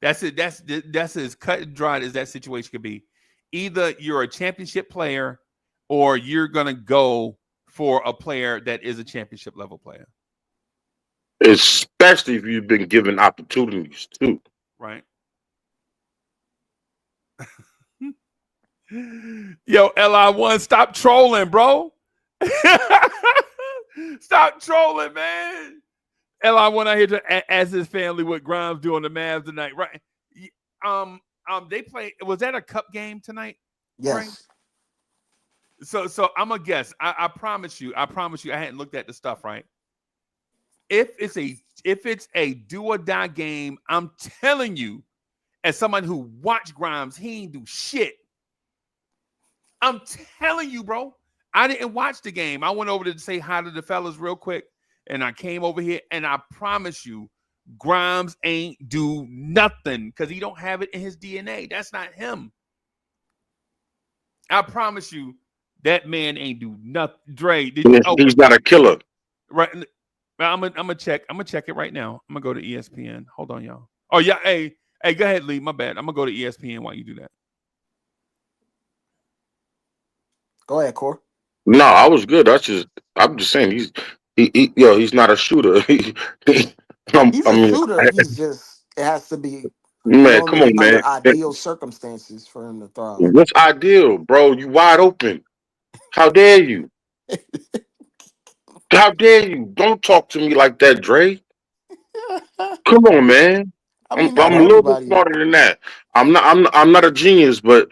That's it. That's as cut and dried as that situation could be. Either you're a championship player or you're going to go for a player that is a championship level player. Especially if you've been given opportunities too. Right. Yo, LI1, stop trolling, bro. Stop trolling, man. LI1 out here to ask his family what Grimes do on the Mavs tonight, right? They play. Was that a cup game tonight? Yes. Right? So I'm a guess. I promise you. I hadn't looked at the stuff, right? If it's a do or die game, I'm telling you, as someone who watched Grimes, he ain't do shit. I'm telling you, bro. I didn't watch the game. I went over to say hi to the fellas real quick. And I came over here, and I promise you, Grimes ain't do nothing because he don't have it in his DNA. That's not him. I promise you, that man ain't do nothing. Dre, He's not a killer. Right. I'm gonna check. I'm gonna check it right now. I'm gonna go to ESPN. Hold on, y'all. Oh yeah. Hey, go ahead, Lee. My bad. I'm gonna go to ESPN while you do that. Go ahead, Core. No, I was good. I'm just saying he's not a shooter. He's a shooter. He's just it has to be man. Come on, under man. ideal circumstances for him to thrive. What's ideal, bro? You wide open. How dare you? How dare you? Don't talk to me like that, Dre. Come on, man. I'm a little bit smarter than that. I'm not a genius, but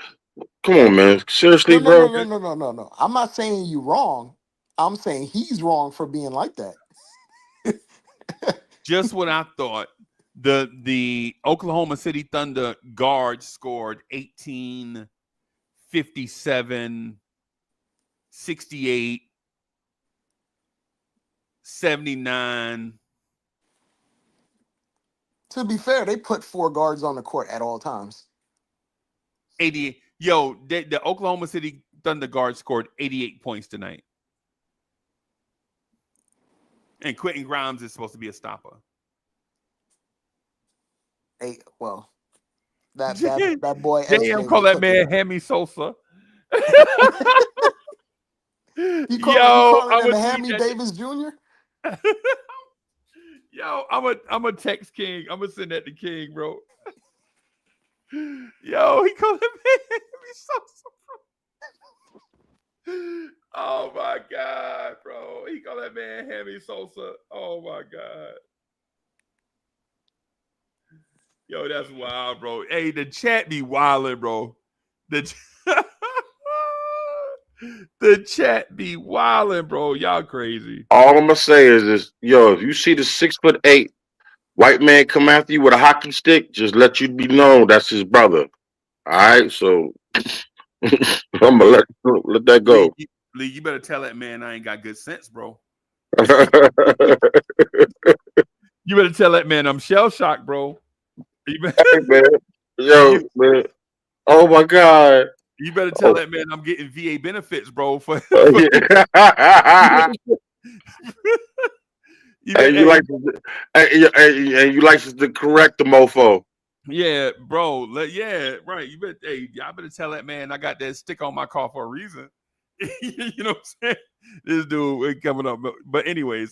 come on, man. Seriously, bro. No. I'm not saying you wrong. I'm saying he's wrong for being like that. Just what I thought. The Oklahoma City Thunder guard scored 18, 57, 68, 79. To be fair, they put 4 guards on the court at all times. 88. Yo, the Oklahoma City Thunder guard scored 88 points tonight. And Quentin Grimes is supposed to be a stopper. Well, that boy. JM call that man Hammy Sosa. You calling him Hammy Davis Jr.? Yo, I'm a text King. I'm gonna send that to King, bro. Yo, he called him Hammy Sosa. Oh my God, bro. He called that man Hammy Sosa. Oh my God. Yo, that's wild, bro. Hey, the chat be wildin', bro. The chat be wildin', bro. Y'all crazy. All I'm gonna say is yo, if you see the 6'8" white man come after you with a hockey stick, just let you be known that's his brother. All right, so I'm gonna let that go. Lee, you better tell that man I ain't got good sense, bro. You better tell that man I'm shell shocked, bro. Hey, man. Yo, man. Oh my God. You better tell that man I'm getting VA benefits, bro. And you like you like to correct the mofo. yeah, bro. Yeah, right. You better, hey, y'all better tell that man I got that stick on my car for a reason. You know what I'm saying? This dude ain't coming up. But anyway.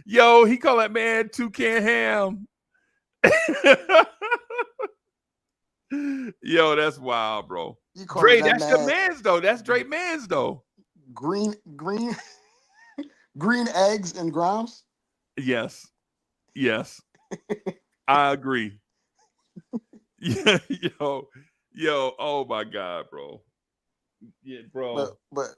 Yo, he call that man Toucan Ham. Yo, that's wild, bro. You calling Dre, that that's your man man's though. That's Drake man's though. green green eggs and Grimes? Yes. I agree. Yeah, oh my God, bro. Yeah, bro. But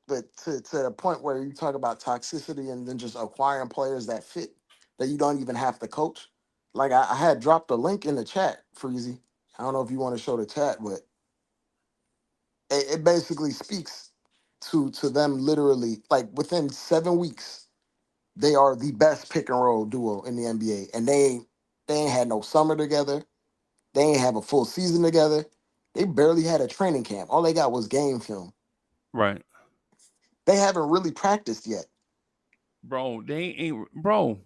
to the point where you talk about toxicity and then just acquiring players that fit that you don't even have to coach. Like I had dropped a link in the chat, Freezy. I don't know if you want to show the chat, but it basically speaks to them literally like within 7 weeks, they are the best pick and roll duo in the NBA. And they ain't had no summer together. They ain't have a full season together. They barely had a training camp. All they got was game film. Right. They haven't really practiced yet. Bro, they ain't bro.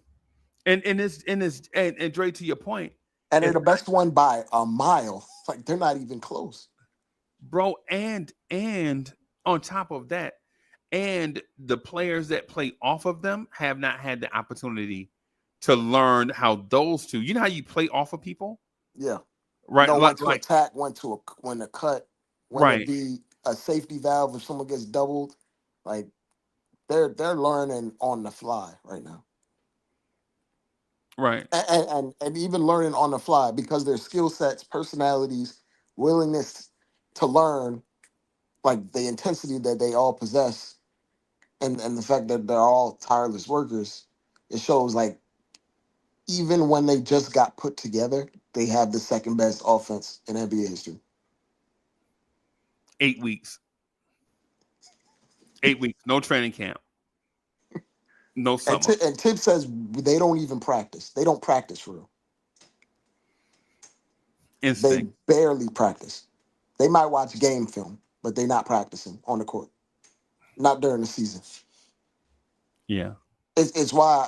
And Dre, to your point, And they're it's the best one by a mile. Like they're not even close. bro, and on top of that, and the players that play off of them have not had the opportunity to learn how those two. You know how you play off of people, Yeah. right? No one to Like attack, when to cut, when to right, be a safety valve if someone gets doubled. Like they're learning on the fly right now. right, And even learning on the fly because their skill sets, personalities, willingness to learn, like the intensity that they all possess, and the fact that they're all tireless workers, it shows like even when they just got put together, they have the second best offense in NBA history. 8 weeks, 8 weeks, no training camp, no And summer. and Tibbs says they don't even practice. They don't practice for real. They Instinct. barely practice. They might watch game film, but they're not practicing on the court. Not during the season. Yeah, It's why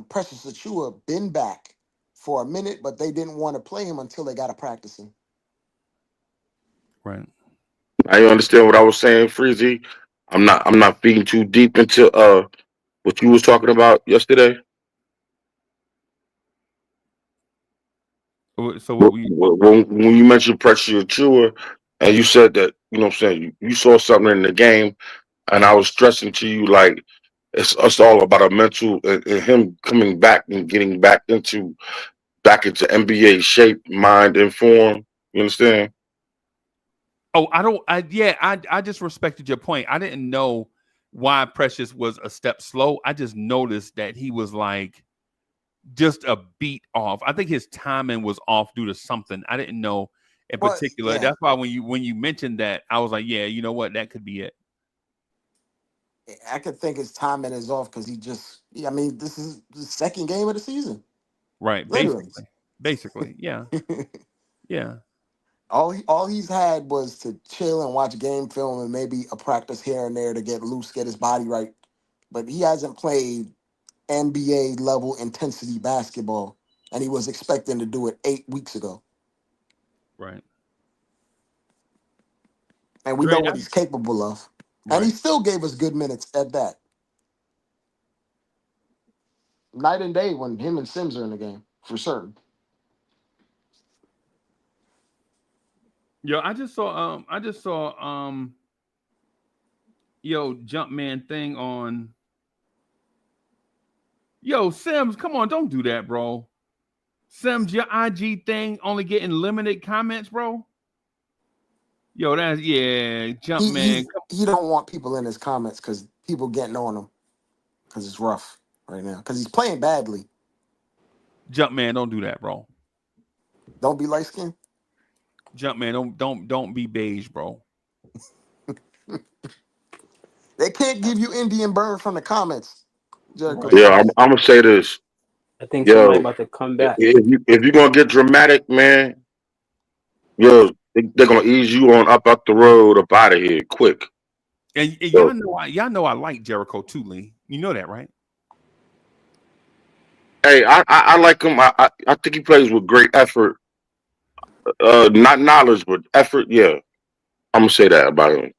Precious Achua been back for a minute, but they didn't want to play him until they got to practice him. right. I understand what I was saying, Freezy. I'm not feeding too deep into what you was talking about yesterday. So what we When you mentioned pressure Chua, and you said that, you know what I'm saying, you saw something in the game, and I was stressing to you like it's all about a mental and him coming back and getting back into NBA shape, mind, and form. You understand? Oh, I just respected your point. I didn't know why Precious was a step slow. I just noticed that he was like just a beat off. I think his timing was off due to something. I didn't know in But particular. yeah, That's why when you mentioned that, I was like, yeah, you know what? That could be it. I could think his timing is off because I mean, this is the second game of the season, Right. literally. Basically. Yeah. Yeah. All he's had was to chill and watch game film and maybe a practice here and there to get loose, get his body right. But he hasn't played NBA level intensity basketball, and he was expecting to do it 8 weeks ago. Right. And we Dre, know what he's capable of. And he right. still gave us good minutes at that. Night and day when him and Sims are in the game, for certain. Yo, I just saw Jumpman thing on Yo, Sims, come on, don't do that, bro. Sims, your IG thing only getting limited comments, bro. Yo, that's He Jumpman. he don't want people in his comments because people getting on him because it's rough right now. Because he's playing badly. Jumpman, don't do that, bro. Don't be light skinned. Jumpman, don't be beige, bro. They can't give you Indian burn from the comments, Jericho Right. Yeah, says. I'm gonna say this. I think somebody Yo, about to come back. if you're gonna get dramatic, man, yo, they're gonna ease you on up the road up out of here quick. And So, y'all know I like Jericho too, Lee. You know that, right? hey, I like him. I think he plays with great effort. Not knowledge, but effort. Yeah, I'm gonna say that about him.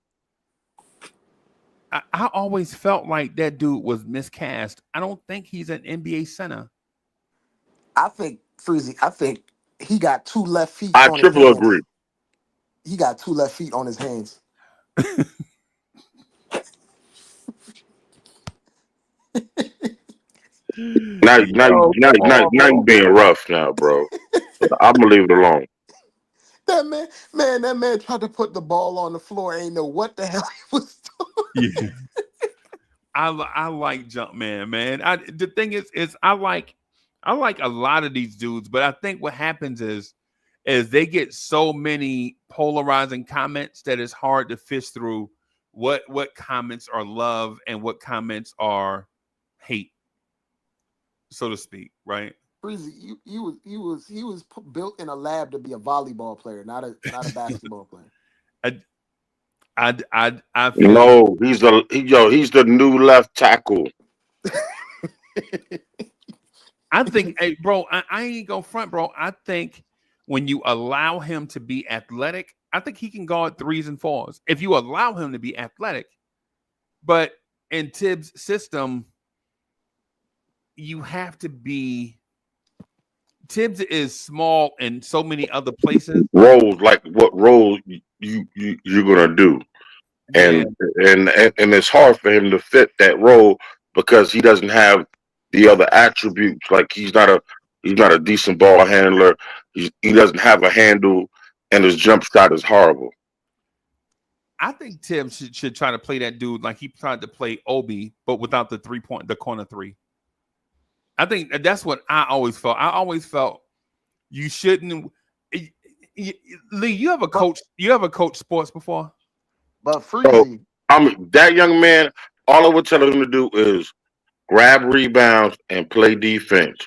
I always felt like that dude was miscast. I don't think he's an NBA center. I think Freezy. I think he got 2 left feet I on his triple agree. hands. He got 2 left feet on his hands. Now you being rough now, bro. I'm gonna leave it alone. That man tried to put the ball on the floor. Ain't know what the hell he was doing. Yeah. I like Jumpman, man. The thing is I like a lot of these dudes, but I think what happens is they get so many polarizing comments that it's hard to fish through what comments are love and what comments are hate, so to speak, right? Freezy, he was built in a lab to be a volleyball player, not a basketball player. I feel No, he's the new left tackle. I think, hey, bro, I ain't gonna front, bro. I think when you allow him to be athletic, I think he can guard 3s and 4s. If you allow him to be athletic, but in Tibbs' system, you have to be. Tibbs is small in so many other places. Roles, like what role you're gonna do, Yeah. and it's hard for him to fit that role because he doesn't have the other attributes. Like he's not a decent ball handler. He doesn't have a handle, and his jump shot is horrible. I think Tibbs should try to play that dude like he tried to play Obi, but without the corner 3. I think that's what I always felt. I always felt you shouldn't. Lee, you ever coached sports before? But So Freezy, that young man. All I would tell him to do is grab rebounds and play defense.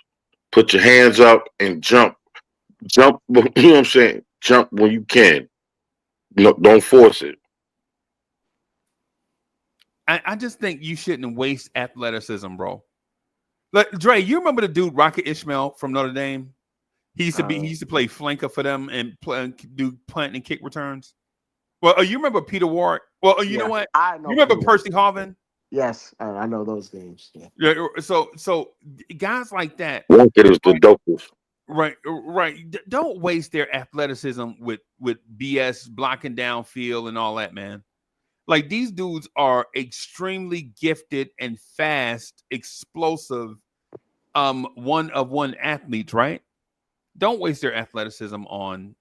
Put your hands up and jump. Jump. You know what I'm saying? Jump when you can. No, don't force it. I just think you shouldn't waste athleticism, bro. Like Dre, you remember the dude Rocket Ishmael from Notre Dame? He used to play flanker for them and do punt and kick returns. Well, you remember Peter Ward? Well, you know what? I know. You remember Percy Harvin? Yes, I know those games. Yeah. Yeah. So guys like that, It is the dopest. right. Don't waste their athleticism with BS blocking downfield and all that, man. Like these dudes are extremely gifted and fast, explosive, one-of-one athletes, right? Don't waste their athleticism on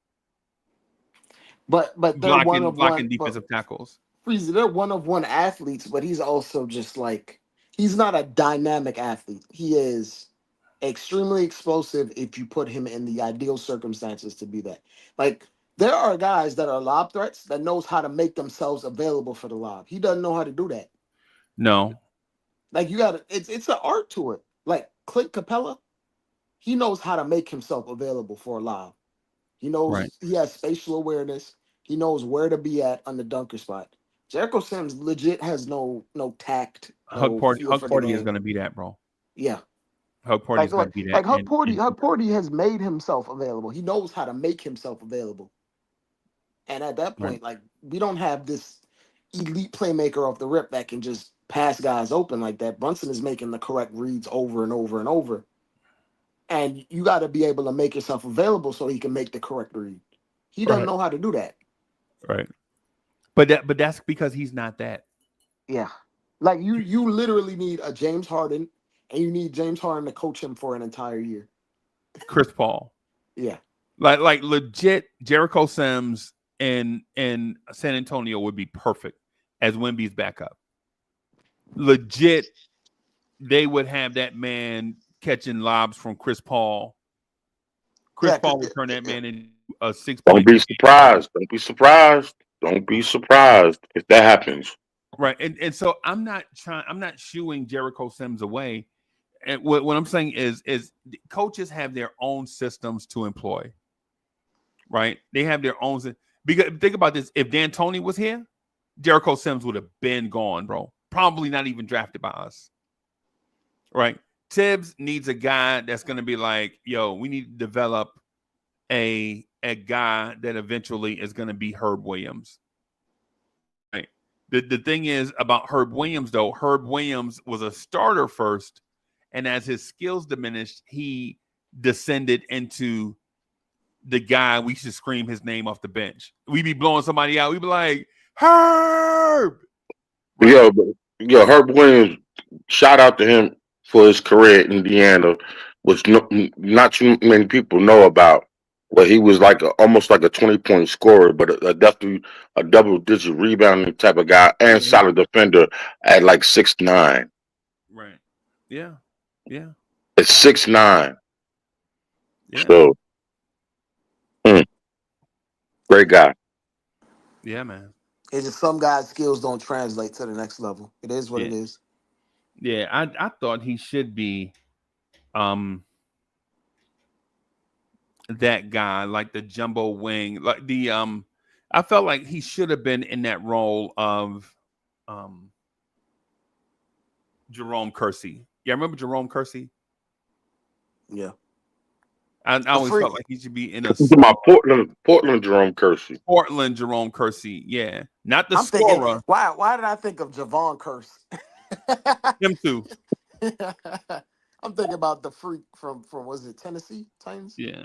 But they're one of blocking one. defensive tackles. Freezy, they're one of one athletes, but he's also just like he's not a dynamic athlete. He is extremely explosive if you put him in the ideal circumstances to be that. Like there are guys that are lob threats that knows how to make themselves available for the lob. He doesn't know how to do that. No. Like you got to, it's an art to it. Like Clint Capella, he knows how to make himself available for a lob. He knows He has spatial awareness. He knows where to be at on the dunker spot. Jericho Sims legit has no tact. Hug Party is going to be that, bro. Yeah. Hug Party is going to be that. Like Hug Party has made himself available. He knows how to make himself available. And at that point, like we don't have this elite playmaker off the rip that can just pass guys open like that. Brunson is making the correct reads over and over and over. And you got to be able to make yourself available so he can make the correct read. He doesn't know how to do that. Right. But that's because he's not that. Yeah. Like you literally need a James Harden, and you need James Harden to coach him for an entire year. Chris Paul. Yeah. Like legit Jericho Sims in San Antonio would be perfect as Wemby's backup. Legit, they would have that man catching lobs from Chris Paul. Chris Paul would turn that man into a 6 point. Don't be surprised. Don't be surprised. Don't be surprised if that happens. Right. And so I'm not shooing Jericho Sims away. And what I'm saying is coaches have their own systems to employ. Right? They have their own, because think about this. If D'Antoni was here, Jericho Sims would have been gone, bro. Probably not even drafted by us. Right? Tibbs needs a guy that's going to be like, yo, we need to develop a guy that eventually is going to be Herb Williams. Right? The thing is about Herb Williams, though, Herb Williams was a starter first, and as his skills diminished, he descended into the guy we should scream his name off the bench. We be blowing somebody out. We be like, Herb! Right? Yo, Herb Williams, shout out to him for his career in Indiana, which not too many people know about. Where he was like almost like a 20-point scorer, but definitely a double-digit rebounding type of guy and solid defender at like 6'9". Right. Yeah. Yeah. It's 6'9". Yeah. So, great guy. Yeah, man. It's just some guys' skills don't translate to the next level. It is what it is. Yeah, I thought he should be that guy, like the jumbo wing, like the I felt like he should have been in that role of Jerome Kersey. Yeah, remember Jerome Kersey? Yeah. I always felt like he should be in a my Portland Jerome Kersey. Portland Jerome Kersey, yeah. Not the I'm scorer. thinking, why did I think of Javon Curse? Him too. I'm thinking about the freak from was it Tennessee Titans? Yeah.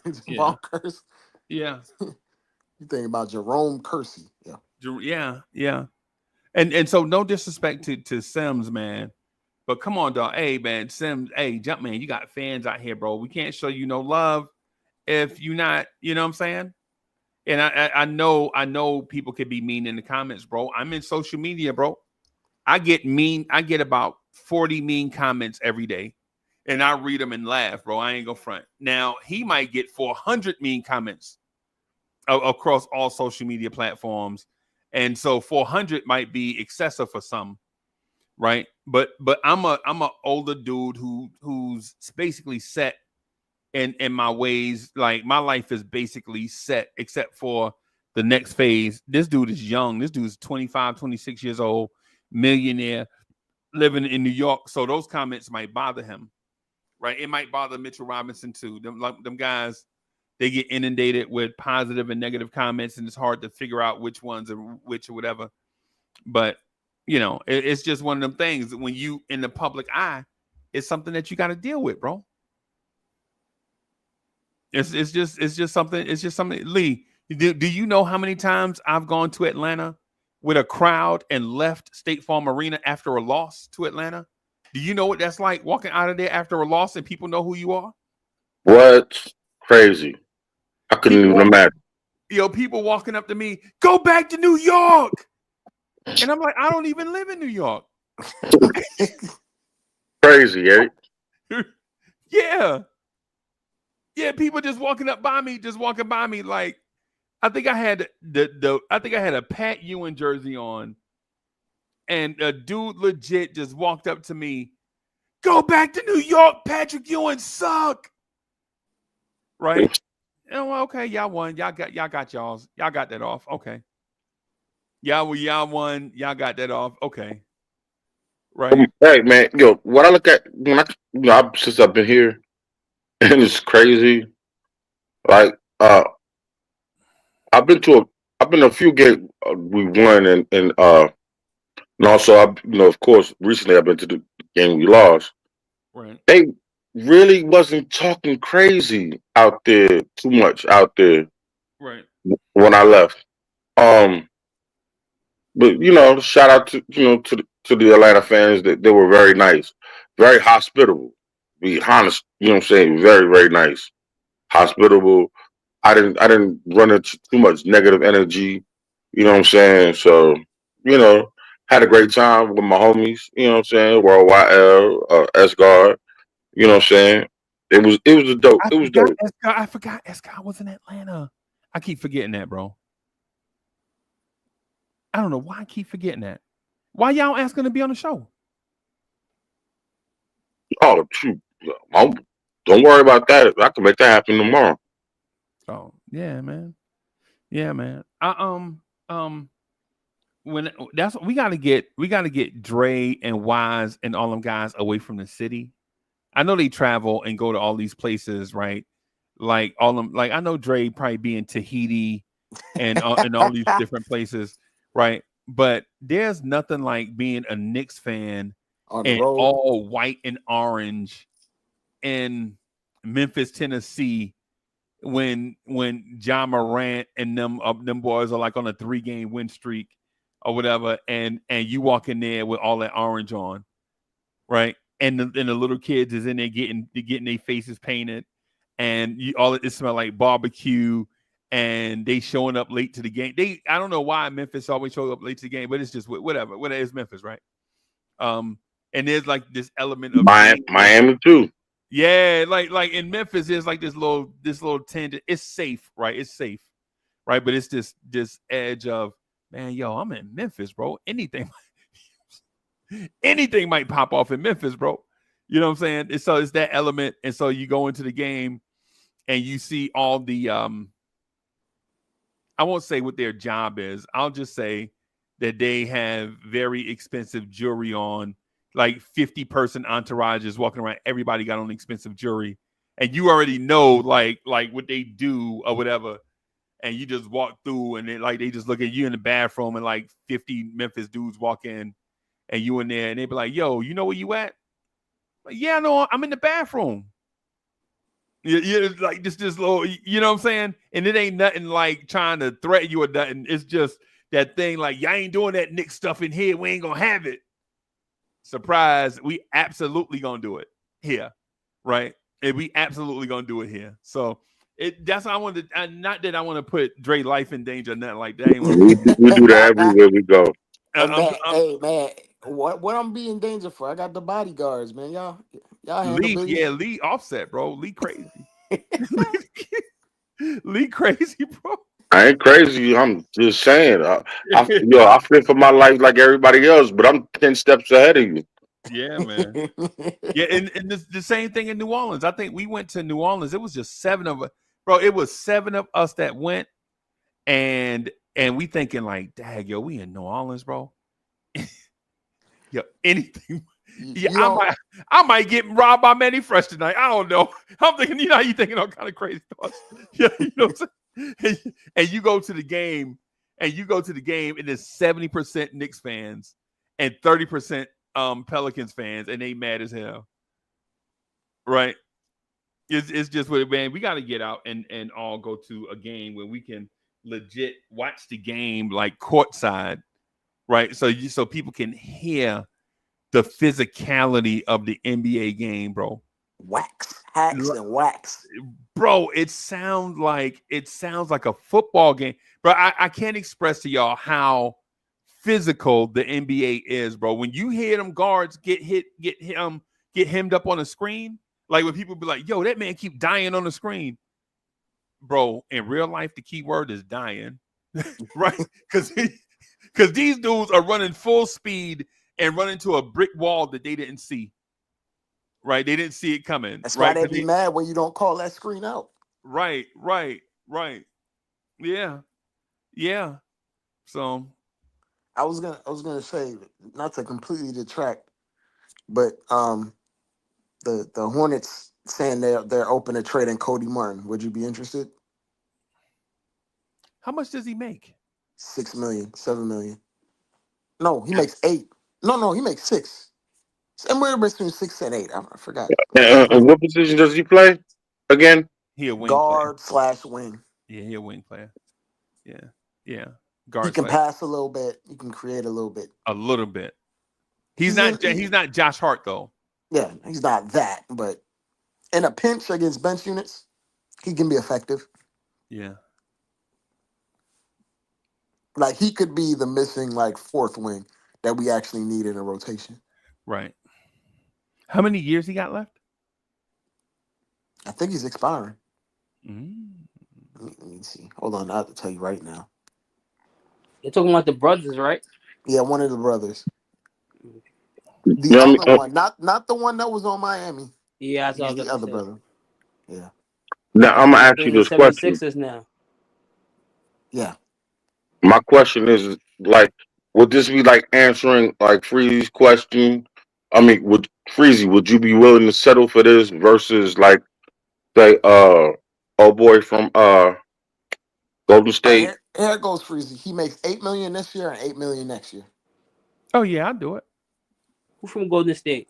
Javon Curse. Yeah. You think about Jerome Kersey. Yeah. And so no disrespect to Sims, man. But come on, dog. Hey, man, Sims, hey, jump man, you got fans out here, bro. We can't show you no love if you're not, you know what I'm saying? And I know people could be mean in the comments, bro. I'm in social media, bro. I get about 40 mean comments every day. And I read them and laugh, bro. I ain't gonna front. Now, he might get 400 mean comments across all social media platforms. And so 400 might be excessive for some. Right, but I'm a older dude who's basically set in my ways. Like my life is basically set, except for the next phase. This dude is young. This dude's 25, 26 years old, millionaire, living in New York. So those comments might bother him, right? It might bother Mitchell Robinson too. Them guys, they get inundated with positive and negative comments, and it's hard to figure out which ones are which or whatever. But you know, it's just one of them things that when you in the public eye, it's something that you got to deal with, bro. It's just something. Lee, do you know how many times I've gone to Atlanta with a crowd and left State Farm Arena after a loss to Atlanta? Do you know what that's like walking out of there after a loss and people know who you are? What? Crazy. I couldn't even imagine. People walking up to me, go back to New York. And I'm like, I don't even live in New York. Crazy, Eric. Yeah. Yeah, people just walking by me. Like, I think I had a Pat Ewing jersey on, and a dude legit just walked up to me, go back to New York, Patrick Ewing suck. Right? And well, okay, y'all won. Y'all got y'all's. Y'all got that off. Okay. Y'all won. Y'all got that off. Okay. Right. Hey man, what I look at when since I've been here, and it's crazy. Like I've been to a few games we won, and also of course recently I've been to the game we lost. Right. They really wasn't talking crazy out there too much out there. Right. When I left. But shout out to the Atlanta fans that they were very nice, very hospitable. Be honest, you know what I'm saying? Very, very nice. Hospitable. I didn't run into too much negative energy, you know what I'm saying? So, had a great time with my homies, you know what I'm saying? Worldwide L, S-Guard, you know what I'm saying? It was a dope. It was dope. I forgot S-Guard was in Atlanta. I keep forgetting that, bro. I don't know why I keep forgetting that. Why y'all asking to be on the show? Oh, shoot. Don't worry about that. I can make that happen tomorrow. Oh, yeah, man. Yeah, man. when that's we got to get Dre and Wise and all them guys away from the city. I know they travel and go to all these places, right? Like all them, like I know Dre probably be in Tahiti and all these different places, right? But there's nothing like being a Knicks fan On the and road. all white and orange in Memphis, Tennessee, when John Morant and them boys are like on a 3-game win streak or whatever, and you walk in there with all that orange on, right? And the little kids is in there getting their faces painted, and it smell like barbecue, and they showing up late to the game. I don't know why Memphis always show up late to the game, but it's just whatever. It's Memphis, right? And there's like this element of Miami too. Yeah, like in Memphis, there's like this little tangent. It's safe, right? It's safe, right? But it's this edge of, man, yo, I'm in Memphis, bro. Anything might pop off in Memphis, bro. You know what I'm saying? And so it's that element, and so you go into the game and you see all the I won't say what their job is. I'll just say that they have very expensive jewelry on, like 50-person entourages walking around. Everybody got on expensive jewelry, and you already know like what they do or whatever. And you just walk through, and they just look at you in the bathroom, and like 50 Memphis dudes walk in, and you in there, and they be like, "Yo, you know where you at?" Like, yeah, no, I'm in the bathroom. You like this little, you know what I'm saying? And it ain't nothing like trying to threaten you or nothing. It's just that thing like, y'all ain't doing that Knicks stuff in here. We ain't gonna have it. Surprise, we absolutely gonna do it here, right? And we absolutely gonna do it here. So that's how I wanted to, not that I want to put Dre life in danger or nothing like that. We do that everywhere we go. Hey man, what I'm being danger for? I got the bodyguards, man. Y'all handle business. Yeah, Lee offset, bro. Lee crazy. Lee crazy, bro. I ain't crazy. I'm just saying. I flip for my life like everybody else, but I'm 10 steps ahead of you. Yeah, man. Yeah, and the same thing in New Orleans. I think we went to New Orleans. It was just 7 of us, bro. It was 7 of us that went, and we thinking like, dag, yo, we in New Orleans, bro. Yo, anything. Yeah, I might get robbed by Manny Fresh tonight. I don't know. I'm thinking, you know, you thinking all kind of crazy thoughts. Yeah, you know what I'm saying? And you go to the game, and there's 70% Knicks fans and 30% Pelicans fans, and they mad as hell. Right? It's just what, man, we got to get out and all go to a game where we can legit watch the game like courtside, right? So people can hear the physicality of the NBA game, bro. Hacks and wax. Bro, it sounds like a football game. Bro, I can't express to y'all how physical the NBA is, bro. When you hear them guards get hemmed up on the screen, like when people be like, yo, that man keep dying on the screen. Bro, in real life, the key word is dying. Right? Because these dudes are running full speed and run into a brick wall that they didn't see. Right? They didn't see it coming. That's right? why they be mad when you don't call that screen out. Right. Yeah. So I was gonna say, not to completely detract, but the Hornets saying they're open to trading Cody Martin. Would you be interested? How much does he make? 6 million, 7 million. No, he makes 8. No, he makes 6. Somewhere between 6 and 8. I forgot. And what position does he play again? He a wing guard player. / wing. Yeah, he a wing player. Yeah. Guard. He can pass a little bit. He can create a little bit. A little bit. He's not Josh Hart though. Yeah, he's not that, but in a pinch against bench units, he can be effective. Yeah. Like he could be the missing like 4th wing that we actually need in a rotation. Right. How many years he got left? I think he's expiring. Mm. Let me see. Hold on, I have to tell you right now. You're talking about the brothers, right? Yeah, one of the brothers. The Yeah, other one, not the one that was on Miami. Yeah, He's the other brother. Yeah. Now I'm gonna ask you this question. Now. Yeah. My question is like, would this be like answering like Freezy's question? I mean, would you be willing to settle for this versus like say oh boy from Golden All right, State? here it goes, Freezy. He makes $8 million this year and $8 million next year. Oh yeah, I'll do it. Who from Golden State?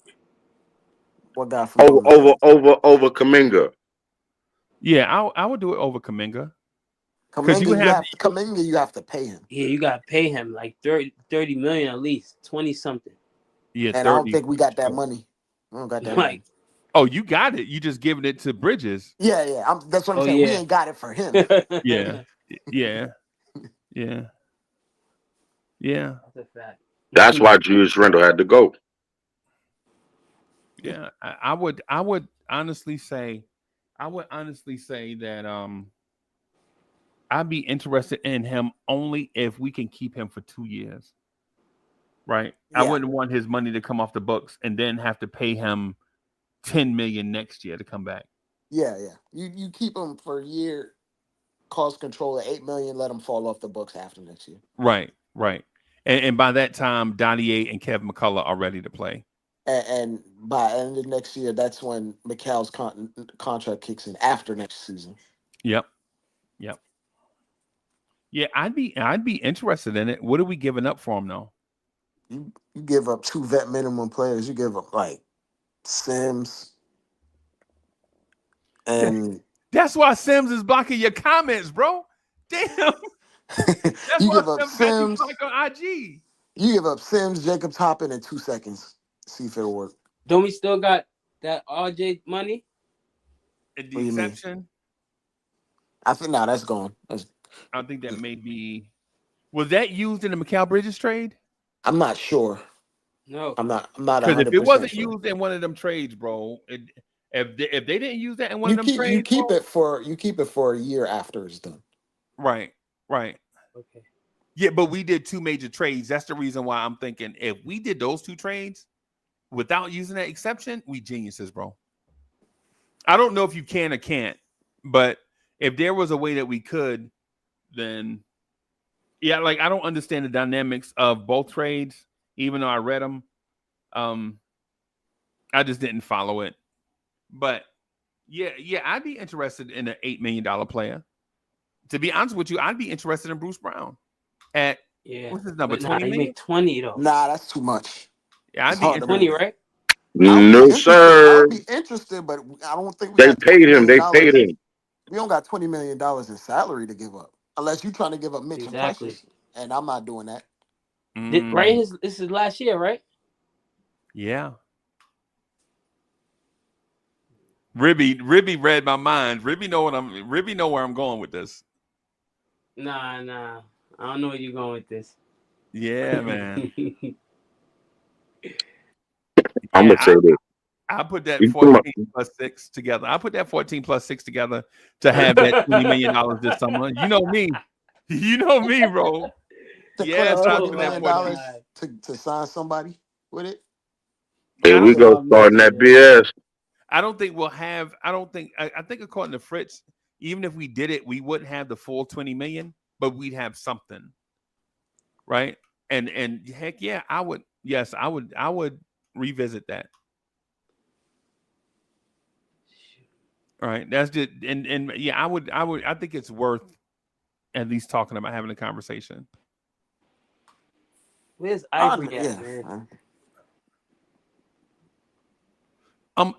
What guy from Over Golden State? Kaminga. Yeah, I would do it over Kaminga. Because Kaminga, Kaminga, you have to pay him. Yeah, you gotta pay him like 30 million at least, 20 something. Yeah, And 30. I don't think we got that money. We don't got that money. Like, Oh, you got it. You just giving it to Bridges. Yeah. That's what I'm Oh, saying. We yeah. ain't got it for him. Yeah. Yeah. Yeah. Yeah. That's a fact. That's why Julius Randle had to go. Yeah. I would honestly say that I'd be interested in him only if we can keep him for 2 years. Right? Yeah. I wouldn't want his money to come off the books and then have to pay him $10 million next year to come back. Yeah. You keep him for a year, cost control at $8 million, let him fall off the books after next year. Right. And by that time, Donnie and Kevin McCullough are ready to play. And by end of next year, that's when McCall's contract kicks in after next season. Yep. Yeah, I'd be interested in it. What are we giving up for him though? You give up 2 vet minimum players. You give up like Sims. And That's why Sims is blocking your comments, bro. Damn. That's you why give up Sims got you Sims. blocked on IG. You give up Sims, Jacob Toppin in 2 seconds. See if it'll work. Don't we still got that RJ money? The What do you mean? exception, I think that's gone. I think that may be. Was that used in the Mikal Bridges trade? I'm not sure. No. I'm not. Because if it 100% wasn't sure. used in one of them trades, bro, if they didn't use that in one of them trades, you keep bro, it for a year after it's done. right. Okay. Yeah, but we did 2 major trades. That's the reason why I'm thinking if we did those 2 trades without using that exception, we geniuses, bro. I don't know if you can or can't, but if there was a way that we could, then yeah, like I don't understand the dynamics of both trades, even though I read them. I just didn't follow it. But yeah, I'd be interested in an $8 million player. To be honest with you, I'd be interested in Bruce Brown at what's his number? 20 He million? make 20 though. Nah, that's too much. Yeah, It's I'd be hard to 20, right? No, sir. I'll be interested, but I don't think we They got paid him. $20 They paid him. We don't got $20 million in salary to give up, unless you're trying to give up Mitch and Exactly. Precious, and I'm not doing that. Right? This is last year, right? Yeah. Ribby read my mind. Ribby know where I'm going with this. Nah. I don't know where you're going with this. Yeah, man. I'm gonna say this. I put that 14 plus 6 together. I put that 14 plus 6 together to have that $20 million this summer. You know me. You know me, bro. Yes, I $20 put that million 14. to sign somebody with it. Here we go starting that BS. I don't think we'll have. I think according to Fritz, even if we did it, we wouldn't have the full 20 million, but we'd have something, right? And heck yeah, I would. Yes, I would revisit that. All right, that's just and yeah, I would. I think it's worth at least talking about having a conversation. Where's Ivory at, man?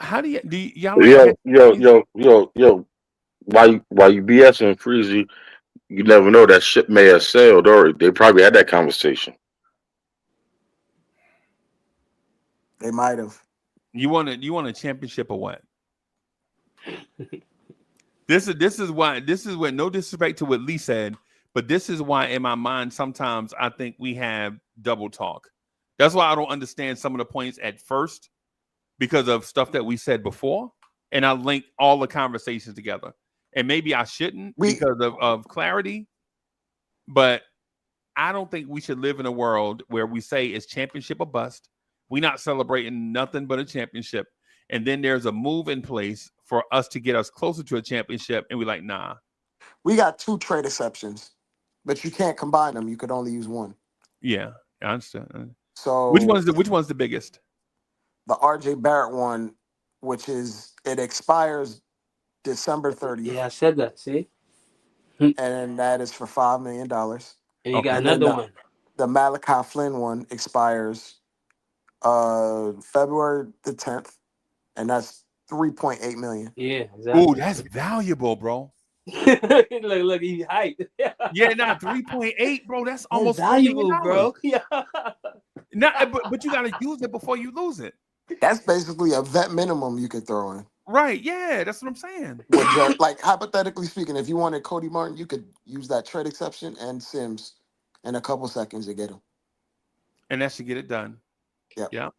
How do y'all? Yo. While you BSing Freezy, you never know that ship may have sailed, or they probably had that conversation. They might have. You want a championship or what? This is why. This is what. No disrespect to what Lee said, but this is why in my mind sometimes I think we have double talk. That's why I don't understand some of the points at first because of stuff that we said before, and I link all the conversations together. And maybe I shouldn't because of clarity, but I don't think we should live in a world where we say it's championship or bust. We're not celebrating nothing but a championship. And then there's a move in place for us to get us closer to a championship. And we're like, nah. We got 2 trade exceptions, but you can't combine them. You could only use one. Yeah. I understand. So Which one's the biggest? the RJ Barrett one, which is it expires December 30th, Yeah, I said that. See, and and that is for $5 million. you got Okay. And then another one. the Malachi Flynn one expires February the 10th, and that's 3.8 million. Yeah, Ooh, exactly. that's valuable, bro. look, he's hyped. Yeah, nah, 3.8, bro. That's That's almost $4 million. valuable, bro. Yeah. Nah, but you gotta use it before you lose it. That's basically a vet minimum you could throw in. Right. Yeah, that's what I'm saying. With like hypothetically speaking, if you wanted Cody Martin, you could use that trade exception and Sims in a couple seconds to get him. And that should get it done. Yep. Yeah.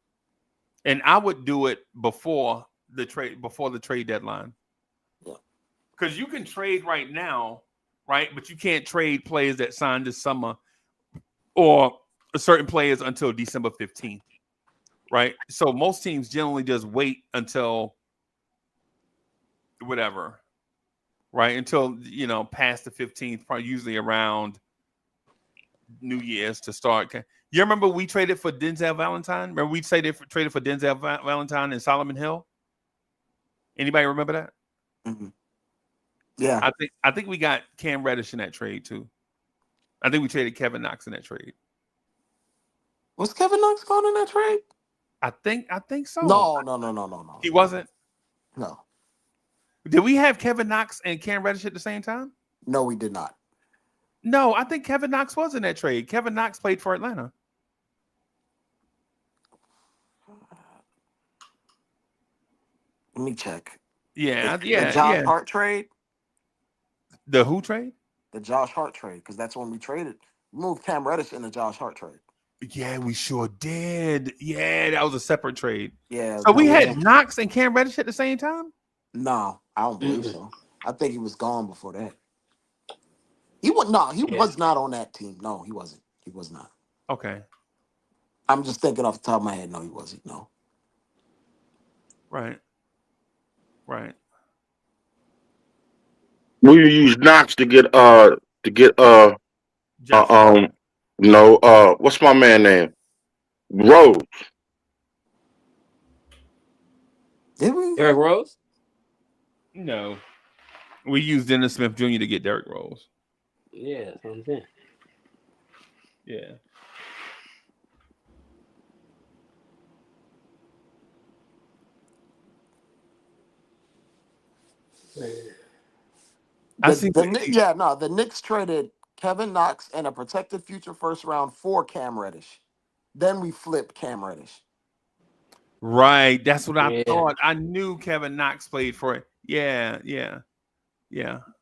And I would do it before the trade deadline. Yeah. Because you can trade right now, right? But you can't trade players that signed this summer or certain players until December 15th. Right. So most teams generally just wait until whatever. Right. Until, past the 15th, probably usually around New Year's to start. You remember we traded for Denzel Valentine? Remember we traded for Denzel Valentine and Solomon Hill? Anybody remember that? Mm-hmm. Yeah. I think we got Cam Reddish in that trade too. I think we traded Kevin Knox in that trade. Was Kevin Knox gone in that trade? I think so. No. He wasn't? No. Did we have Kevin Knox and Cam Reddish at the same time? No, we did not. No, I think Kevin Knox was in that trade. Kevin Knox played for Atlanta. Let me check. Yeah, The yeah, Josh yeah. Hart trade? The who trade? The Josh Hart trade, because that's when we traded. We moved Cam Reddish in the Josh Hart trade. Yeah, we sure did. Yeah, that was a separate trade. Yeah. So we had Knox and Cam Reddish at the same time? No, I don't believe so. I think he was gone before that. He was not on that team. No, he wasn't. He was not. Okay. I'm just thinking off the top of my head. No, he wasn't. No. Right. We use Knox to get what's my man name? Rose. Did we? Derrick Rose? No. We used Dennis Smith Jr. to get Derrick Rose. Yeah, that's what I'm saying. Yeah. The Knicks traded Kevin Knox and a protected future first round for Cam Reddish. Then we flipped Cam Reddish. Right. That's what I thought. I knew Kevin Knox played for it. Yeah.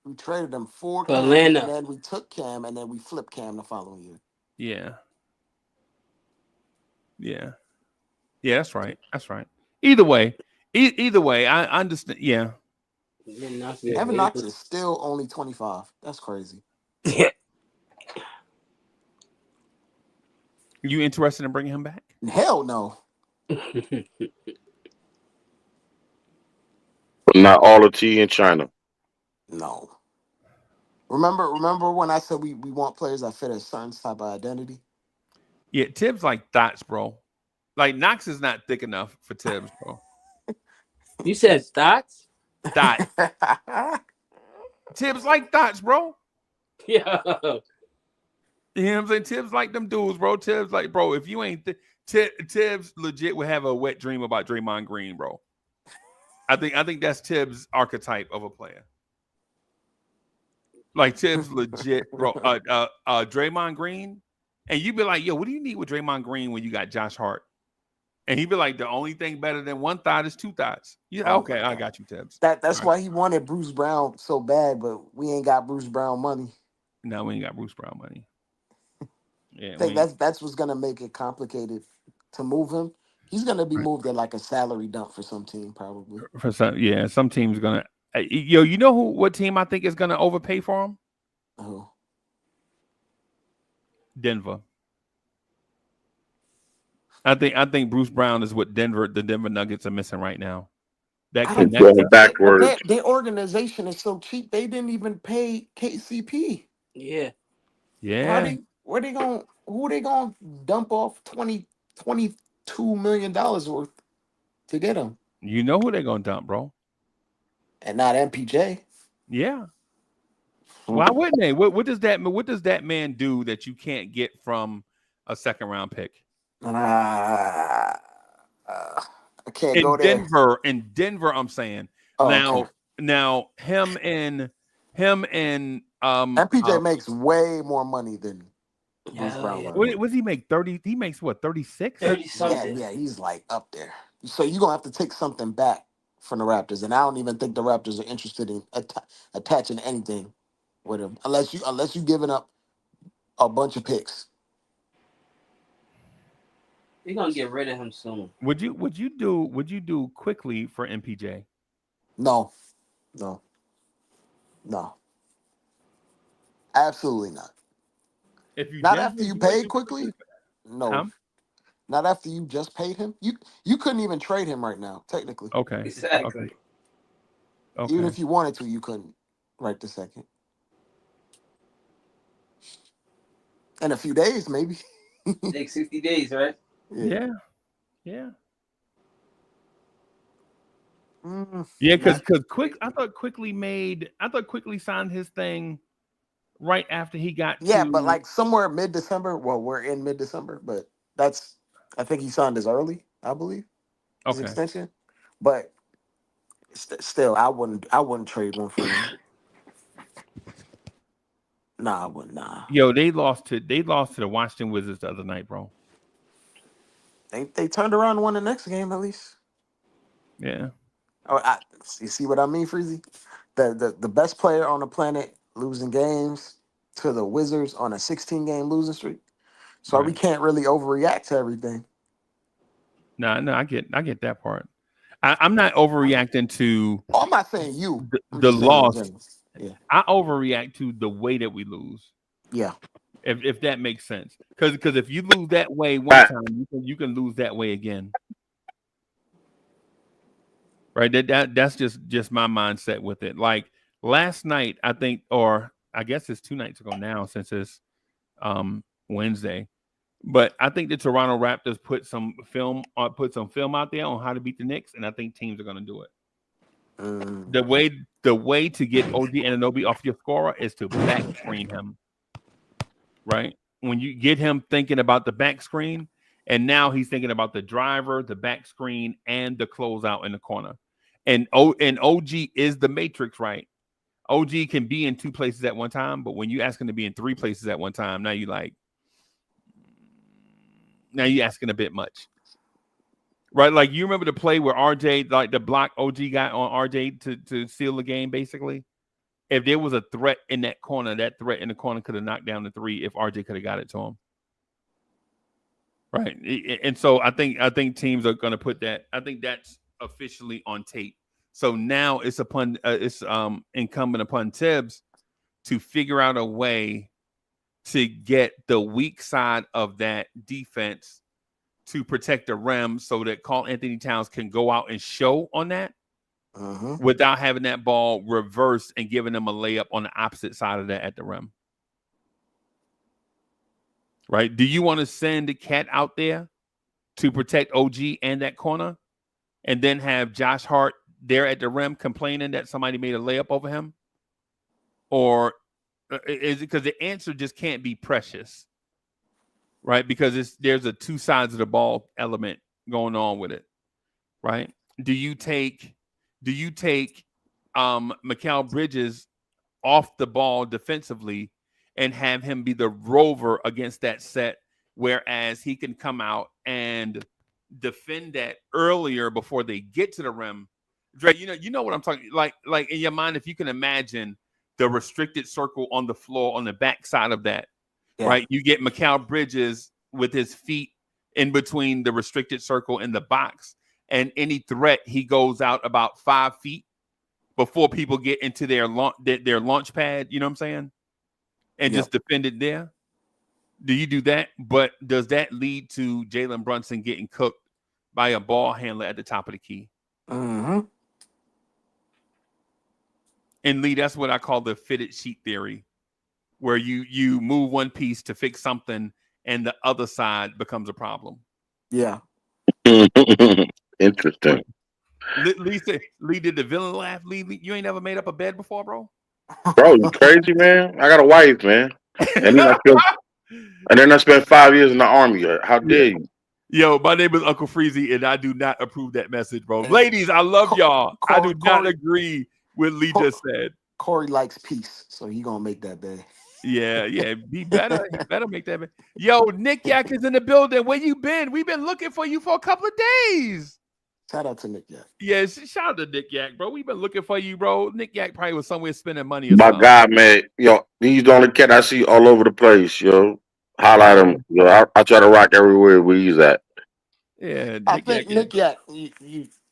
We traded him for Cam, Atlanta. and then we took Cam, and then we flipped Cam the following year. Yeah, that's right. Either way, I understand. Yeah. Kevin Knox is still only 25. That's crazy. Yeah. You interested in bringing him back? Hell no. But not all the tea in China. No. Remember when I said we want players that fit a certain type of identity? Yeah, Tibbs like thoughts, bro. Like Knox is not thick enough for Tibbs, bro. You said thoughts? Thoughts. Tibbs like thoughts, bro. Yeah. You know what I'm saying? Tibbs like them dudes, bro. Tibbs like, bro, if you ain't Tibbs legit would have a wet dream about Draymond Green, bro. I think that's Tibbs' archetype of a player. Like Tibbs legit, bro. Draymond Green, and you'd be like, yo, what do you need with Draymond Green when you got Josh Hart? And he'd be like, the only thing better than one thought is two thoughts. Yeah, okay, I got you, Tibbs. That's why he wanted Bruce Brown so bad, but we ain't got Bruce Brown money. No, we ain't got Bruce Brown money. Yeah, I think that's what's gonna make it complicated to move him. He's gonna be moved at like a salary dump for some team, probably. For some team's gonna. Yo, you know what team I think is gonna overpay for him? Oh, Denver. I think Bruce Brown is what the Denver Nuggets are missing right now. That connection backwards. Their organization is so cheap. They didn't even pay KCP. Yeah. Yeah. Where they going who they gonna dump off $22 million worth to get him? You know who they're gonna dump, bro? And not MPJ. Yeah. Why wouldn't they? What does that man do that you can't get from a second round pick? I can't In go there. Denver, I'm saying. Oh, okay. Now him and MPJ makes way more money than Bruce Brown. Yeah. what does he make? 30? He makes what, 36? 30 Yeah, something. yeah, he's like up there. So you're gonna have to take something back from the Raptors, and I don't even think the Raptors are interested in attaching anything with him, unless you giving up a bunch of picks. You're gonna get rid of him soon. Would you do quickly for MPJ? No, absolutely not. If you Not Denver, after you would paid do quickly. No, Huh? not after you just paid him. You couldn't even trade him right now, technically. Okay. Exactly. Okay. Even if you wanted to, you couldn't right this second. In a few days, maybe. Take 60 days, right? Yeah. Mm, Yeah, because I thought Quickly signed his thing right after he got yeah, to but like somewhere mid-December. Well, we're in mid-December, but I think he signed as early, I believe, his okay. extension. But still, I wouldn't trade one for him. Nah, I wouldn't. Nah. Yo, they lost to the Washington Wizards the other night, bro. They turned around and won the next game at least. Yeah. Oh, you see what I mean, Freezy? The best player on the planet losing games to the Wizards on a 16-game losing streak. So we Right. can't really overreact to everything. No, I get that part. I'm not overreacting to Oh, I'm not saying you. I'm the just saying in loss. general. Yeah. I overreact to the way that we lose. Yeah. If that makes sense. Because if you lose that way one time, you can lose that way again. Right? That's just my mindset with it. Like last night, I think, or I guess it's 2 nights ago now since it's Wednesday. But I think the Toronto Raptors put some film out there on how to beat the Knicks, and I think teams are going to do it. The way to get OG Anunoby off your scorer is to back screen him. Right? When you get him thinking about the back screen, and now he's thinking about the driver, the back screen, and the closeout in the corner. And OG is the matrix, right? OG can be in 2 places at one time, but when you ask him to be in 3 places at one time, now you're asking a bit much. Right? Like you remember the play where RJ, like the block OG got on RJ to seal the game, basically? If there was a threat in that corner, that threat in the corner could have knocked down the 3 if RJ could have got it to him. Right. And so I think teams are going to put that. I think that's officially on tape. So now it's incumbent upon Tibbs to figure out a way to get the weak side of that defense to protect the rim so that Karl Anthony Towns can go out and show on that without having that ball reversed and giving them a layup on the opposite side of that at the rim. Right? Do you want to send the cat out there to protect OG and that corner and then have Josh Hart there at the rim complaining that somebody made a layup over him? Or is it because the answer just can't be Precious? Right? Because there's a 2 sides of the ball element going on with it. Right? Do you take Mikal Bridges off the ball defensively and have him be the rover against that set, whereas he can come out and defend that earlier before they get to the rim? Dre, you know what I'm talking like in your mind, if you can imagine the restricted circle on the floor on the back side of that, right? You get Mikal Bridges with his feet in between the restricted circle and the box, and any threat, he goes out about 5 feet before people get into their launch pad, you know what I'm saying? And just defend it there. Do you do that? But does that lead to Jalen Brunson getting cooked by a ball handler at the top of the key? Mm-hmm. And Lee, that's what I call the fitted sheet theory, where you move one piece to fix something, and the other side becomes a problem. Yeah. Interesting. Lee did the villain laugh. Lee, you ain't never made up a bed before, bro? Bro, you crazy, man? I got a wife, man. And then I spent 5 years in the army. How Yeah. dare you? Yo, my name is Uncle Freezy, and I do not approve that message, bro. Ladies, I love y'all. I do not agree with Lee just said. Corey likes peace, so he gonna make that bed. Yeah, be better. He better make that bed. Yo, Nick Yak is in the building. Where you been? We've been looking for you for a couple of days. Shout out to Nick Yak. Yeah, shout out to Nick Yak, bro. We've been looking for you, bro. Nick Yak probably was somewhere spending money or My something. God, man. Yo, he's the only cat I see all over the place, yo. Highlight him. Yo, I try to rock everywhere where he's at. Yeah, I think Nick Yak, we're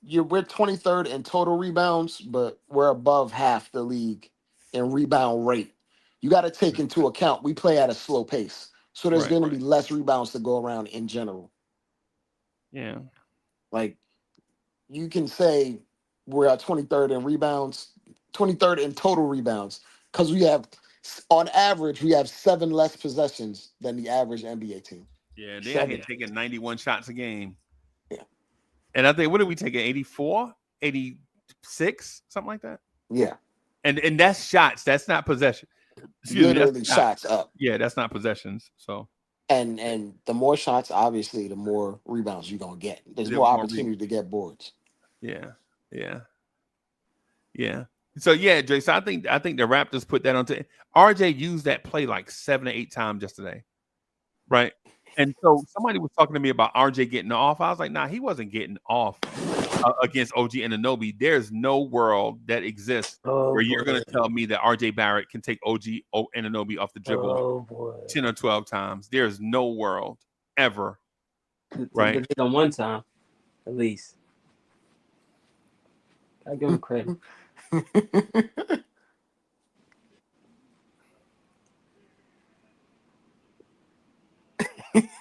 23rd in total rebounds, but we're above half the league in rebound rate. You got to take into account we play at a slow pace, so there's going to be less rebounds to go around in general. Yeah, like you can say we're at 23rd in rebounds, 23rd in total rebounds, because we have, on average, we have 7 less possessions than the average NBA team. Yeah, they out here taking 91 shots a game. Yeah. And I think, what are we taking? 84, 86, something like that? Yeah. And that's shots. That's not possession. Literally shots up. Yeah, that's not possessions. So. And the more shots, obviously, the more rebounds you're going to get. There's more opportunity to get boards. Yeah. So, yeah, Jay, so I think the Raptors put that on. RJ used that play like 7 or 8 times yesterday. Right. And so somebody was talking to me about RJ getting off. I was like, nah, he wasn't getting off against OG Anunoby. There's no world that exists where you're going to tell me that RJ Barrett can take OG Anunoby off the dribble 10 or 12 times. There's no world ever. Right. Did it on one time, at least. I give him credit.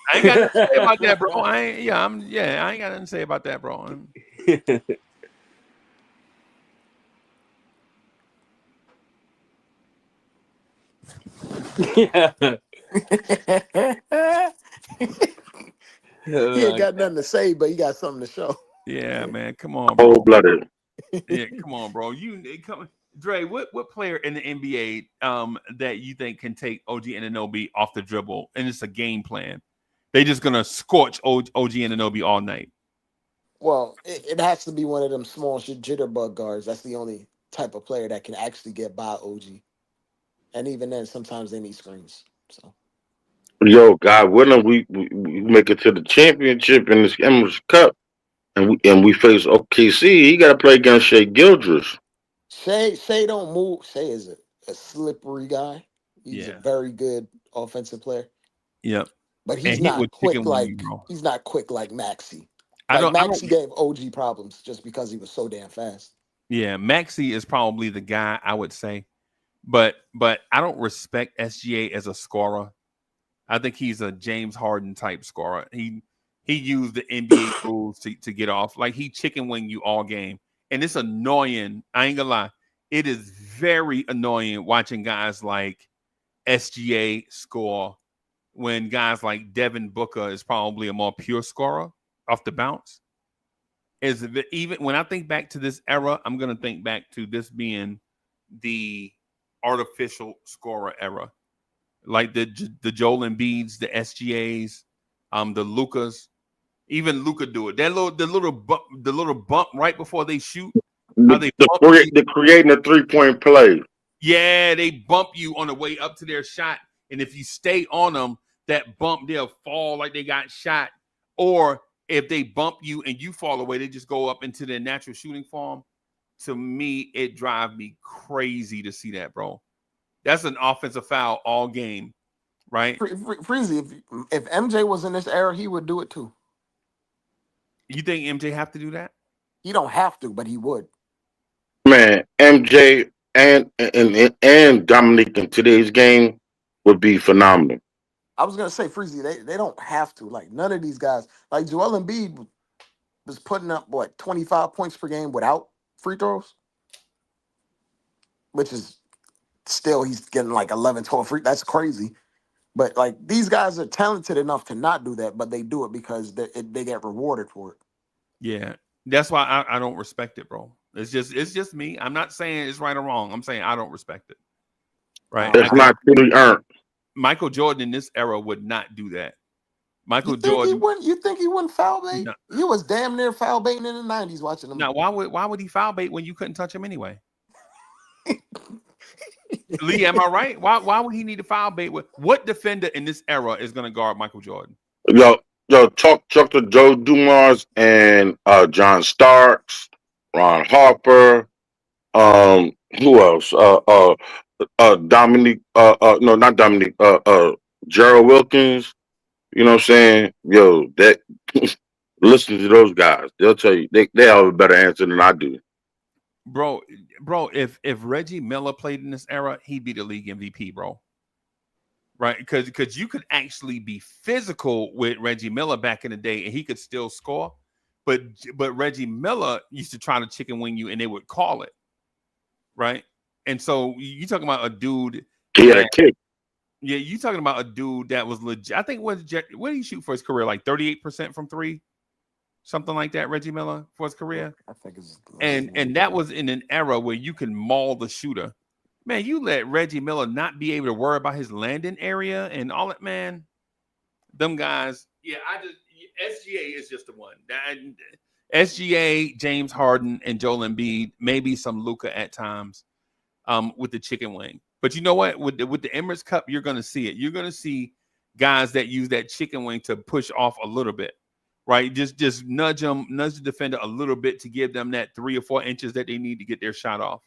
I ain't got nothing to say about that, bro. I ain't got nothing to say about that, bro. He ain't got nothing to say, but he got something to show. Yeah, man. Come on, bro. Cold-blooded. Yeah, come on, bro. Dre, what player in the NBA that you think can take OG Anunoby off the dribble, and it's a game plan? They just gonna scorch OG Anunoby all night. Well, it has to be one of them small jitterbug guards. That's the only type of player that can actually get by OG. And even then, sometimes they need screens. So, yo, God willing, we make it to the championship in this Emirates Cup, and we face OKC. He got to play against Shai Gilgeous. Shai don't move. Shai is a slippery guy. He's a very good offensive player. Yep. But he's not quick like Maxey. Maxey gave OG problems just because he was so damn fast. Yeah, Maxey is probably the guy I would say, but I don't respect SGA as a scorer. I think he's a James Harden type scorer. He used the NBA rules to get off. Like, he chicken wing you all game, and it's annoying. I ain't gonna lie, it is very annoying watching guys like SGA score when guys like Devin Booker is probably a more pure scorer off the bounce. Even when I think back to this era, I'm going to think back to this being the artificial scorer era. Like the Joel Embiids, the SGAs, the Lukas. Even Luka do it. That the little bump right before they shoot. How they creating a 3-point play. Yeah, they bump you on the way up to their shot. And if you stay on them, that bump, they'll fall like they got shot. Or if they bump you and you fall away, they just go up into their natural shooting form. To me, it drives me crazy to see that, bro. That's an offensive foul all game, right? Freezy, if MJ was in this era, he would do it too. You think MJ have to do that? He don't have to, but he would. Man, MJ and Dominique in today's game would be phenomenal. I was gonna say, Freezy, they don't have to. Like, none of these guys, like Joel Embiid was putting up 25 points per game without free throws, which is still, he's getting like 11, 12 free. That's crazy. But like these guys are talented enough to not do that, but they do it because they get rewarded for it. Yeah, that's why I don't respect it, bro. It's just me. I'm not saying it's right or wrong. I'm saying I don't respect it. Right? I It's not truly earned. Michael Jordan in this era would not do that. You Michael think he Jordan. wouldn't? You think he wouldn't foul bait? No, He was damn near foul baiting in the '90s watching him. now why would he foul bait when you couldn't touch him anyway? Lee, am I right? Why would he need to foul bait? What defender in this era is going to guard Michael Jordan? Talk to Joe Dumars and John Starks, Ron Harper. Who else? Dominique. No, not Dominique. Gerald Wilkins. You know what I'm saying? Yo, that listen to those guys. They'll tell you they have a better answer than I do. Bro, if Reggie Miller played in this era, he'd be the league MVP, bro. Right? Because you could actually be physical with Reggie Miller back in the day, and he could still score. But Reggie Miller used to try to chicken wing you, and they would call it. Right? And so you talking about a dude. He had a kick. Yeah, you talking about a dude that was legit. I think what did he shoot for his career? Like 38% from three, something like that. Reggie Miller for his career. I think it's and that was in an era where you can maul the shooter. Man, you let Reggie Miller not be able to worry about his landing area and all that, man. Them guys, yeah, SGA is just the one. SGA, James Harden, and Joel Embiid, maybe some Luka at times, with the chicken wing. But you know what? With the Emirates Cup, you're going to see it. You're going to see guys that use that chicken wing to push off a little bit, right? Just nudge the defender a little bit to give them that 3 or 4 inches that they need to get their shot off,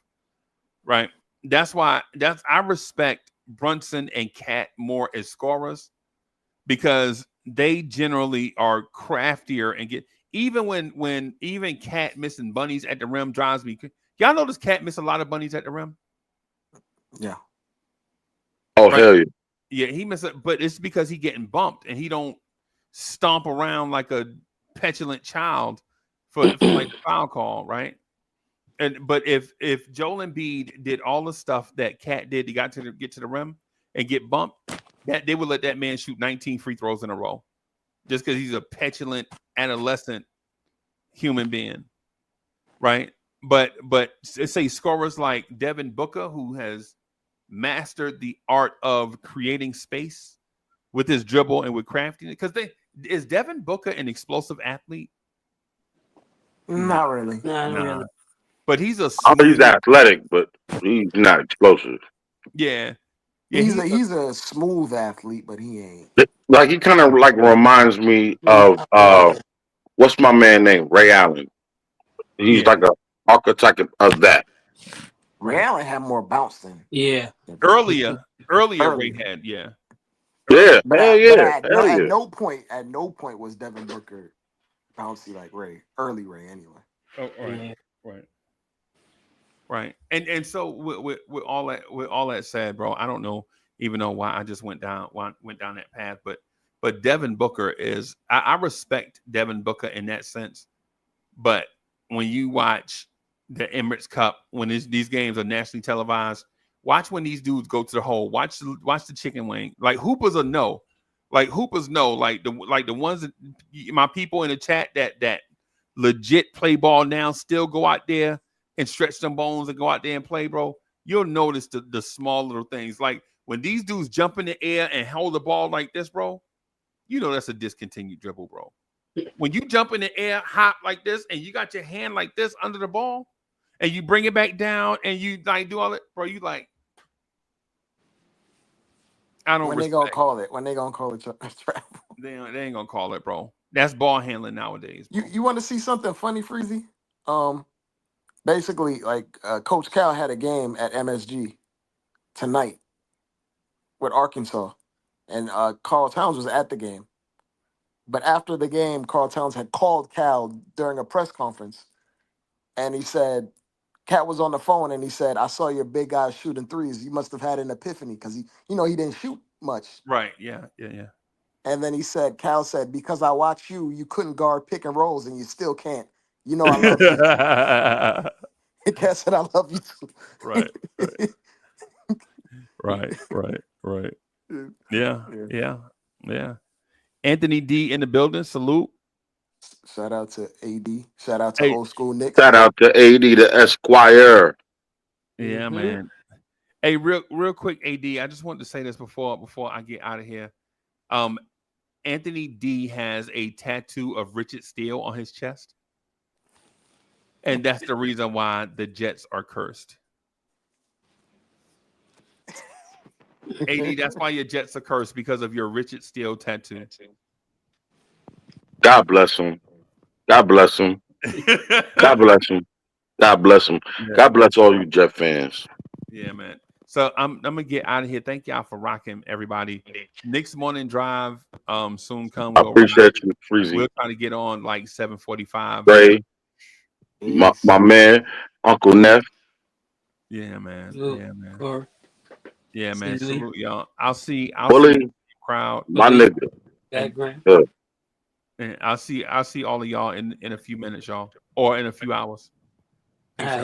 right? That's why I respect Brunson and Cat more as scorers because they generally are craftier and get even when even Cat missing bunnies at the rim drives me. Y'all notice Cat miss a lot of bunnies at the rim? Yeah. Oh, Right? hell yeah. Yeah, he missed it, but it's because he getting bumped and he don't stomp around like a petulant child for like the foul call, right? But if Joel Embiid did all the stuff that Cat did to get to the rim and get bumped, that they would let that man shoot 19 free throws in a row, just because he's a petulant adolescent human being, right? But say scorers like Devin Booker, who has mastered the art of creating space with his dribble and with crafting. Because is Devin Booker an explosive athlete? Not really. Not really. But he's a He's athletic, but he's not explosive. yeah. He's a smooth athlete, but he ain't. Like he kind of like reminds me of what's my man name? Ray Allen. He's like an archetype of that. Ray Allen had more bounce than earlier Ray had, Yeah. But at no point was Devin Booker bouncy like Ray. Early Ray anyway. Oh, right. And so with all that said, bro, I don't know why I just went down that path, but Devin Booker is I respect Devin Booker in that sense, but when you watch the Emirates Cup, when these games are nationally televised, watch when these dudes go to the hole. Watch the chicken wing. Like hoopers know. Like the ones that my people in the chat that legit play ball now still go out there and stretch them bones and go out there and play, bro. You'll notice the small little things. Like when these dudes jump in the air and hold the ball like this, bro, you know that's a discontinued dribble, bro. When you jump in the air, hop like this, and you got your hand like this under the ball, and you bring it back down, and you like do all that, bro. You like, I don't. When they gonna call it? When they gonna call it travel? They ain't gonna call it, bro. That's ball handling nowadays. Bro. You want to see something funny, Freezy? Basically, like Coach Cal had a game at MSG tonight with Arkansas, and Carl Towns was at the game. But after the game, Carl Towns had called Cal during a press conference, and he said, Cat was on the phone, and he said, "I saw your big guy shooting threes. You must have had an epiphany because he didn't shoot much." Right? Yeah. And then he said, Cal said, "Because I watch you, you couldn't guard pick and rolls, and you still can't. You know I love you." Cat said, "I love you too." Right. Yeah. Anthony D in the building. Salute. Shout out to AD. Shout out to Hey, old school Knicks. Shout out to AD, the Esquire. yeah, man. Hey, real quick, AD. I just wanted to say this before I get out of here. Anthony D has a tattoo of Richard Steele on his chest, and that's the reason why the Jets are cursed. AD, that's why your Jets are cursed, because of your Richard Steele tattoo. God bless him. God bless him. God bless him. God bless him. God bless all you Jet fans. Yeah, man. So I'm gonna get out of here. Thank y'all for rocking, everybody. Knicks morning drive soon come. I appreciate you, Freezy. We'll try to get on like 7:45. Ray, my man, Uncle Neff. Yeah, man. Salute. Yeah, man. Or Yeah, man. Silly. Salute y'all. I'll see Bully, the crowd. my Bully. nigga. background. Yeah. And I'll see all of y'all in a few minutes, y'all, or in a few hours. All right.